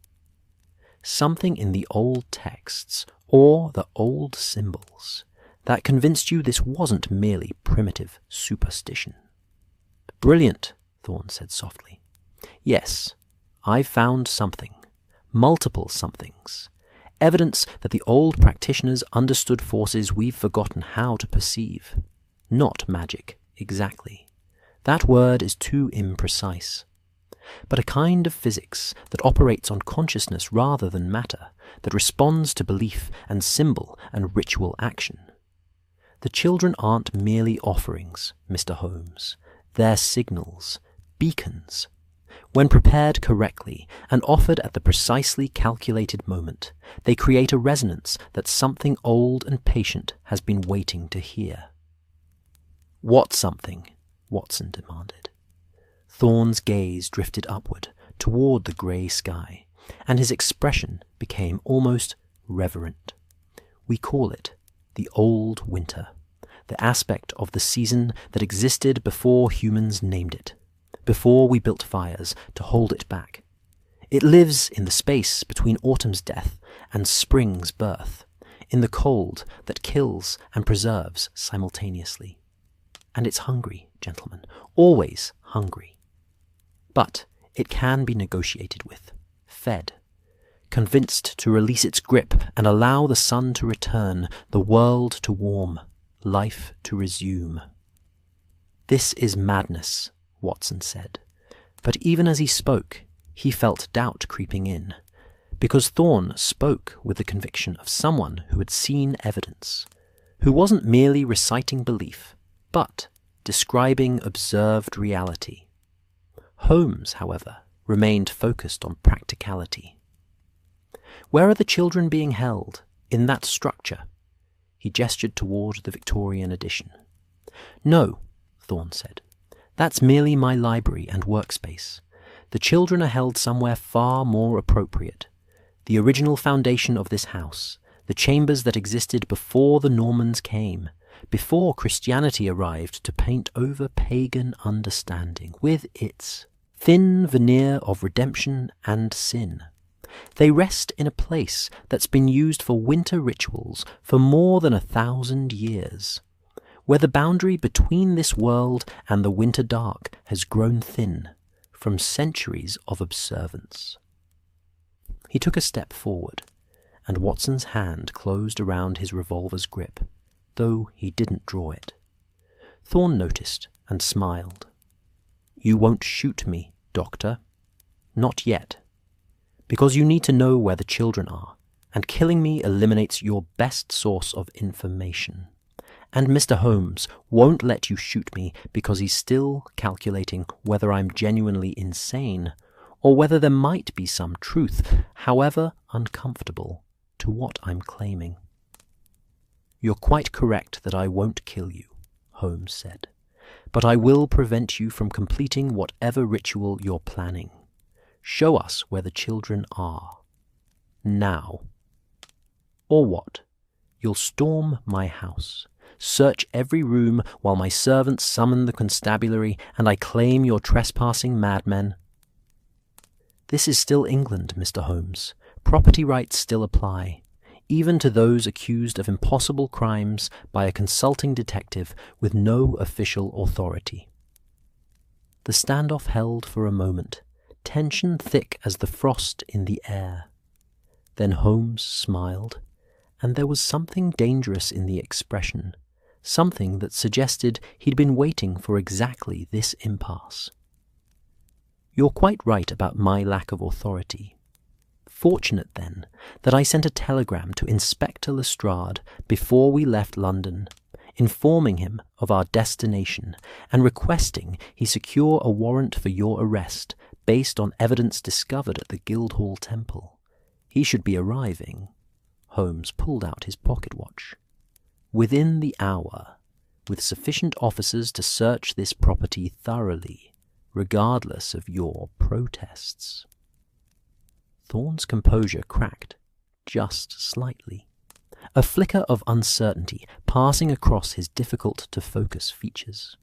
Something in the old texts, or the old symbols, that convinced you this wasn't merely primitive superstition. Brilliant, Thorne said softly. Yes, I've found something, multiple somethings, evidence that the old practitioners understood forces we've forgotten how to perceive. Not magic, exactly. That word is too imprecise. But a kind of physics that operates on consciousness rather than matter, that responds to belief and symbol and ritual action. The children aren't merely offerings, Mr. Holmes. They're signals, beacons. When prepared correctly and offered at the precisely calculated moment, they create a resonance that something old and patient has been waiting to hear. What something? Watson demanded. Thorne's gaze drifted upward, toward the grey sky, and his expression became almost reverent. We call it the old winter, the aspect of the season that existed before humans named it, before we built fires to hold it back. It lives in the space between autumn's death and spring's birth, in the cold that kills and preserves simultaneously. And it's hungry. gentlemen, always hungry. But it can be negotiated with, fed, convinced to release its grip and allow the sun to return, the world to warm, life to resume. "This is madness," Watson said. But even as he spoke, he felt doubt creeping in, because Thorne spoke with the conviction of someone who had seen evidence, who wasn't merely reciting belief, but describing observed reality. Holmes, however, remained focused on practicality. "Where are the children being held? In that structure?" He gestured toward the Victorian edition. "No," Thorne said. "That's merely my library and workspace. The children are held somewhere far more appropriate. The original foundation of this house, the chambers that existed before the Normans came, before Christianity arrived to paint over pagan understanding with its thin veneer of redemption and sin. They rest in a place that's been used for winter rituals for more than 1,000 years, where the boundary between this world and the winter dark has grown thin from centuries of observance." He took a step forward, and Watson's hand closed around his revolver's grip, though he didn't draw it. Thorne noticed and smiled. "You won't shoot me, Doctor. Not yet. Because you need to know where the children are, and killing me eliminates your best source of information. And Mr. Holmes won't let you shoot me because he's still calculating whether I'm genuinely insane, or whether there might be some truth, however uncomfortable, to what I'm claiming." "You're quite correct that I won't kill you," Holmes said, "but I will prevent you from completing whatever ritual you're planning. Show us where the children are. Now. Or what? You'll storm my house, search every room while my servants summon the constabulary, and I claim you're trespassing madmen." "This is still England, Mr. Holmes. Property rights still apply, even to those accused of impossible crimes by a consulting detective with no official authority." The standoff held for a moment, tension thick as the frost in the air. Then Holmes smiled, and there was something dangerous in the expression, something that suggested he'd been waiting for exactly this impasse. "You're quite right about my lack of authority. Fortunate, then, that I sent a telegram to Inspector Lestrade before we left London, informing him of our destination and requesting he secure a warrant for your arrest based on evidence discovered at the Guildhall Temple. He should be arriving," Holmes pulled out his pocket watch, "within the hour, with sufficient officers to search this property thoroughly, regardless of your protests." Thorne's composure cracked, just slightly, a flicker of uncertainty passing across his difficult-to-focus features.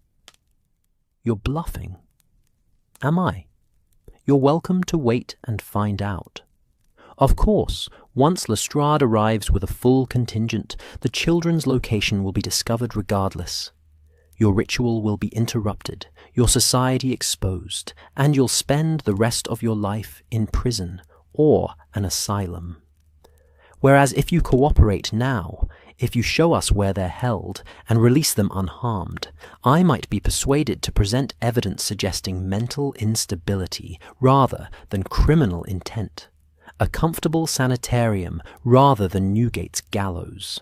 "You're bluffing." "Am I? You're welcome to wait and find out. Of course, once Lestrade arrives with a full contingent, the children's location will be discovered regardless. Your ritual will be interrupted, your society exposed, and you'll spend the rest of your life in prison or an asylum. Whereas if you cooperate now, if you show us where they're held and release them unharmed, I might be persuaded to present evidence suggesting mental instability rather than criminal intent, a comfortable sanitarium rather than Newgate's gallows.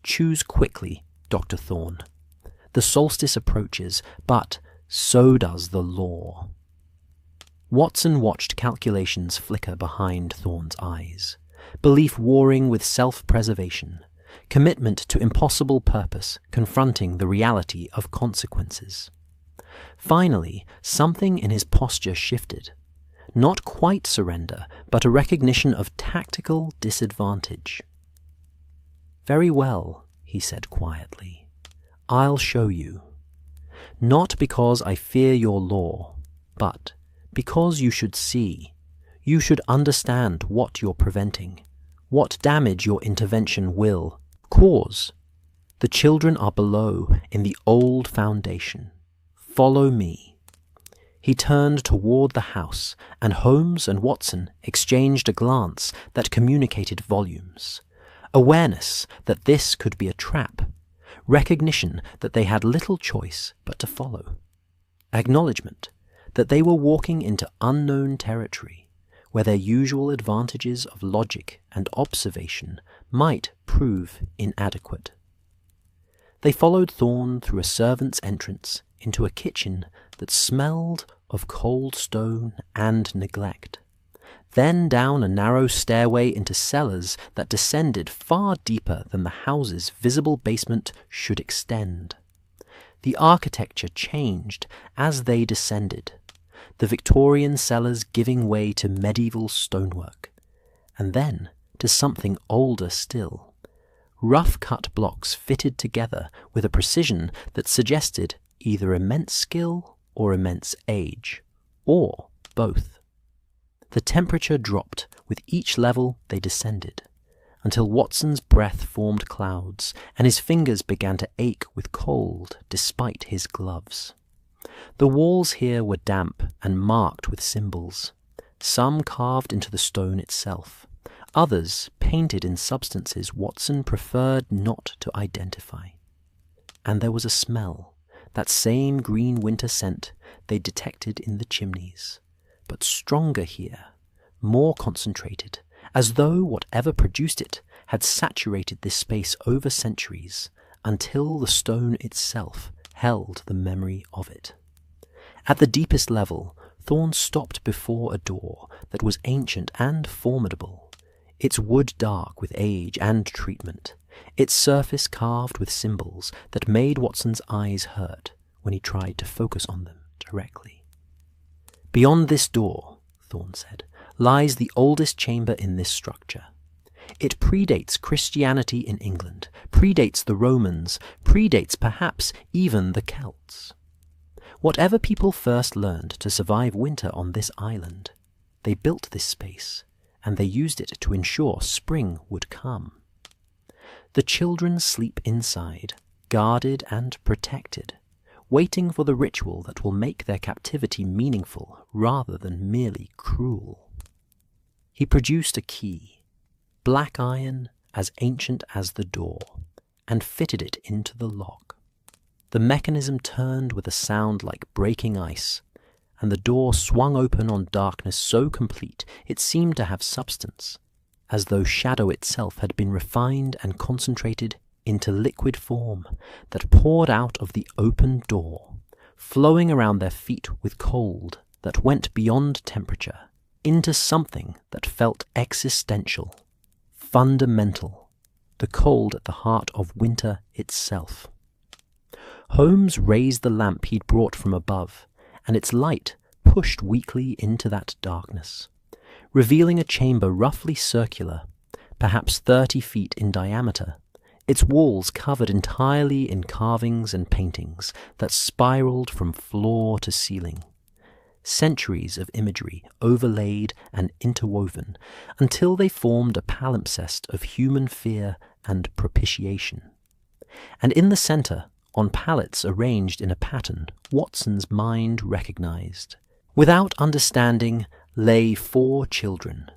Choose quickly, Dr. Thorne. The solstice approaches, but so does the law." Watson watched calculations flicker behind Thorne's eyes, belief warring with self-preservation, commitment to impossible purpose confronting the reality of consequences. Finally, something in his posture shifted. Not quite surrender, but a recognition of tactical disadvantage. "Very well," he said quietly. "I'll show you. Not because I fear your law, but because you should see, you should understand what you're preventing, what damage your intervention will cause. The children are below in the old foundation, Follow me." He turned toward the house, and Holmes and Watson exchanged a glance that communicated volumes. Awareness that this could be a trap. Recognition that they had little choice but to follow. Acknowledgement that they were walking into unknown territory, where their usual advantages of logic and observation might prove inadequate. They followed Thorne through a servant's entrance into a kitchen that smelled of cold stone and neglect, then down a narrow stairway into cellars that descended far deeper than the house's visible basement should extend. The architecture changed as they descended, the Victorian cellars giving way to medieval stonework, and then to something older still. Rough-cut blocks fitted together with a precision that suggested either immense skill or immense age, or both. The temperature dropped with each level they descended, until Watson's breath formed clouds, and his fingers began to ache with cold despite his gloves. The walls here were damp and marked with symbols, some carved into the stone itself, others painted in substances Watson preferred not to identify. And there was a smell, that same green winter scent they detected in the chimneys, but stronger here, more concentrated, as though whatever produced it had saturated this space over centuries, until the stone itself held the memory of it. At the deepest level, Thorne stopped before a door that was ancient and formidable, its wood dark with age and treatment, its surface carved with symbols that made Watson's eyes hurt when he tried to focus on them directly. "Beyond this door," Thorne said, "lies the oldest chamber in this structure. It predates Christianity in England, predates the Romans, predates perhaps even the Celts. Whatever people first learned to survive winter on this island, they built this space, and they used it to ensure spring would come. The children sleep inside, guarded and protected, waiting for the ritual that will make their captivity meaningful rather than merely cruel." He produced a key, black iron as ancient as the door, and fitted it into the lock. The mechanism turned with a sound like breaking ice, and the door swung open on darkness so complete it seemed to have substance, as though shadow itself had been refined and concentrated into liquid form that poured out of the open door, flowing around their feet with cold that went beyond temperature, into something that felt existential, fundamental, the cold at the heart of winter itself. Holmes raised the lamp he'd brought from above, and its light pushed weakly into that darkness, revealing a chamber roughly circular, perhaps 30 feet in diameter, its walls covered entirely in carvings and paintings that spiraled from floor to ceiling. Centuries of imagery overlaid and interwoven until they formed a palimpsest of human fear and propitiation. And in the center, on pallets arranged in a pattern Watson's mind recognized, without understanding, lay 4 children: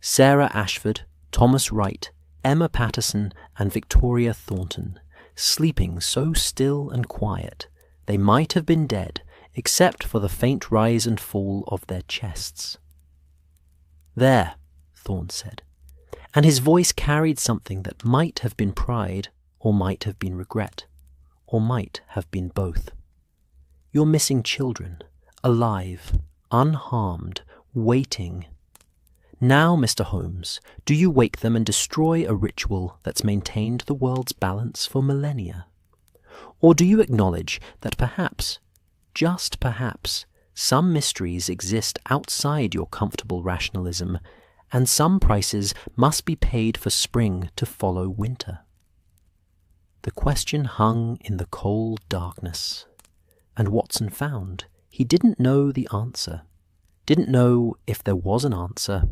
Sarah Ashford, Thomas Wright, Emma Patterson, and Victoria Thornton, sleeping so still and quiet they might have been dead except for the faint rise and fall of their chests. "There," Thorne said, and his voice carried something that might have been pride or might have been regret, or might have been both. "You're missing children, alive, unharmed, waiting. Now, Mr. Holmes, do you wake them and destroy a ritual that's maintained the world's balance for millennia? Or do you acknowledge that perhaps, just perhaps, some mysteries exist outside your comfortable rationalism, and some prices must be paid for spring to follow winter?" The question hung in the cold darkness, and Watson found he didn't know the answer, didn't know if there was an answer,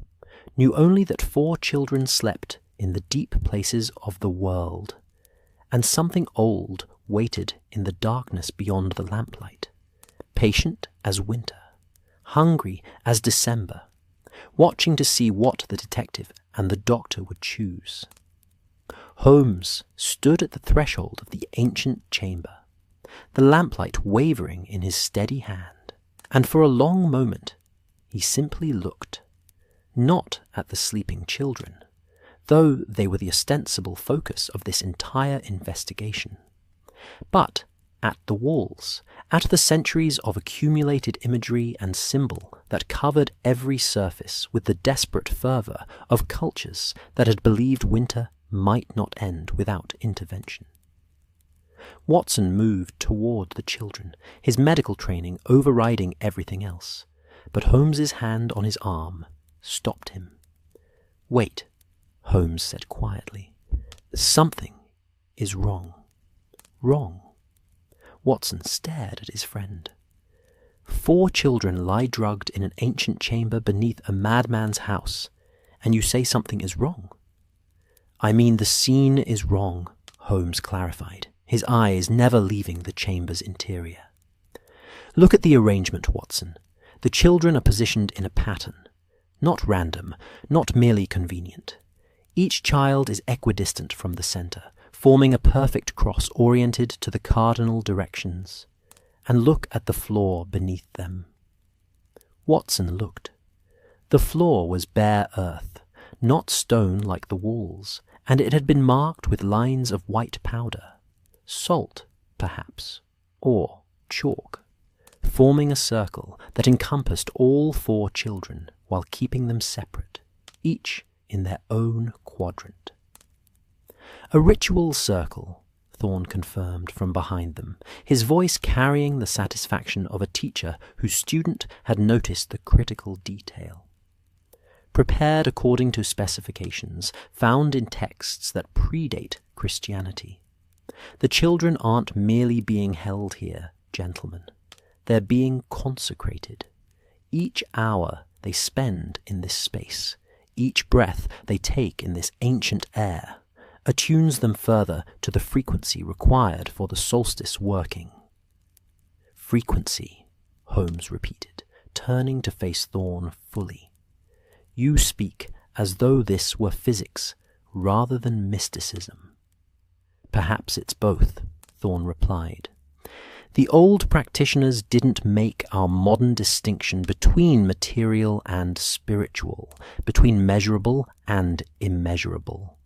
knew only that 4 children slept in the deep places of the world, and something old waited in the darkness beyond the lamplight, patient as winter, hungry as December, watching to see what the detective and the doctor would choose. Holmes stood at the threshold of the ancient chamber, the lamplight wavering in his steady hand, and for a long moment he simply looked, not at the sleeping children, though they were the ostensible focus of this entire investigation, but at the walls, at the centuries of accumulated imagery and symbol that covered every surface with the desperate fervour of cultures that had believed winter might not end without intervention. Watson moved toward the children, his medical training overriding everything else, but Holmes's hand on his arm stopped him. "Wait," Holmes said quietly. "Something is wrong." Wrong? Watson stared at his friend. 4 children lie drugged in an ancient chamber beneath a madman's house, and you say something is wrong? "I mean the scene is wrong," Holmes clarified, his eyes never leaving the chamber's interior. "Look at the arrangement, Watson. The children are positioned in a pattern, not random, not merely convenient. Each child is equidistant from the centre, forming a perfect cross oriented to the cardinal directions. And look at the floor beneath them." Watson looked. The floor was bare earth, not stone like the walls, and it had been marked with lines of white powder, salt, perhaps, or chalk, forming a circle that encompassed all 4 children while keeping them separate, each in their own quadrant. "A ritual circle," Thorne confirmed from behind them, his voice carrying the satisfaction of a teacher whose student had noticed the critical detail. "Prepared according to specifications found in texts that predate Christianity. The children aren't merely being held here, gentlemen. They're being consecrated. Each hour they spend in this space, each breath they take in this ancient air, attunes them further to the frequency required for the solstice working." "Frequency," Holmes repeated, turning to face Thorne fully. "You speak as though this were physics rather than mysticism." "Perhaps it's both," Thorne replied. "The old practitioners didn't make our modern distinction between material and spiritual, between measurable and immeasurable.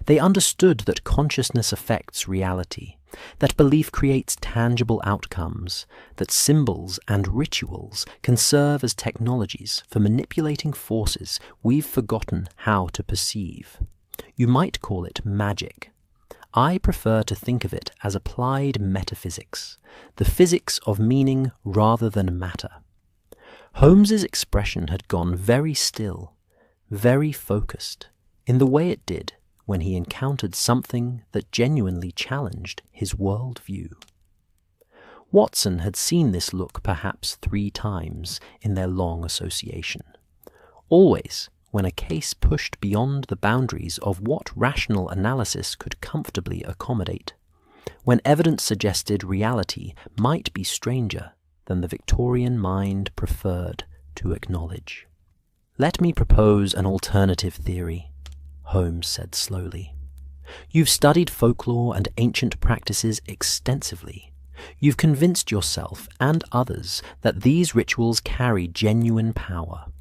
They understood that consciousness affects reality, that belief creates tangible outcomes, that symbols and rituals can serve as technologies for manipulating forces we've forgotten how to perceive. You might call it magic. I prefer to think of it as applied metaphysics, the physics of meaning rather than matter." Holmes's expression had gone very still, very focused, in the way it did when he encountered something that genuinely challenged his worldview. Watson had seen this look perhaps 3 times in their long association, always when a case pushed beyond the boundaries of what rational analysis could comfortably accommodate, when evidence suggested reality might be stranger than the Victorian mind preferred to acknowledge. "Let me propose an alternative theory," Holmes said slowly. "You've studied folklore and ancient practices extensively. You've convinced yourself and others that these rituals carry genuine power.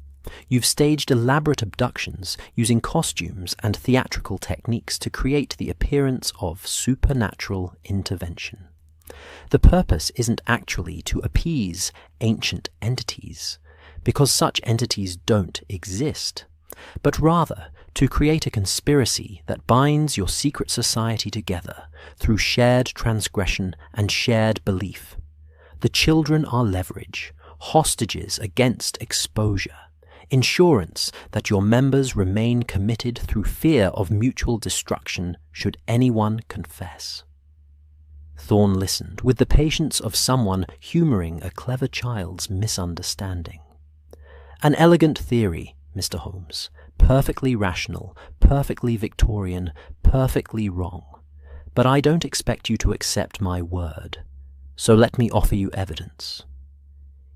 You've staged elaborate abductions using costumes and theatrical techniques to create the appearance of supernatural intervention. The purpose isn't actually to appease ancient entities, because such entities don't exist, but rather to create a conspiracy that binds your secret society together through shared transgression and shared belief. The children are leverage, hostages against exposure, insurance that your members remain committed through fear of mutual destruction should anyone confess." Thorne listened with the patience of someone humouring a clever child's misunderstanding. "An elegant theory, Mr. Holmes, perfectly rational, perfectly Victorian, perfectly wrong. But I don't expect you to accept my word, so let me offer you evidence."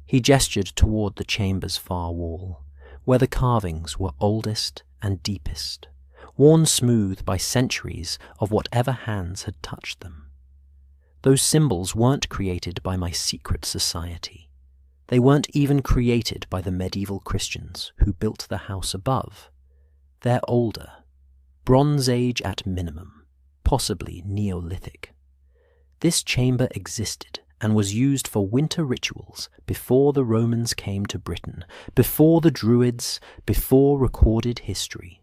He gestured toward the chamber's far wall, where the carvings were oldest and deepest, worn smooth by centuries of whatever hands had touched them. Those symbols weren't created by my secret society. They weren't even created by the medieval Christians who built the house above. They're older, Bronze Age at minimum, possibly Neolithic. This chamber existed and was used for winter rituals before the Romans came to Britain, before the Druids, before recorded history.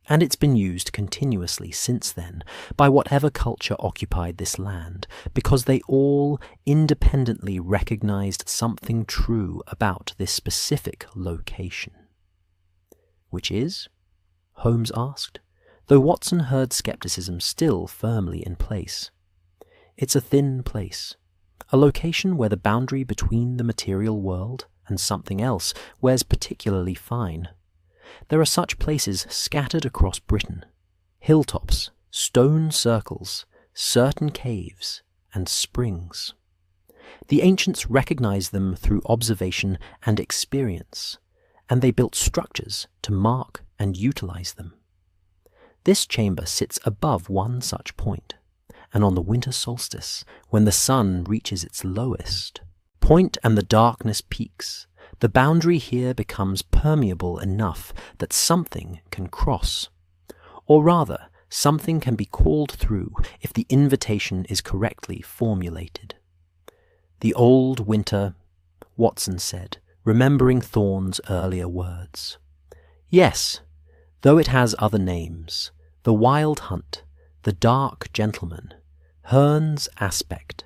And it's been used continuously since then by whatever culture occupied this land, because they all independently recognized something true about this specific location. Which is? Holmes asked, though Watson heard skepticism still firmly in place. It's a thin place, a location where the boundary between the material world and something else wears particularly fine. There are such places scattered across Britain: hilltops, stone circles, certain caves, and springs. The ancients recognized them through observation and experience, and they built structures to mark and utilize them. This chamber sits above one such point, and on the winter solstice, when the sun reaches its lowest point and the darkness peaks, the boundary here becomes permeable enough that something can cross. Or rather, something can be called through if the invitation is correctly formulated. The old winter, Watson said, remembering Thorne's earlier words. Yes, though it has other names: the Wild Hunt, the Dark Gentleman, Hearn's Aspect.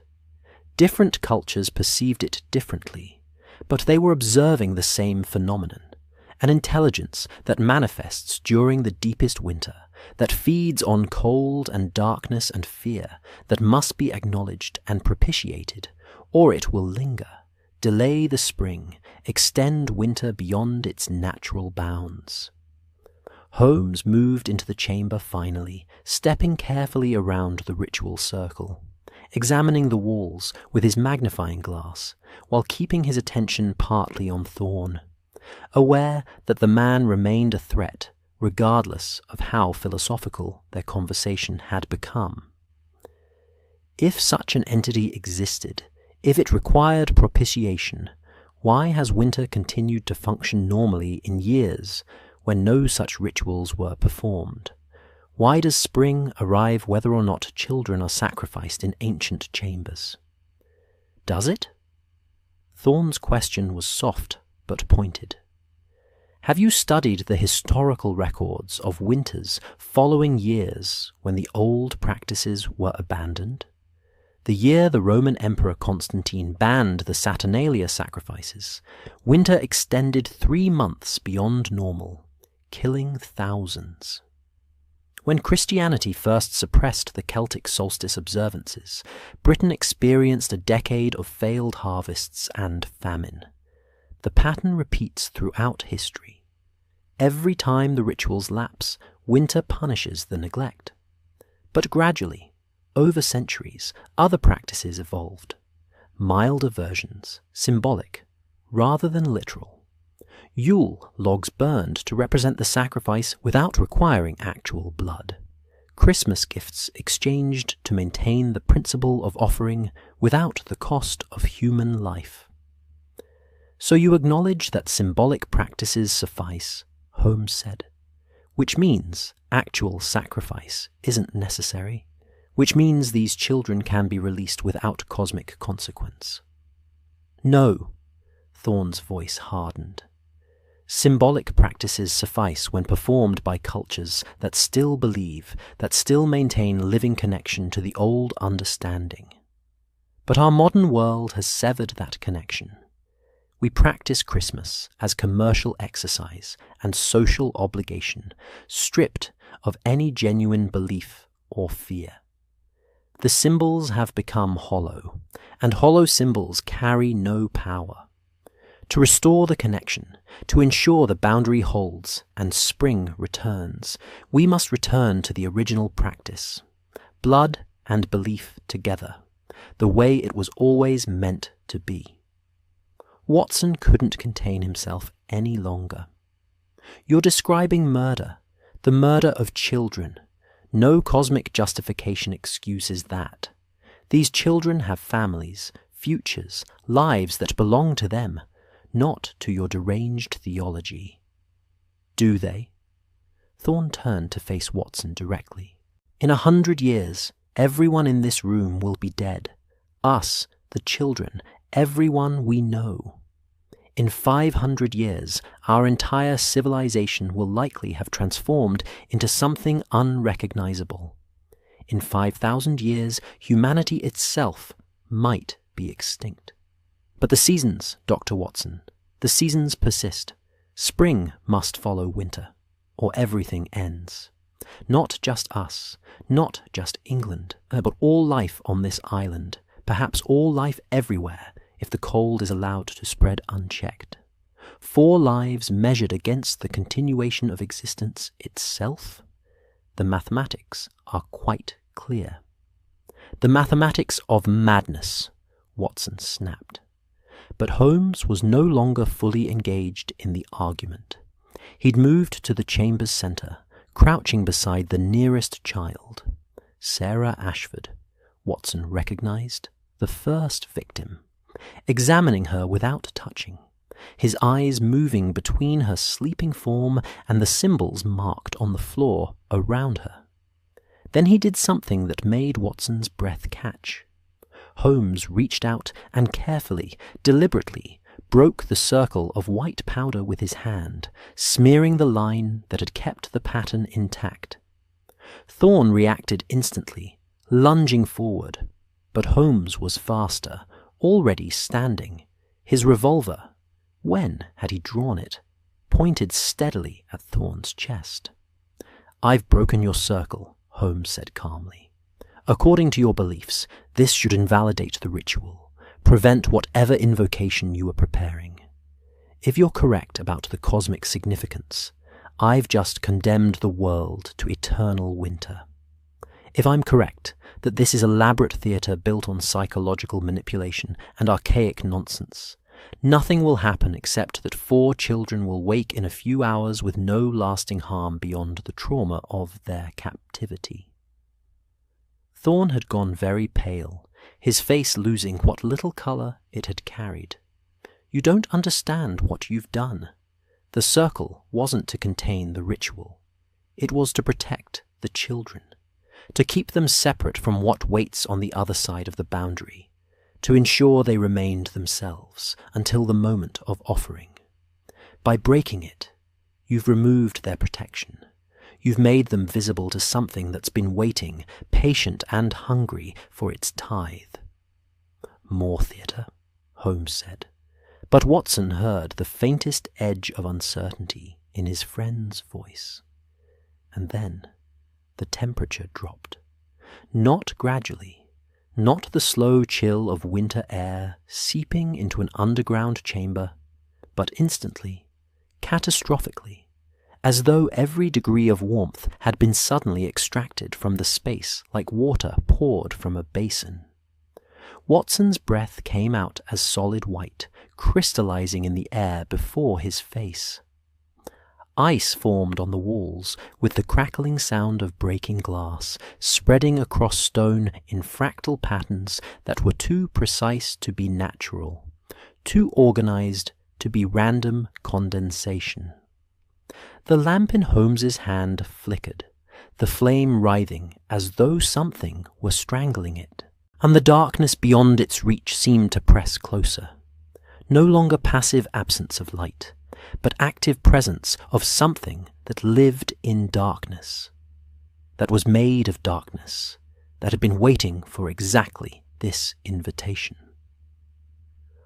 Different cultures perceived it differently, but they were observing the same phenomenon, an intelligence that manifests during the deepest winter, that feeds on cold and darkness and fear, that must be acknowledged and propitiated, or it will linger, delay the spring, extend winter beyond its natural bounds. Holmes moved into the chamber finally, stepping carefully around the ritual circle, examining the walls with his magnifying glass, while keeping his attention partly on Thorne, aware that the man remained a threat, regardless of how philosophical their conversation had become. If such an entity existed, if it required propitiation, why has winter continued to function normally in years when no such rituals were performed? Why does spring arrive whether or not children are sacrificed in ancient chambers? Does it? Thorne's question was soft but pointed. Have you studied the historical records of winters following years when the old practices were abandoned? The year the Roman Emperor Constantine banned the Saturnalia sacrifices, winter extended 3 months beyond normal, killing thousands. When Christianity first suppressed the Celtic solstice observances, Britain experienced a decade of failed harvests and famine. The pattern repeats throughout history. Every time the rituals lapse, winter punishes the neglect. But gradually, over centuries, other practices evolved. Milder versions, symbolic, rather than literal. Yule logs burned to represent the sacrifice without requiring actual blood. Christmas gifts exchanged to maintain the principle of offering without the cost of human life. So you acknowledge that symbolic practices suffice, Holmes said, which means actual sacrifice isn't necessary, which means these children can be released without cosmic consequence. No, Thorne's voice hardened. Symbolic practices suffice when performed by cultures that still believe, that still maintain living connection to the old understanding. But our modern world has severed that connection. We practice Christmas as commercial exercise and social obligation, stripped of any genuine belief or fear. The symbols have become hollow, and hollow symbols carry no power. To restore the connection, to ensure the boundary holds and spring returns, we must return to the original practice, blood and belief together, the way it was always meant to be. Watson couldn't contain himself any longer. "You're describing murder, the murder of children. No cosmic justification excuses that. These children have families, futures, lives that belong to them, not to your deranged theology." "Do they?" Thorne turned to face Watson directly. "In 100 years, everyone in this room will be dead. Us, the children, everyone we know. In 500 years, our entire civilization will likely have transformed into something unrecognizable. In 5,000 years, humanity itself might be extinct. But the seasons, Dr. Watson, the seasons persist. Spring must follow winter, or everything ends. Not just us, not just England, but all life on this island, perhaps all life everywhere, if the cold is allowed to spread unchecked. 4 lives measured against the continuation of existence itself? The mathematics are quite clear." "The mathematics of madness," Watson snapped. But Holmes was no longer fully engaged in the argument. He'd moved to the chamber's centre, crouching beside the nearest child. Sarah Ashford, Watson recognized, the first victim, examining her without touching, his eyes moving between her sleeping form and the symbols marked on the floor around her. Then he did something that made Watson's breath catch. Holmes reached out and carefully, deliberately, broke the circle of white powder with his hand, smearing the line that had kept the pattern intact. Thorne reacted instantly, lunging forward, but Holmes was faster, already standing, his revolver, when had he drawn it, pointed steadily at Thorne's chest. "I've broken your circle," Holmes said calmly. "According to your beliefs, this should invalidate the ritual, prevent whatever invocation you were preparing. If you're correct about the cosmic significance, I've just condemned the world to eternal winter. If I'm correct that this is elaborate theatre built on psychological manipulation and archaic nonsense, nothing will happen except that 4 children will wake in a few hours with no lasting harm beyond the trauma of their captivity." Thorne had gone very pale, his face losing what little colour it had carried. "You don't understand what you've done. The circle wasn't to contain the ritual. It was to protect the children, to keep them separate from what waits on the other side of the boundary, to ensure they remained themselves until the moment of offering. By breaking it, you've removed their protection. You've made them visible to something that's been waiting, patient and hungry, for its tithe." "More theatre," Holmes said. But Watson heard the faintest edge of uncertainty in his friend's voice. And then the temperature dropped. Not gradually, not the slow chill of winter air seeping into an underground chamber, but instantly, catastrophically, as though every degree of warmth had been suddenly extracted from the space like water poured from a basin. Watson's breath came out as solid white, crystallizing in the air before his face. Ice formed on the walls, with the crackling sound of breaking glass, spreading across stone in fractal patterns that were too precise to be natural, too organized to be random condensation. The lamp in Holmes's hand flickered, the flame writhing as though something were strangling it, and the darkness beyond its reach seemed to press closer. No longer passive absence of light, but active presence of something that lived in darkness, that was made of darkness, that had been waiting for exactly this invitation.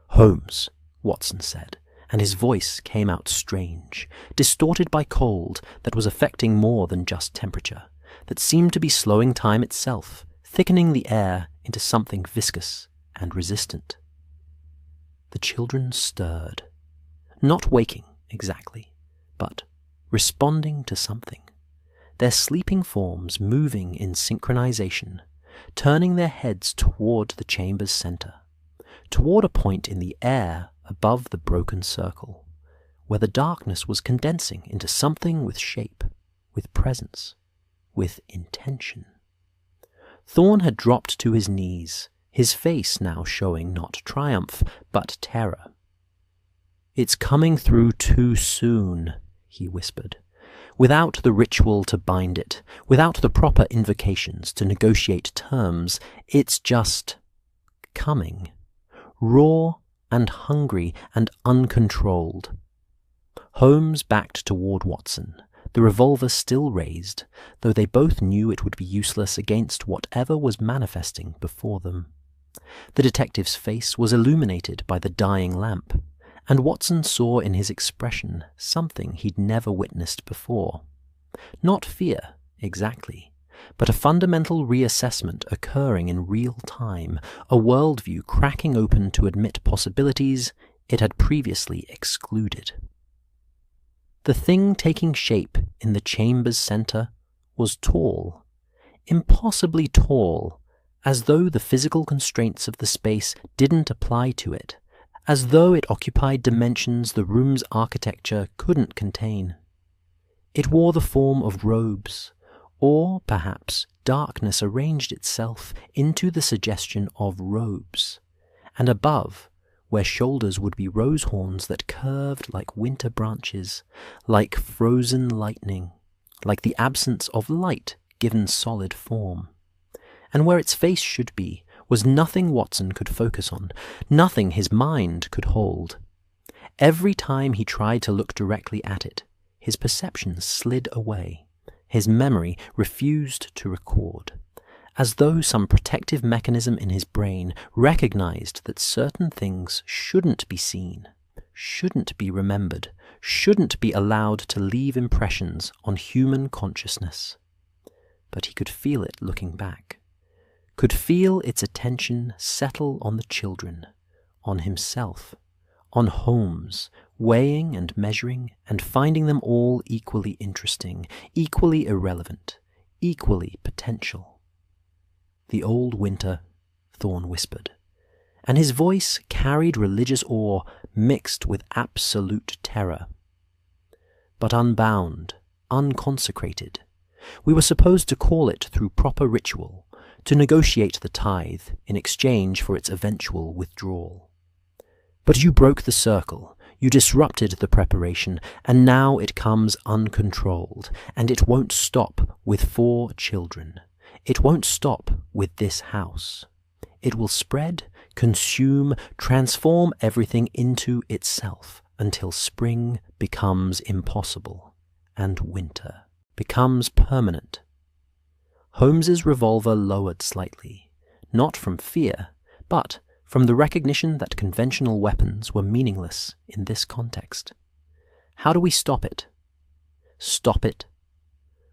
"Holmes," Watson said, and his voice came out strange, distorted by cold that was affecting more than just temperature, that seemed to be slowing time itself, thickening the air into something viscous and resistant. The children stirred, not waking exactly, but responding to something, their sleeping forms moving in synchronization, turning their heads toward the chamber's center, toward a point in the air above the broken circle, where the darkness was condensing into something with shape, with presence, with intention. Thorn had dropped to his knees, his face now showing not triumph, but terror. "It's coming through too soon," he whispered. "Without the ritual to bind it, without the proper invocations to negotiate terms, it's just coming, raw and hungry and uncontrolled." Holmes backed toward Watson, the revolver still raised, though they both knew it would be useless against whatever was manifesting before them. The detective's face was illuminated by the dying lamp, and Watson saw in his expression something he'd never witnessed before. Not fear, exactly, but a fundamental reassessment occurring in real time, a worldview cracking open to admit possibilities it had previously excluded. The thing taking shape in the chamber's center was tall, impossibly tall, as though the physical constraints of the space didn't apply to it, as though it occupied dimensions the room's architecture couldn't contain. It wore the form of robes, or perhaps darkness arranged itself into the suggestion of robes, and above, where shoulders would be rose horns that curved like winter branches, like frozen lightning, like the absence of light given solid form. And where its face should be was nothing Watson could focus on, nothing his mind could hold. Every time he tried to look directly at it, his perception slid away, his memory refused to record, as though some protective mechanism in his brain recognized that certain things shouldn't be seen, shouldn't be remembered, shouldn't be allowed to leave impressions on human consciousness. But he could feel it looking back, could feel its attention settle on the children, on himself, on Holmes, weighing and measuring and finding them all equally interesting, equally irrelevant, equally potential. "The old winter," Thorn whispered, and his voice carried religious awe mixed with absolute terror. "But unbound, unconsecrated. We were supposed to call it through proper ritual, to negotiate the tithe in exchange for its eventual withdrawal. But you broke the circle, you disrupted the preparation, and now it comes uncontrolled, and it won't stop with 4 children. It won't stop with this house. It will spread, consume, transform everything into itself until spring becomes impossible and winter becomes permanent." Holmes's revolver lowered slightly, not from fear, but from the recognition that conventional weapons were meaningless in this context. "How do we stop it?" "Stop it?"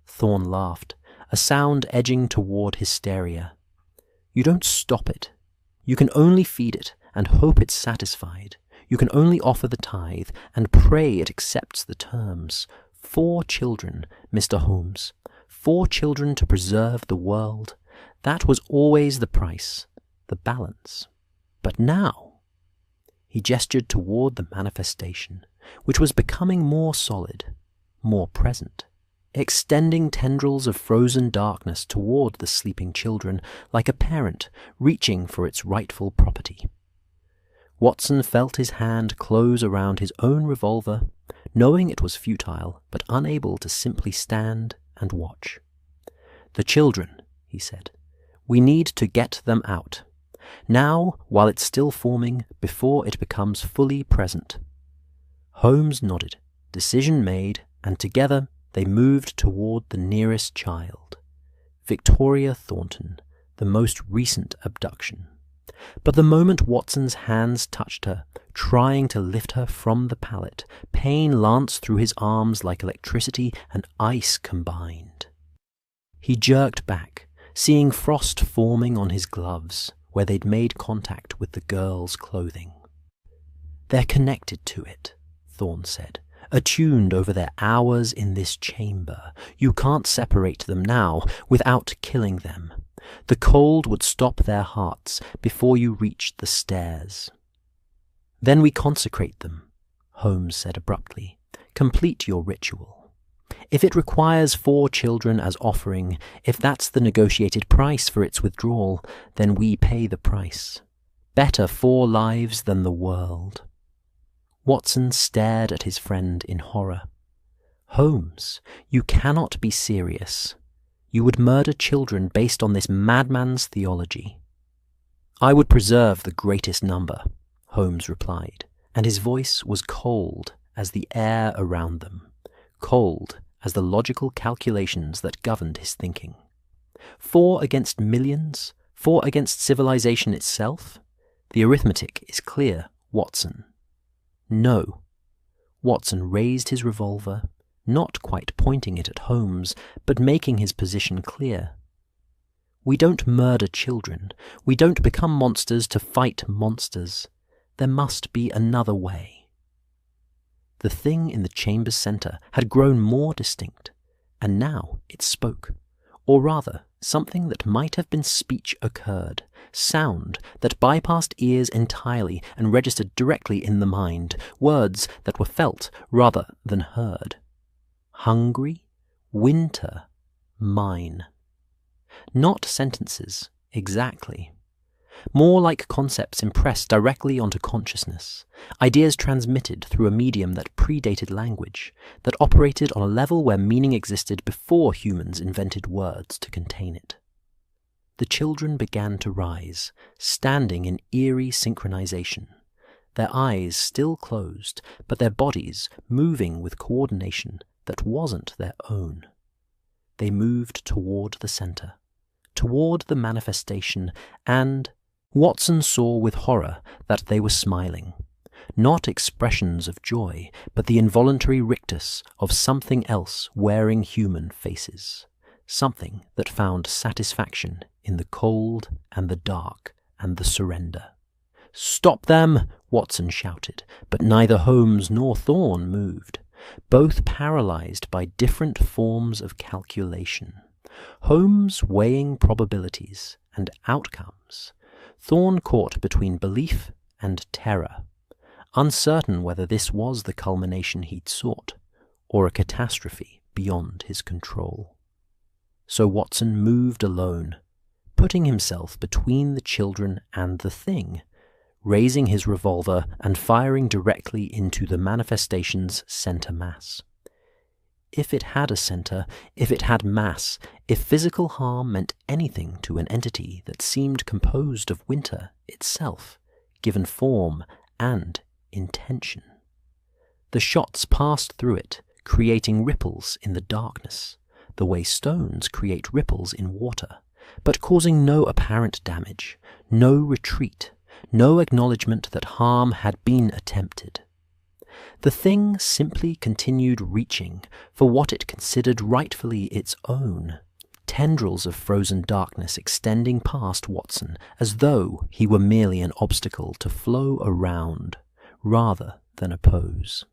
Thorn laughed, a sound edging toward hysteria. "You don't stop it. You can only feed it and hope it's satisfied. You can only offer the tithe and pray it accepts the terms. 4 children, Mr. Holmes. 4 children to preserve the world. That was always the price, the balance. But now—" He gestured toward the manifestation, which was becoming more solid, more present, extending tendrils of frozen darkness toward the sleeping children like a parent reaching for its rightful property. Watson felt his hand close around his own revolver, knowing it was futile but unable to simply stand and watch. "The children," he said. "We need to get them out. Now, while it's still forming, before it becomes fully present." Holmes nodded, decision made, and together they moved toward the nearest child, Victoria Thornton, the most recent abduction. But the moment Watson's hands touched her, trying to lift her from the pallet, pain lanced through his arms like electricity and ice combined. He jerked back, seeing frost forming on his gloves, where they'd made contact with the girl's clothing. "They're connected to it," Thorn said, "attuned over their hours in this chamber. You can't separate them now without killing them. The cold would stop their hearts before you reached the stairs." Then we consecrate them, Holmes said abruptly. Complete your ritual. If it requires 4 children as offering, if that's the negotiated price for its withdrawal, then we pay the price. Better 4 lives than the world. Watson stared at his friend in horror. Holmes, you cannot be serious. You would murder children based on this madman's theology. I would preserve the greatest number, Holmes replied, and his voice was cold as the air around them, cold as the logical calculations that governed his thinking. 4 against millions? 4 against civilization itself? The arithmetic is clear, Watson. No. Watson raised his revolver, not quite pointing it at Holmes, but making his position clear. We don't murder children. We don't become monsters to fight monsters. There must be another way. The thing in the chamber's center had grown more distinct, and now it spoke. Or rather, something that might have been speech occurred, sound that bypassed ears entirely and registered directly in the mind, words that were felt rather than heard. Hungry, winter, mine. Not sentences, exactly. More like concepts impressed directly onto consciousness, ideas transmitted through a medium that predated language, that operated on a level where meaning existed before humans invented words to contain it. The children began to rise, standing in eerie synchronization, their eyes still closed, but their bodies moving with coordination that wasn't their own. They moved toward the center, toward the manifestation, and Watson saw with horror that they were smiling, not expressions of joy, but the involuntary rictus of something else wearing human faces, something that found satisfaction in the cold and the dark and the surrender. "Stop them!" Watson shouted, but neither Holmes nor Thorne moved, both paralyzed by different forms of calculation. Holmes weighing probabilities and outcomes, Thorne caught between belief and terror, uncertain whether this was the culmination he'd sought, or a catastrophe beyond his control. So Watson moved alone, putting himself between the children and the thing, raising his revolver and firing directly into the manifestation's center mass. If it had a center, if it had mass, if physical harm meant anything to an entity that seemed composed of winter itself, given form and intention. The shots passed through it, creating ripples in the darkness, the way stones create ripples in water, but causing no apparent damage, no retreat, no acknowledgement that harm had been attempted. The thing simply continued reaching for what it considered rightfully its own, tendrils of frozen darkness extending past Watson as though he were merely an obstacle to flow around, rather than oppose.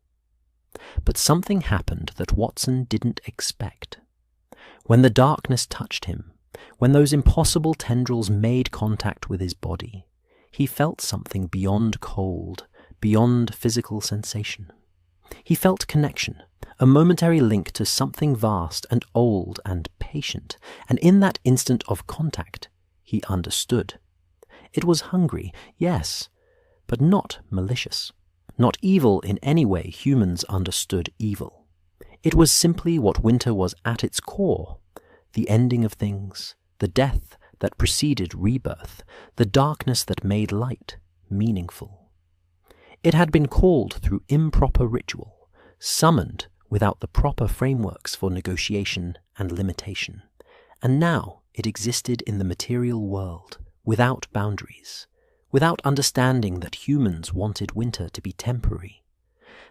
But something happened that Watson didn't expect. When the darkness touched him, when those impossible tendrils made contact with his body, he felt something beyond cold, beyond physical sensation. He felt connection, a momentary link to something vast and old and patient, and in that instant of contact, he understood. It was hungry, yes, but not malicious, not evil in any way humans understood evil. It was simply what winter was at its core, the ending of things, the death that preceded rebirth, the darkness that made light meaningful. It had been called through improper ritual, summoned without the proper frameworks for negotiation and limitation, and now it existed in the material world, without boundaries, without understanding that humans wanted winter to be temporary,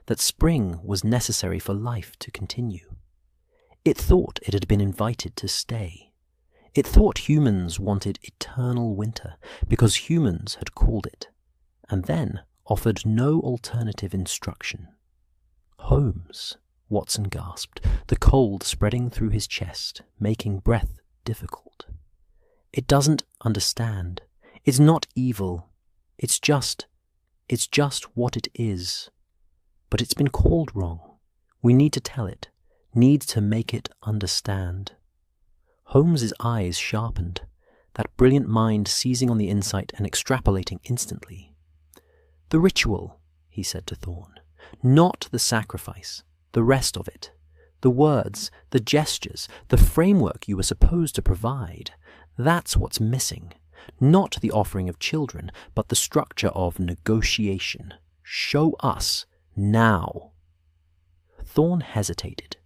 that spring was necessary for life to continue. It thought it had been invited to stay. It thought humans wanted eternal winter because humans had called it, and then offered no alternative instruction. "Holmes," Watson gasped, the cold spreading through his chest, making breath difficult. "It doesn't understand. It's not evil. It's just It's just what it is. But it's been called wrong. We need to tell it, need to make it understand. Holmes's eyes sharpened, that brilliant mind seizing on the insight and extrapolating instantly. The ritual, he said to Thorne, not the sacrifice, the rest of it. The words, the gestures, the framework you were supposed to provide. That's what's missing. Not the offering of children, but the structure of negotiation. Show us now. Thorne hesitated,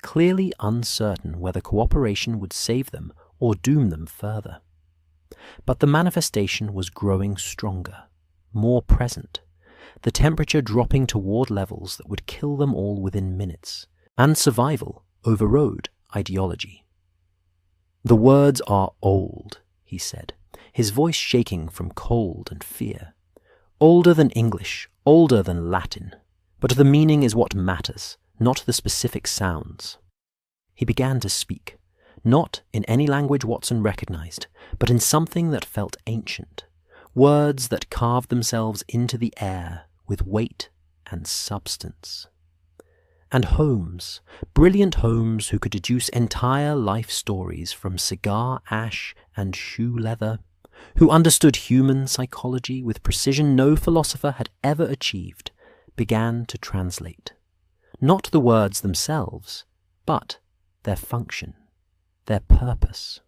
clearly uncertain whether cooperation would save them or doom them further. But the manifestation was growing stronger, more present, the temperature dropping toward levels that would kill them all within minutes, and survival overrode ideology. The words are old, he said, his voice shaking from cold and fear. Older than English, older than Latin. But the meaning is what matters, not the specific sounds. He began to speak, not in any language Watson recognized, but in something that felt ancient, words that carved themselves into the air with weight and substance. And Holmes, brilliant Holmes who could deduce entire life stories from cigar ash and shoe leather, who understood human psychology with precision no philosopher had ever achieved, began to translate. Not the words themselves, but their function, their purpose.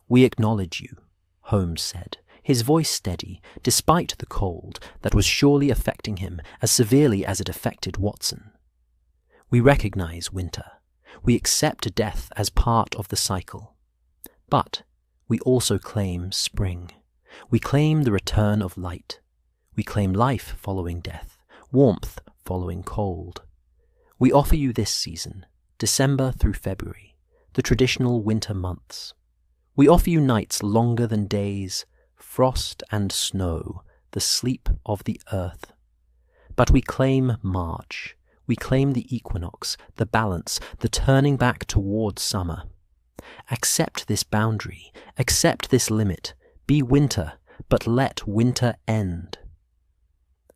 "We acknowledge you," Holmes said, his voice steady, despite the cold that was surely affecting him as severely as it affected Watson. "We recognize winter. We accept death as part of the cycle. But we also claim spring. We claim the return of light. We claim life following death, warmth following cold. We offer you this season, December through February, the traditional winter months. We offer you nights longer than days, frost and snow, the sleep of the earth. But we claim March. We claim the equinox, the balance, the turning back toward summer. Accept this boundary, accept this limit. Be winter, but let winter end."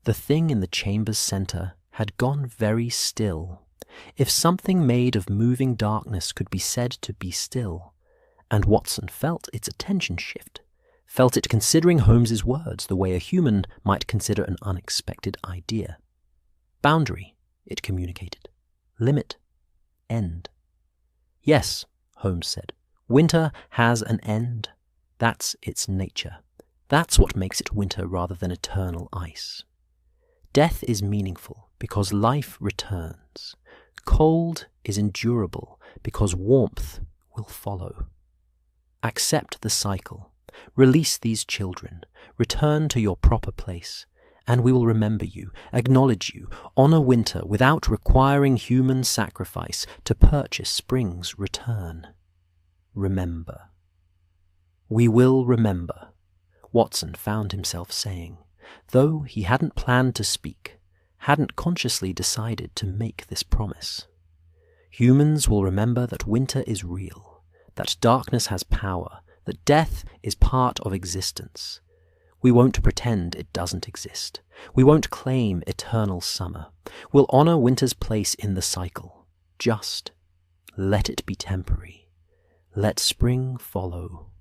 The thing in the chamber's center had gone very still. If something made of moving darkness could be said to be still, and Watson felt its attention shift, felt it considering Holmes's words the way a human might consider an unexpected idea. Boundary, it communicated. Limit. End. "Yes," Holmes said, "winter has an end. That's its nature. That's what makes it winter rather than eternal ice. Death is meaningful because life returns. Cold is endurable because warmth will follow. Accept the cycle. Release these children. Return to your proper place. And we will remember you, acknowledge you, honor winter without requiring human sacrifice to purchase spring's return. Remember." "We will remember," Watson found himself saying, though he hadn't planned to speak, hadn't consciously decided to make this promise. "Humans will remember that winter is real, that darkness has power, that death is part of existence. We won't pretend it doesn't exist. We won't claim eternal summer. We'll honor winter's place in the cycle. Just let it be temporary. Let spring follow.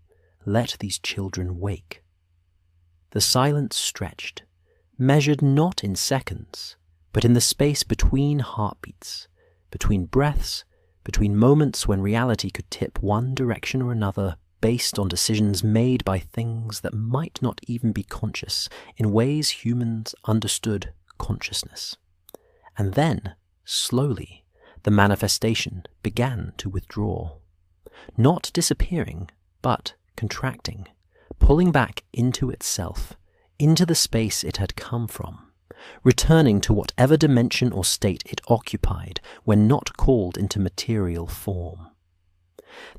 Let these children wake." The silence stretched, measured not in seconds, but in the space between heartbeats, between breaths, between moments when reality could tip one direction or another based on decisions made by things that might not even be conscious in ways humans understood consciousness. And then, slowly, the manifestation began to withdraw. Not disappearing, but contracting, pulling back into itself, into the space it had come from, returning to whatever dimension or state it occupied when not called into material form.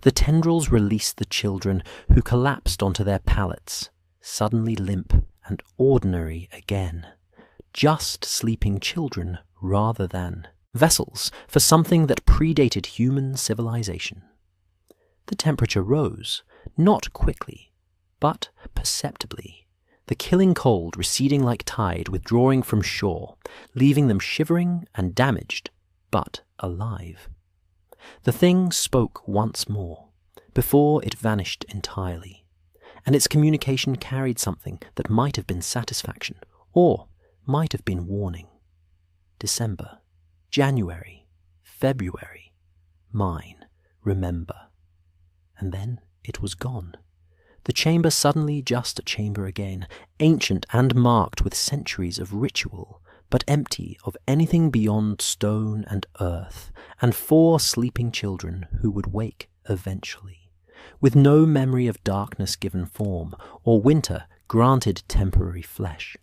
The tendrils released the children who collapsed onto their pallets, suddenly limp and ordinary again. Just sleeping children rather than vessels for something that predated human civilization. The temperature rose, not quickly, but perceptibly. the killing cold receding like tide withdrawing from shore, leaving them shivering and damaged, but alive. The thing spoke once more, before it vanished entirely, and its communication carried something that might have been satisfaction, or might have been warning. December, January, February, mine, remember. And then it was gone. The chamber suddenly just a chamber again, ancient and marked with centuries of ritual, but empty of anything beyond stone and earth, and 4 sleeping children who would wake eventually, with no memory of darkness given form, or winter granted temporary flesh.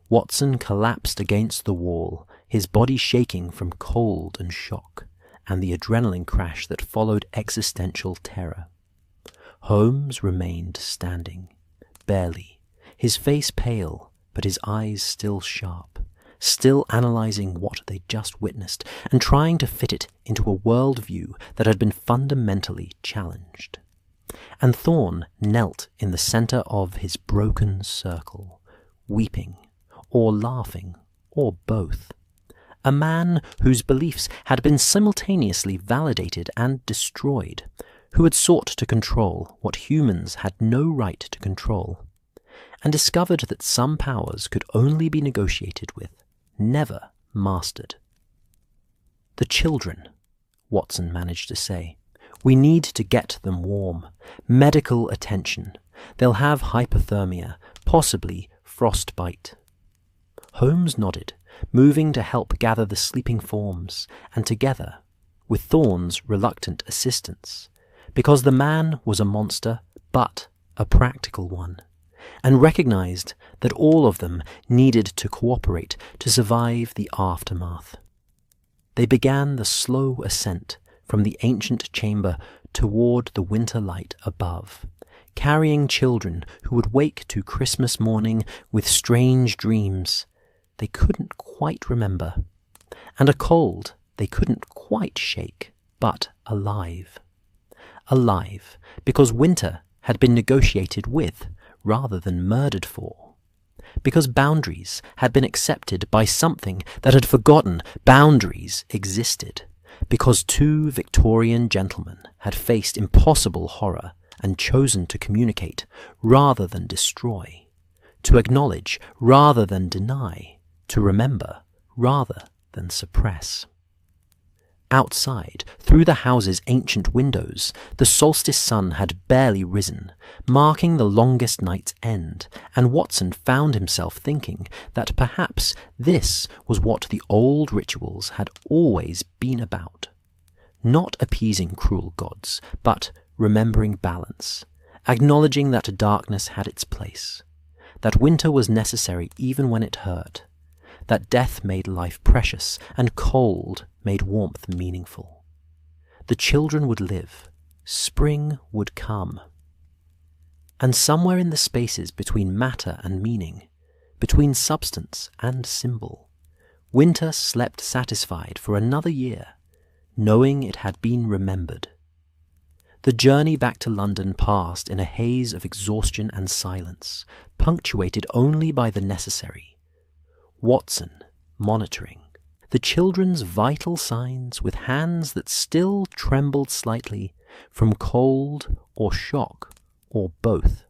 Watson collapsed against the wall, his body shaking from cold and shock, and the adrenaline crash that followed existential terror. Holmes remained standing, barely, his face pale, but his eyes still sharp, still analyzing what they'd just witnessed, and trying to fit it into a worldview that had been fundamentally challenged. And Thorne knelt in the center of his broken circle, weeping, or laughing, or both. A man whose beliefs had been simultaneously validated and destroyed, who had sought to control what humans had no right to control, and discovered that some powers could only be negotiated with, never mastered. "The children," Watson managed to say. "We need to get them warm. Medical attention. They'll have hypothermia, possibly frostbite." Holmes nodded, moving to help gather the sleeping forms, and together, with Thorne's reluctant assistance, because the man was a monster, but a practical one, and recognized that all of them needed to cooperate to survive the aftermath. They began the slow ascent from the ancient chamber toward the winter light above, carrying children who would wake to Christmas morning with strange dreams they couldn't quite remember, and a cold they couldn't quite shake, but alive. Alive, because winter had been negotiated with rather than murdered for. Because boundaries had been accepted by something that had forgotten boundaries existed. Because 2 Victorian gentlemen had faced impossible horror and chosen to communicate rather than destroy, to acknowledge rather than deny, to remember rather than suppress. Outside, through the house's ancient windows, the solstice sun had barely risen, marking the longest night's end, and Watson found himself thinking that perhaps this was what the old rituals had always been about. Not appeasing cruel gods, but remembering balance, acknowledging that darkness had its place, that winter was necessary even when it hurt, that death made life precious, and cold made warmth meaningful. The children would live. Spring would come. And somewhere in the spaces between matter and meaning, between substance and symbol, winter slept satisfied for another year, knowing it had been remembered. The journey back to London passed in a haze of exhaustion and silence, punctuated only by the necessary. Watson, monitoring the children's vital signs with hands that still trembled slightly from cold or shock or both.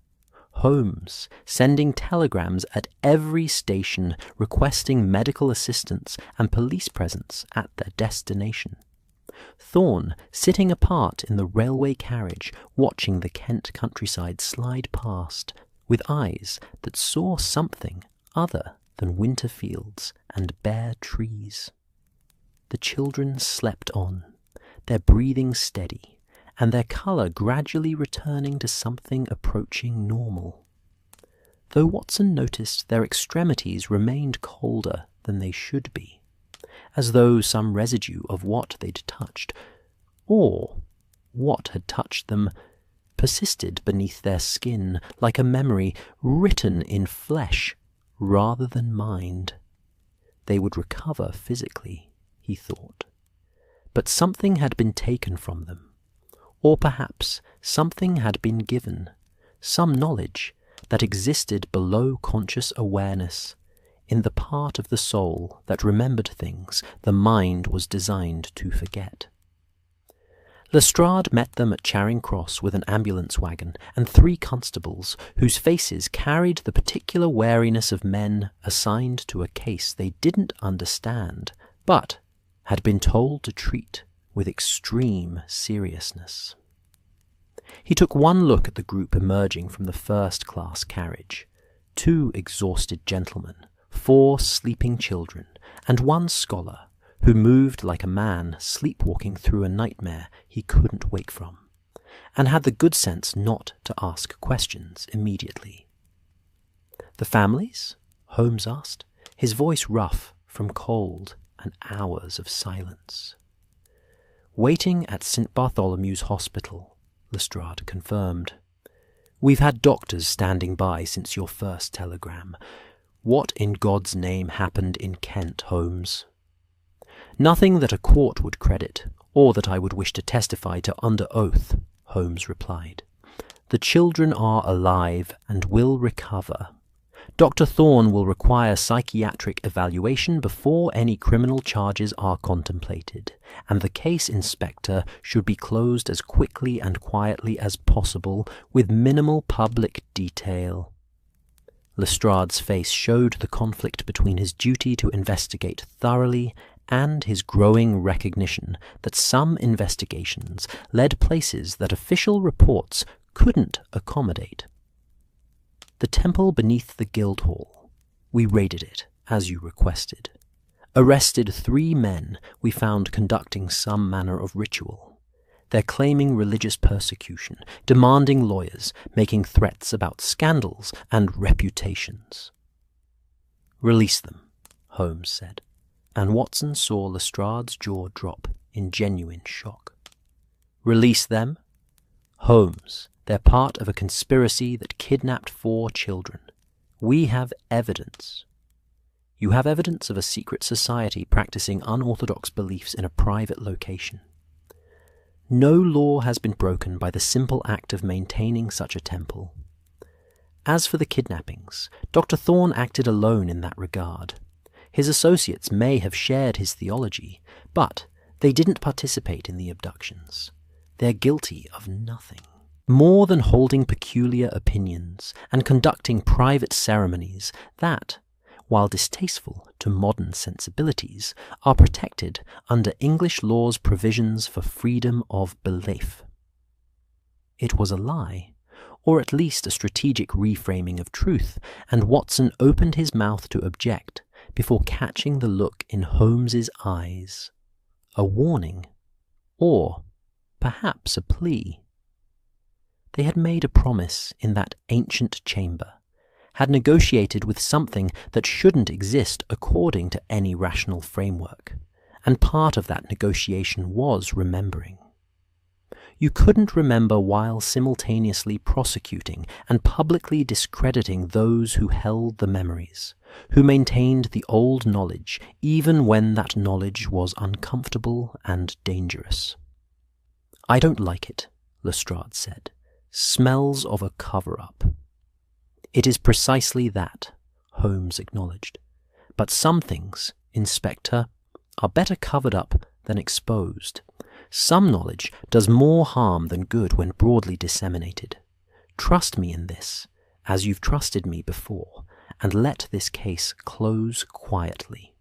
Holmes sending telegrams at every station requesting medical assistance and police presence at their destination. Thorne sitting apart in the railway carriage watching the Kent countryside slide past with eyes that saw something other than winter fields and bare trees. The children slept on, their breathing steady, and their colour gradually returning to something approaching normal. Though Watson noticed their extremities remained colder than they should be, as though some residue of what they'd touched, or what had touched them, persisted beneath their skin like a memory written in flesh rather than mind. They would recover physically, he thought. But something had been taken from them, or perhaps something had been given, some knowledge that existed below conscious awareness, in the part of the soul that remembered things the mind was designed to forget. Lestrade met them at Charing Cross with an ambulance wagon and 3 constables whose faces carried the particular wariness of men assigned to a case they didn't understand, but had been told to treat with extreme seriousness. He took one look at the group emerging from the first-class carriage. 2 exhausted gentlemen, 4 sleeping children, and 1 scholar, who moved like a man sleepwalking through a nightmare he couldn't wake from, and had the good sense not to ask questions immediately. "The families?" Holmes asked, his voice rough from cold and hours of silence. "Waiting at St. Bartholomew's Hospital," Lestrade confirmed. "We've had doctors standing by since your first telegram. What in God's name happened in Kent, Holmes?" "Nothing that a court would credit, or that I would wish to testify to under oath," Holmes replied. "The children are alive and will recover. Dr. Thorne will require psychiatric evaluation before any criminal charges are contemplated, and the case, Inspector, should be closed as quickly and quietly as possible, with minimal public detail." Lestrade's face showed the conflict between his duty to investigate thoroughly and his growing recognition that some investigations led places that official reports couldn't accommodate. "The temple beneath the Guildhall. We raided it, as you requested. Arrested 3 men we found conducting some manner of ritual. They're claiming religious persecution, demanding lawyers, making threats about scandals and reputations." "Release them," Holmes said, and Watson saw Lestrade's jaw drop in genuine shock. "Release them? Holmes, they're part of a conspiracy that kidnapped 4 children. We have evidence." "You have evidence of a secret society practicing unorthodox beliefs in a private location. No law has been broken by the simple act of maintaining such a temple. As for the kidnappings, Dr. Thorne acted alone in that regard. His associates may have shared his theology, but they didn't participate in the abductions. They're guilty of nothing more than holding peculiar opinions and conducting private ceremonies that, while distasteful to modern sensibilities, are protected under English law's provisions for freedom of belief." It was a lie, or at least a strategic reframing of truth, and Watson opened his mouth to object before catching the look in Holmes's eyes. A warning, or perhaps a plea. They had made a promise in that ancient chamber, had negotiated with something that shouldn't exist according to any rational framework, and part of that negotiation was remembering. You couldn't remember while simultaneously prosecuting and publicly discrediting those who held the memories, who maintained the old knowledge even when that knowledge was uncomfortable and dangerous. "I don't like it," Lestrade said. "Smells of a cover-up." "It is precisely that," Holmes acknowledged. "But some things, Inspector, are better covered up than exposed. Some knowledge does more harm than good when broadly disseminated. Trust me in this, as you've trusted me before, and let this case close quietly."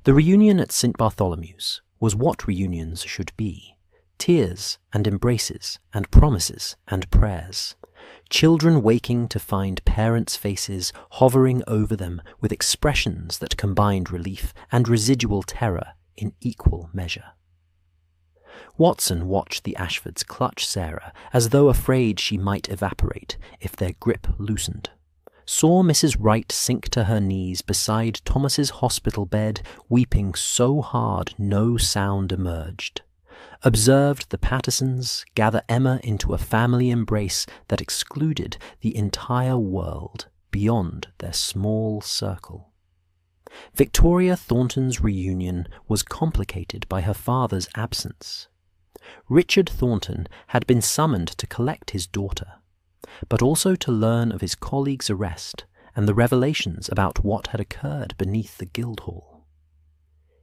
The reunion at St. Bartholomew's was what reunions should be: tears and embraces and promises and prayers. Children waking to find parents' faces hovering over them with expressions that combined relief and residual terror in equal measure. Watson watched the Ashfords clutch Sarah as though afraid she might evaporate if their grip loosened. Saw Mrs. Wright sink to her knees beside Thomas's hospital bed, weeping so hard no sound emerged. Observed the Pattersons gather Emma into a family embrace that excluded the entire world beyond their small circle. Victoria Thornton's reunion was complicated by her father's absence. Richard Thornton had been summoned to collect his daughter, but also to learn of his colleague's arrest and the revelations about what had occurred beneath the Guildhall.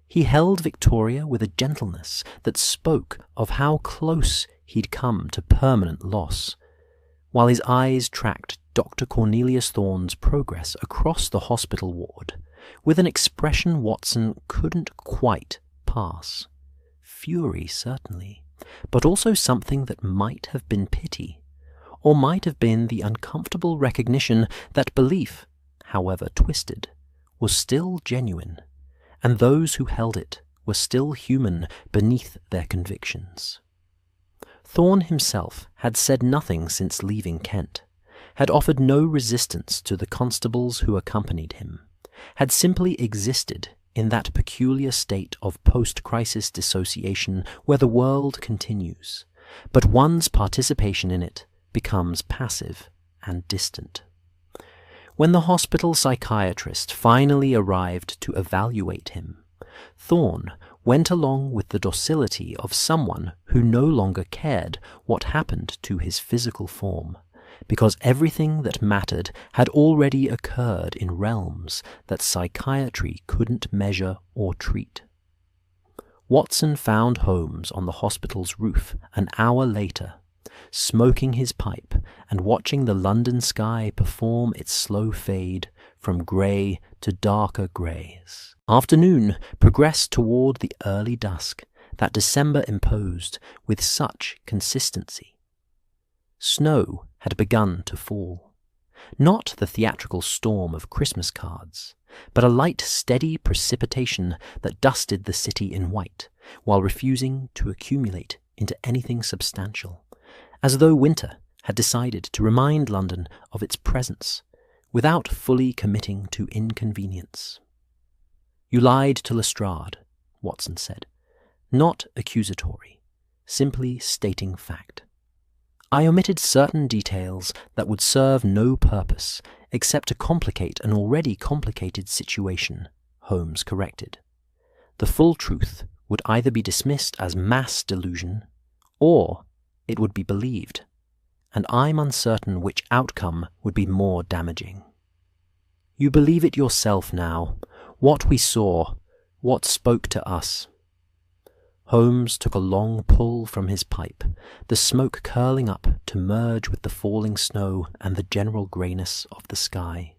He held Victoria with a gentleness that spoke of how close he'd come to permanent loss, while his eyes tracked Dr. Cornelius Thorne's progress across the hospital ward with an expression Watson couldn't quite pass. Fury, certainly, but also something that might have been pity, or might have been the uncomfortable recognition that belief, however twisted, was still genuine, and those who held it were still human beneath their convictions. Thorne himself had said nothing since leaving Kent, had offered no resistance to the constables who accompanied him, had simply existed in that peculiar state of post-crisis dissociation where the world continues, but one's participation in it becomes passive and distant. When the hospital psychiatrist finally arrived to evaluate him, Thorne went along with the docility of someone who no longer cared what happened to his physical form, because everything that mattered had already occurred in realms that psychiatry couldn't measure or treat. Watson found Holmes on the hospital's roof an hour later, smoking his pipe and watching the London sky perform its slow fade from grey to darker greys. Afternoon progressed toward the early dusk that December imposed with such consistency. Snow had begun to fall. Not the theatrical storm of Christmas cards, but a light, steady precipitation that dusted the city in white, while refusing to accumulate into anything substantial, as though winter had decided to remind London of its presence, without fully committing to inconvenience. "You lied to Lestrade," Watson said, not accusatory, simply stating fact. "I omitted certain details that would serve no purpose except to complicate an already complicated situation," Holmes corrected. "The full truth would either be dismissed as mass delusion, or it would be believed, and I'm uncertain which outcome would be more damaging." "You believe it yourself now. What we saw, what spoke to us." Holmes took a long pull from his pipe, the smoke curling up to merge with the falling snow and the general greyness of the sky.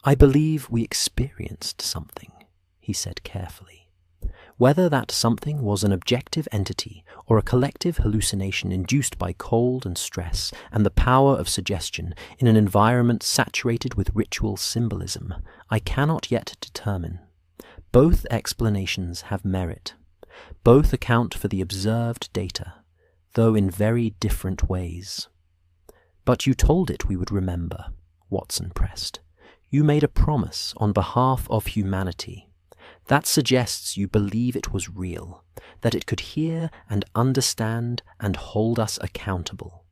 "I believe we experienced something," he said carefully. Whether that something was an objective entity or a collective hallucination induced by cold and stress and the power of suggestion in an environment saturated with ritual symbolism, I cannot yet determine. Both explanations have merit. Both account for the observed data, though in very different ways. "But you told it we would remember," Watson pressed. "You made a promise on behalf of humanity. That suggests you believe it was real, that it could hear and understand and hold us accountable."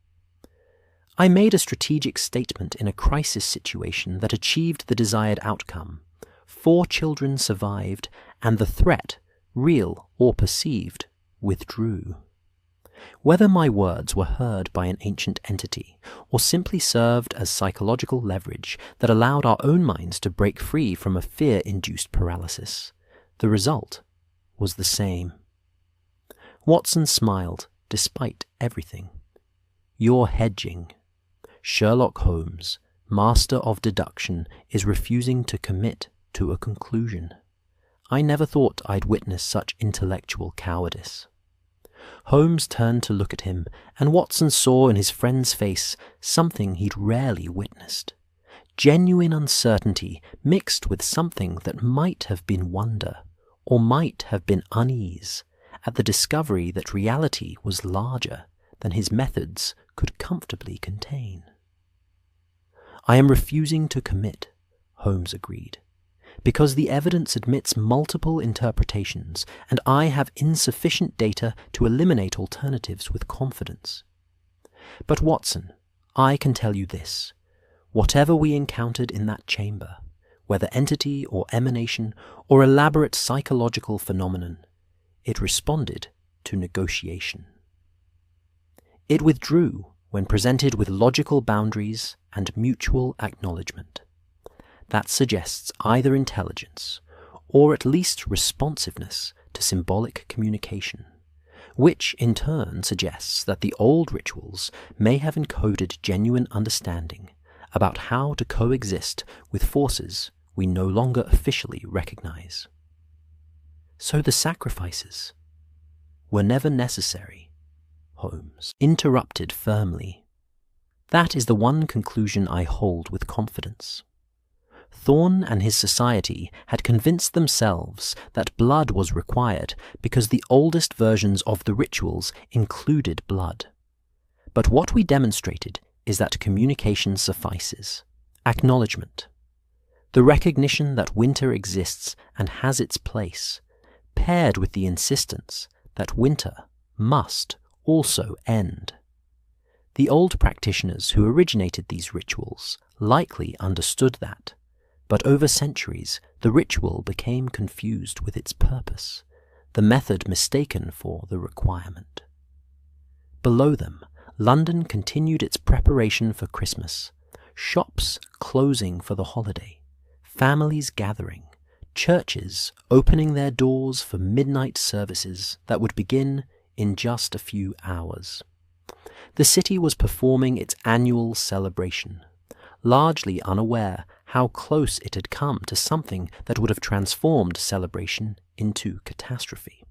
"I made a strategic statement in a crisis situation that achieved the desired outcome. 4 children survived, and the threat, real or perceived, withdrew. Whether my words were heard by an ancient entity, or simply served as psychological leverage that allowed our own minds to break free from a fear-induced paralysis, the result was the same." Watson smiled, despite everything. "You're hedging. Sherlock Holmes, master of deduction, is refusing to commit to a conclusion. I never thought I'd witness such intellectual cowardice." Holmes turned to look at him, and Watson saw in his friend's face something he'd rarely witnessed. Genuine uncertainty mixed with something that might have been wonder, or might have been unease, at the discovery that reality was larger than his methods could comfortably contain. "I am refusing to commit," Holmes agreed, "because the evidence admits multiple interpretations, and I have insufficient data to eliminate alternatives with confidence. But Watson, I can tell you this. Whatever we encountered in that chamber, whether entity or emanation or elaborate psychological phenomenon, it responded to negotiation. It withdrew when presented with logical boundaries and mutual acknowledgement. That suggests either intelligence or at least responsiveness to symbolic communication, which in turn suggests that the old rituals may have encoded genuine understanding about how to coexist with forces we no longer officially recognize. So the sacrifices were never necessary, Holmes interrupted firmly. That is the one conclusion I hold with confidence. Thorne and his society had convinced themselves that blood was required because the oldest versions of the rituals included blood. But what we demonstrated is that communication suffices. Acknowledgement. The recognition that winter exists and has its place, paired with the insistence that winter must also end. The old practitioners who originated these rituals likely understood that, but over centuries the ritual became confused with its purpose, the method mistaken for the requirement. Below them, London continued its preparation for Christmas, shops closing for the holiday, families gathering, churches opening their doors for midnight services that would begin in just a few hours. The city was performing its annual celebration, largely unaware how close it had come to something that would have transformed celebration into catastrophe,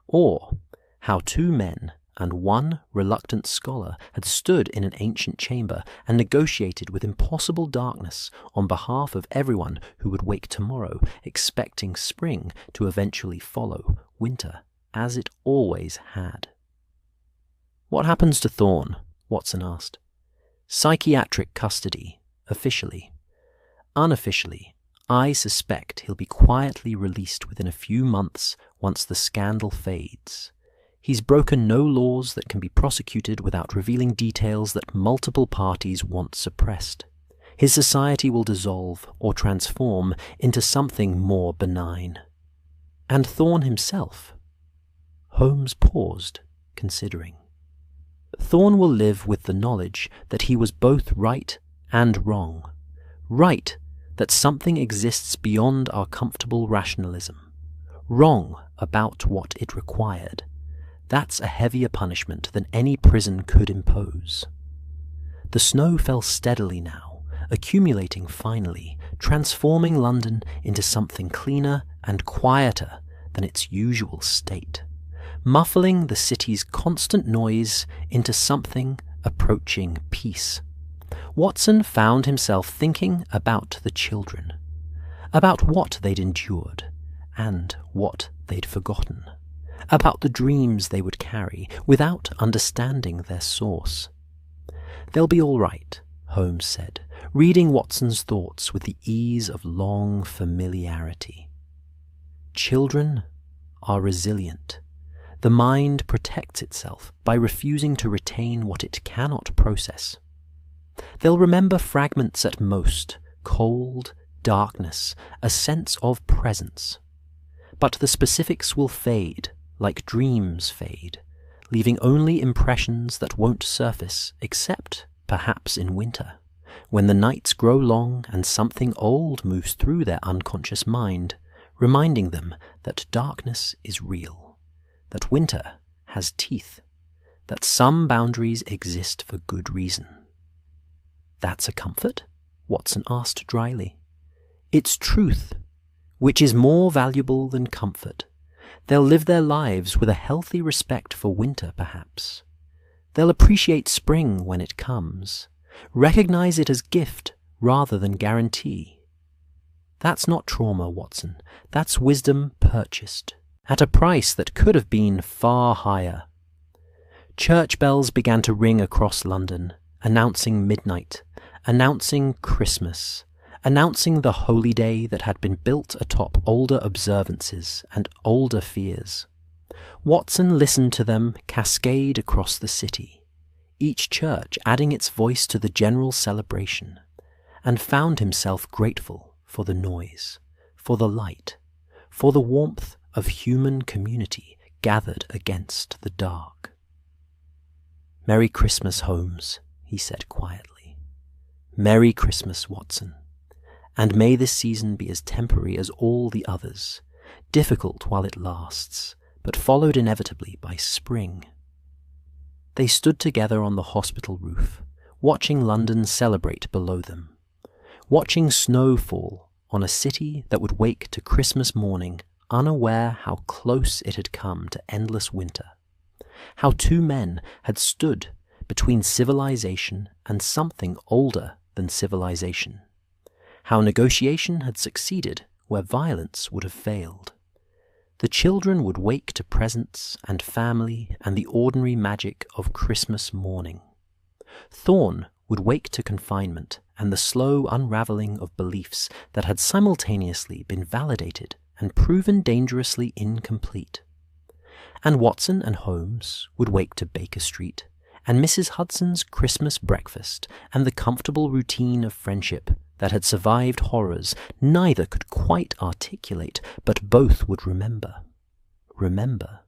or how two men and one reluctant scholar had stood in an ancient chamber and negotiated with impossible darkness on behalf of everyone who would wake tomorrow expecting spring to eventually follow winter, as it always had. "What happens to Thorne?" Watson asked. "Psychiatric custody, officially. Unofficially, I suspect he'll be quietly released within a few months once the scandal fades. He's broken no laws that can be prosecuted without revealing details that multiple parties want suppressed. His society will dissolve or transform into something more benign." "And Thorne himself?" Holmes paused, considering. "Thorne will live with the knowledge that he was both right and wrong. Right that something exists beyond our comfortable rationalism. Wrong about what it required. That's a heavier punishment than any prison could impose." The snow fell steadily now, accumulating finally, transforming London into something cleaner and quieter than its usual state, muffling the city's constant noise into something approaching peace. Watson found himself thinking about the children, about what they'd endured and what they'd forgotten, about the dreams they would carry without understanding their source. "They'll be all right," Holmes said, reading Watson's thoughts with the ease of long familiarity. "Children are resilient. The mind protects itself by refusing to retain what it cannot process. They'll remember fragments at most, cold, darkness, a sense of presence. But the specifics will fade, like dreams fade, leaving only impressions that won't surface except, perhaps in winter, when the nights grow long and something old moves through their unconscious mind, reminding them that darkness is real, that winter has teeth, that some boundaries exist for good reason." "That's a comfort?" Watson asked dryly. "It's truth, which is more valuable than comfort. They'll live their lives with a healthy respect for winter, perhaps. They'll appreciate spring when it comes, recognize it as gift rather than guarantee. That's not trauma, Watson. That's wisdom purchased, at a price that could have been far higher." Church bells began to ring across London, announcing midnight, announcing Christmas, announcing the holy day that had been built atop older observances and older fears. Watson listened to them cascade across the city, each church adding its voice to the general celebration, and found himself grateful for the noise, for the light, for the warmth of human community gathered against the dark. "Merry Christmas, Holmes," he said quietly. "Merry Christmas, Watson. And may this season be as temporary as all the others, difficult while it lasts, but followed inevitably by spring." They stood together on the hospital roof, watching London celebrate below them, watching snow fall on a city that would wake to Christmas morning unaware how close it had come to endless winter, how two men had stood between civilization and something older than civilization, how negotiation had succeeded where violence would have failed. The children would wake to presents and family and the ordinary magic of Christmas morning. Thorn would wake to confinement and the slow unraveling of beliefs that had simultaneously been validated and proven dangerously incomplete. And Watson and Holmes would wake to Baker Street and Mrs. Hudson's Christmas breakfast and the comfortable routine of friendship that had survived horrors neither could quite articulate, but both would remember. Remember.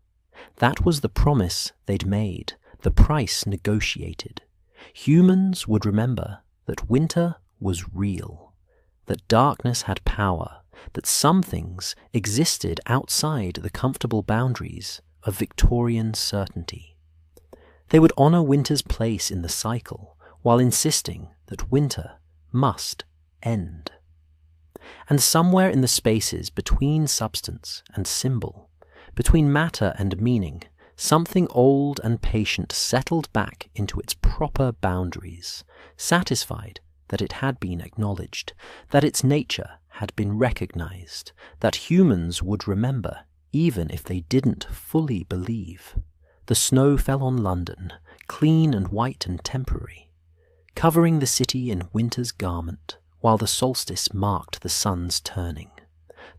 That was the promise they'd made, the price negotiated. Humans would remember that winter was real, that darkness had power, that some things existed outside the comfortable boundaries of Victorian certainty. They would honor winter's place in the cycle while insisting that winter must end. And somewhere in the spaces between substance and symbol, between matter and meaning, something old and patient settled back into its proper boundaries, satisfied that it had been acknowledged, that its nature had been recognized, that humans would remember even if they didn't fully believe. The snow fell on London, clean and white and temporary, covering the city in winter's garment, while the solstice marked the sun's turning,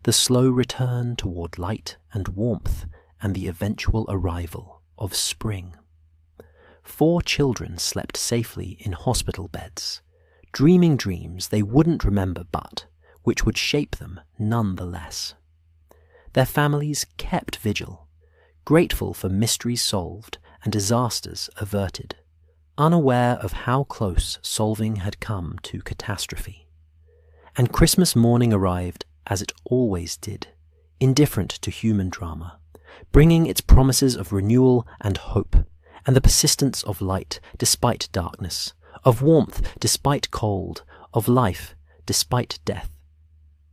the slow return toward light and warmth and the eventual arrival of spring. 4 children slept safely in hospital beds, dreaming dreams they wouldn't remember but which would shape them none the less. Their families kept vigil, grateful for mysteries solved and disasters averted, unaware of how close solving had come to catastrophe. And Christmas morning arrived as it always did, indifferent to human drama, bringing its promises of renewal and hope, and the persistence of light despite darkness, of warmth despite cold, of life despite death.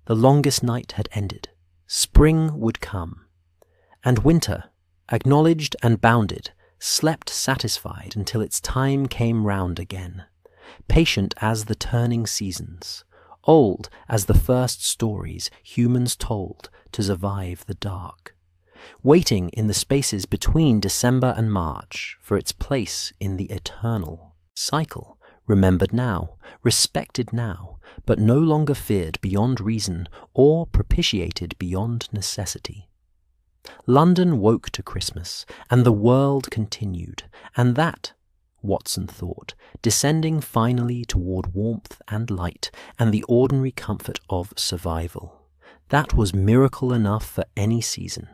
The longest night had ended. Spring would come. And winter, acknowledged and bounded, slept satisfied until its time came round again, patient as the turning seasons, old as the first stories humans told to survive the dark, waiting in the spaces between December and March for its place in the eternal cycle, remembered now, respected now, but no longer feared beyond reason or propitiated beyond necessity. London woke to Christmas, and the world continued, and that, Watson thought, descending finally toward warmth and light and the ordinary comfort of survival. That was miracle enough for any season.